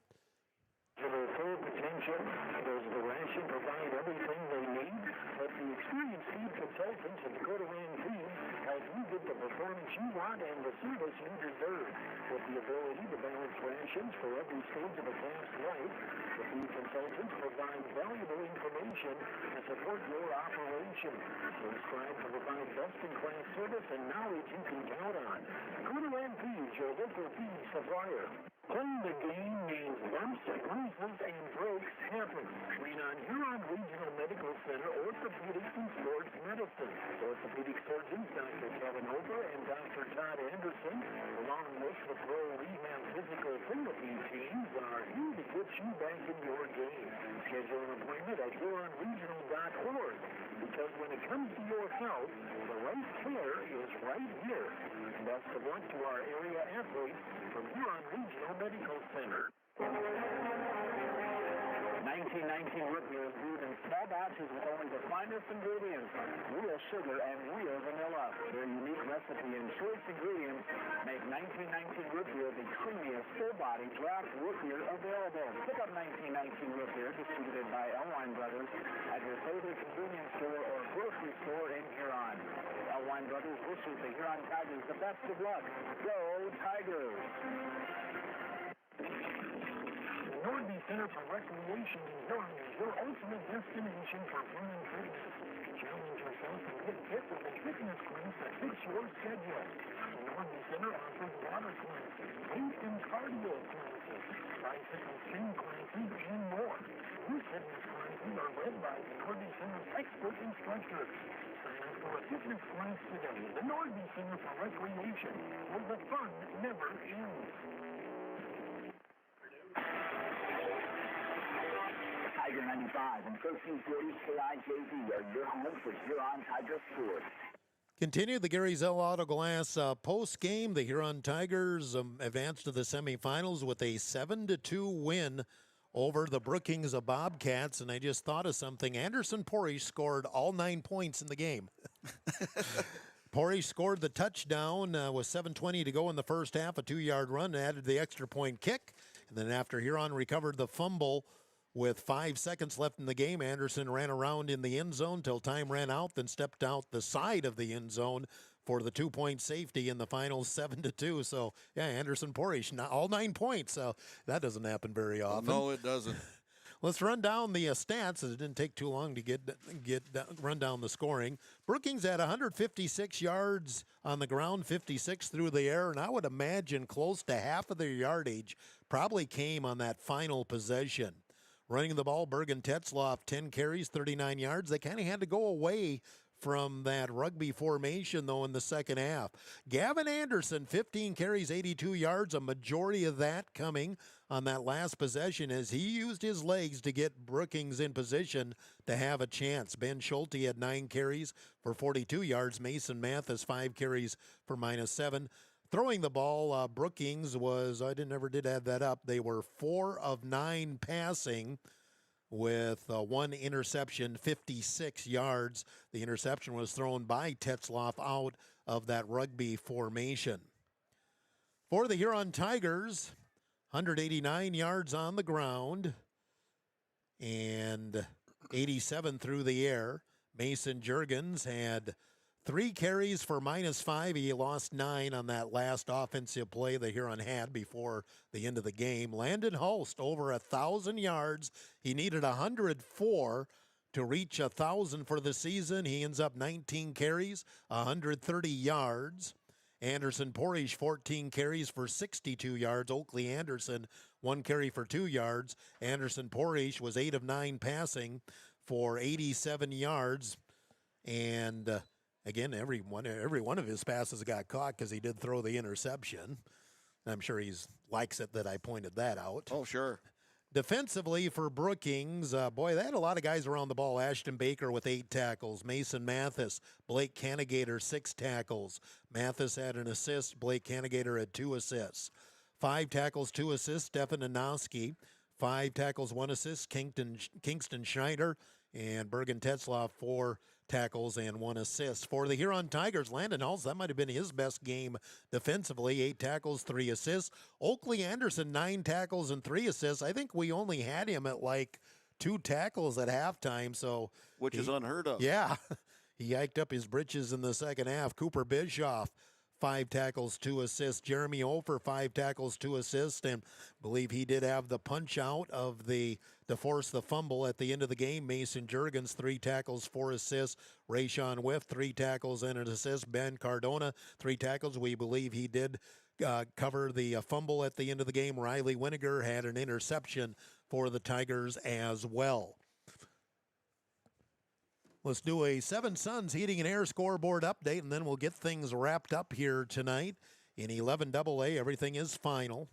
For their full potential, does the ration provide everything they need? But the experienced feed consultants at Dakota Land Feed help you get the performance you want and the service you deserve. With the ability to balance rations for every stage of a calf's life, the feed consultants provide valuable information to support your operation. They strive to provide best-in-class service and knowledge you can count on. Dakota Land Feed, your local feed supplier. Playing the game means bumps, bruises, and breaks happen. Lean on Huron Regional Medical Center Orthopedics and Sports Medicine. Orthopedic surgeons Dr. Kevin Ober and Dr. Todd Anderson, along with the Pro Rehab Physical Therapy teams, are here to get you back in your game. Schedule an appointment at HuronRegional.org, because when it comes to your health, the right care is right here. Best of luck to our area athletes from Huron Regional Medical Center. 1919 root beer is brewed in small batches with only the finest ingredients, real sugar and real vanilla. Their unique recipe and choice ingredients make 1919 root beer the creamiest, full-body draft root beer available. Pick up 1919 root beer, distributed by Elwine Brothers, at your favorite convenience store or grocery store in Huron. Elwine Brothers wishes the Huron Tigers the best of luck. Go Tigers! Norby Center for Recreation in Huron is your ultimate destination for fun and fitness. Challenge yourself and get fit with a fitness class that fits your schedule. The Norby Center offers water classes, weight and cardio classes, bicycle spin classes, and more. These fitness classes are led by the Norby Center's expert instructors. Sign up for a fitness class today. The Norby Center for Recreation, where the fun never ends. Tiger 95 and 1340 KIJV are your home for Huron Tiger Sports. Continue the Gary Zell Auto Glass post game. The Huron Tigers advanced to the semifinals with a 7-2 win over the Brookings Bobcats. And I just thought of something. Anderson Porish scored all 9 points in the game. Porish scored the touchdown with 7:20 to go in the first half, a 2-yard run, added the extra point kick. And then after Huron recovered the fumble with 5 seconds left in the game, Anderson ran around in the end zone till time ran out, then stepped out the side of the end zone for the 2-point safety in the final 7-2. So, yeah, Anderson Porish, all 9 points. So that doesn't happen very often. No, it doesn't. Let's run down the stats. It didn't take too long to run down the scoring. Brookings had 156 yards on the ground, 56 through the air, and I would imagine close to half of their yardage probably came on that final possession. Running the ball, Bergen Tetzloff, 10 carries, 39 yards. They kind of had to go away from that rugby formation, though, in the second half. Gavin Anderson, 15 carries, 82 yards, a majority of that coming on that last possession as he used his legs to get Brookings in position to have a chance. Ben Schulte had 9 carries for 42 yards. Mason Mathis, 5 carries for -7. Throwing the ball, Brookings was, never did add that up. They were 4 of 9 passing with 1 interception, 56 yards. The interception was thrown by Tetzloff out of that rugby formation. For the Huron Tigers, 189 yards on the ground and 87 through the air. Mason Juergens had 3 carries for -5. He lost 9 on that last offensive play the Huron had before the end of the game. Landon Hulst over 1,000 yards. He needed 104 to reach 1,000 for the season. He ends up 19 carries, 130 yards. Anderson Porish, 14 carries for 62 yards. Oakley Anderson, 1 carry for 2 yards. Anderson Porish was 8 of 9 passing for 87 yards. And again, every one of his passes got caught because he did throw the interception. I'm sure he likes it that I pointed that out. Oh, sure. Defensively for Brookings, boy, they had a lot of guys around the ball. Ashton Baker with 8 tackles. Mason Mathis, Blake Canigator, 6 tackles. Mathis had an assist. Blake Canigator had 2 assists. 5 tackles, 2 assists, Stefan Anoski. 5 tackles, 1 assist, Kingston Schneider. And Bergen Tetzlaff, 4 tackles and 1 assist. For the Huron Tigers, Landon Hulse, that might have been his best game defensively. 8 tackles, 3 assists. Oakley Anderson, 9 tackles and 3 assists. I think we only had him at like 2 tackles at halftime. So Which is unheard of. Yeah. He hiked up his britches in the second half. Cooper Bischoff, 5 tackles, 2 assists. Jeremy Ofer, 5 tackles, 2 assists, and believe he did have the punch out of to force the fumble at the end of the game. Mason Jurgens, 3 tackles, 4 assists. Rayshawn Whiff, 3 tackles and an assist. Ben Cardona, 3 tackles. We believe he did cover the fumble at the end of the game. Riley Winiger had an interception for the Tigers as well. Let's do a Seven Suns Heating and Air scoreboard update, and then we'll get things wrapped up here tonight. In 11AA, everything is final.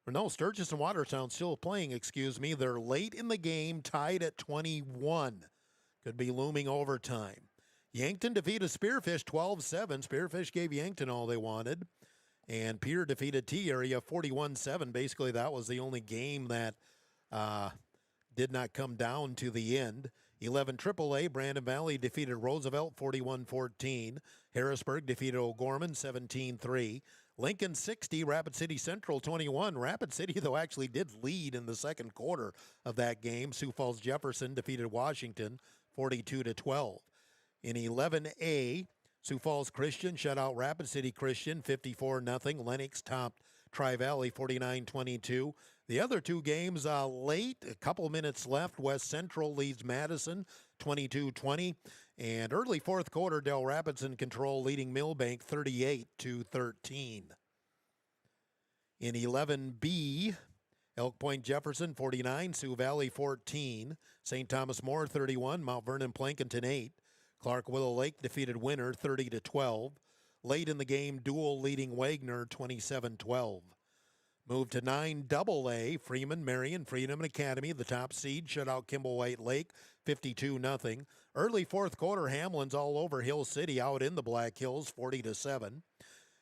Or no, Sturgis and Watertown still playing, excuse me. They're late in the game, tied at 21. Could be looming overtime. Yankton defeated Spearfish 12-7. Spearfish gave Yankton all they wanted. And Pierre defeated T-Area 41-7. Basically, that was the only game that did not come down to the end. 11 AAA, Brandon Valley defeated Roosevelt 41-14. Harrisburg defeated O'Gorman 17-3. Lincoln 60, Rapid City Central 21. Rapid City, though, actually did lead in the second quarter of that game. Sioux Falls Jefferson defeated Washington 42-12. In 11A, Sioux Falls Christian shut out Rapid City Christian 54-0. Lennox topped Tri-Valley 49-22. The other 2 games late, a couple minutes left. West Central leads Madison 22-20. And early fourth quarter, Del Rapids in control, leading Millbank 38-13. In 11B, Elk Point Jefferson 49, Sioux Valley 14, St. Thomas More 31, Mount Vernon Plankinton 8. Clark Willow Lake defeated Winter 30-12. Late in the game, Dual leading Wagner 27-12. Move to 9AA, Freeman, Marion, Freedom Academy, the top seed, shut out Kimball White Lake 52-0. Early fourth quarter, Hamlin's all over Hill City out in the Black Hills 40-7.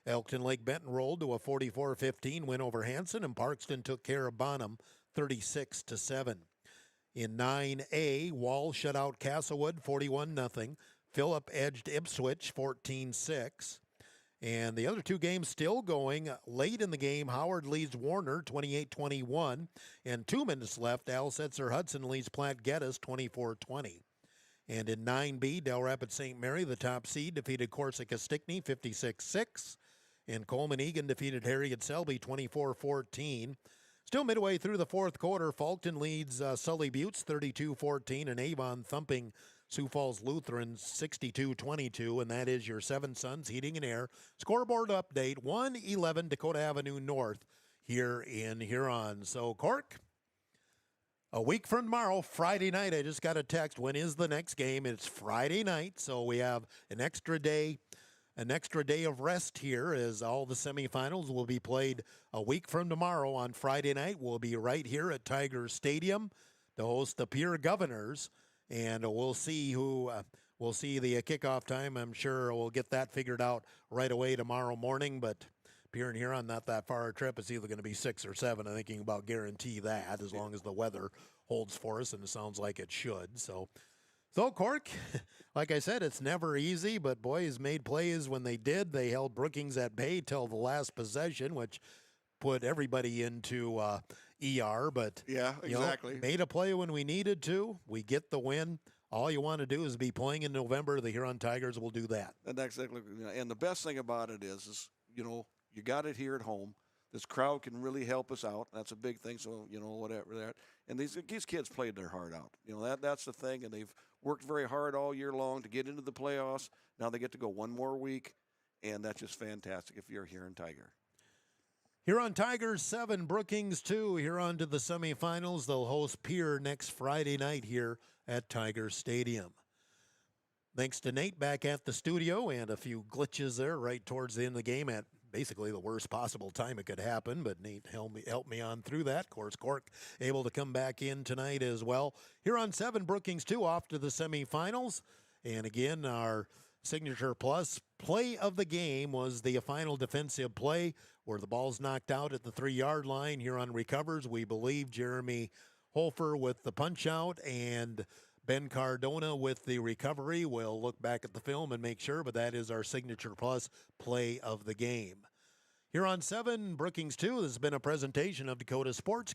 Elkton Lake Benton rolled to a 44-15 win over Hanson, and Parkston took care of Bonham 36-7. In 9A, Wall shut out Castlewood 41-0. Phillip edged Ipswich 14-6. And the other 2 games still going. Late in the game, Howard leads Warner 28-21. And 2 minutes left, Al Setzer Hudson leads Platte Geddes 24-20. And in 9B, Del Rapids St. Mary, the top seed, defeated Corsica Stickney 56-6. And Coleman Egan defeated Harriet Selby 24-14. Still midway through the fourth quarter, Fulton leads Sully Buttes 32-14, and Avon thumping Sioux Falls Lutheran 62-22, and that is your Seven Suns Heating and Air scoreboard update. 111 Dakota Avenue North here in Huron. So, Cork, a week from tomorrow, Friday night, I just got a text. When is the next game? It's Friday night, so we have an extra day of rest here, as all the semifinals will be played a week from tomorrow on Friday night. We'll be right here at Tiger Stadium to host the Pierre Governors. And we'll see we'll see the kickoff time. I'm sure we'll get that figured out right away tomorrow morning. But Pierre and Huron, not that far a trip. It's either going to be 6 or 7. I think you can about guarantee that, as long as the weather holds for us, and it sounds like it should. So Cork, like I said, it's never easy, but boys made plays when they did. They held Brookings at bay till the last possession, which put everybody into ER, but yeah, exactly. Made a play when we needed to. We get the win. all you want to do is be playing in November. The Huron Tigers will do that. And that's exactly, and the best thing about it is you got it here at home. This crowd can really help us out. That's a big thing. So whatever that. And these kids played their heart out. That's the thing, and they've worked very hard all year long to get into the playoffs. Now they get to go one more week, and that's just fantastic if you're a Huron Tiger. Huron Tigers 7, Brookings 2. Huron to the semifinals. They'll host Pierre next Friday night here at Tiger Stadium. Thanks to Nate back at the studio, and a few glitches there right towards the end of the game at basically the worst possible time it could happen, but Nate helped me on through that. Of course, Cork able to come back in tonight as well. Huron 7, Brookings 2 off to the semifinals. And again, our Signature Plus play of the game was the final defensive play where the ball's knocked out at the 3-yard line. Huron recovers. We believe Jeremy Holfer with the punch out and Ben Cardona with the recovery. We'll look back at the film and make sure, but that is our Signature Plus play of the game. Huron 7, Brookings 2. This has been a presentation of Dakota Sports.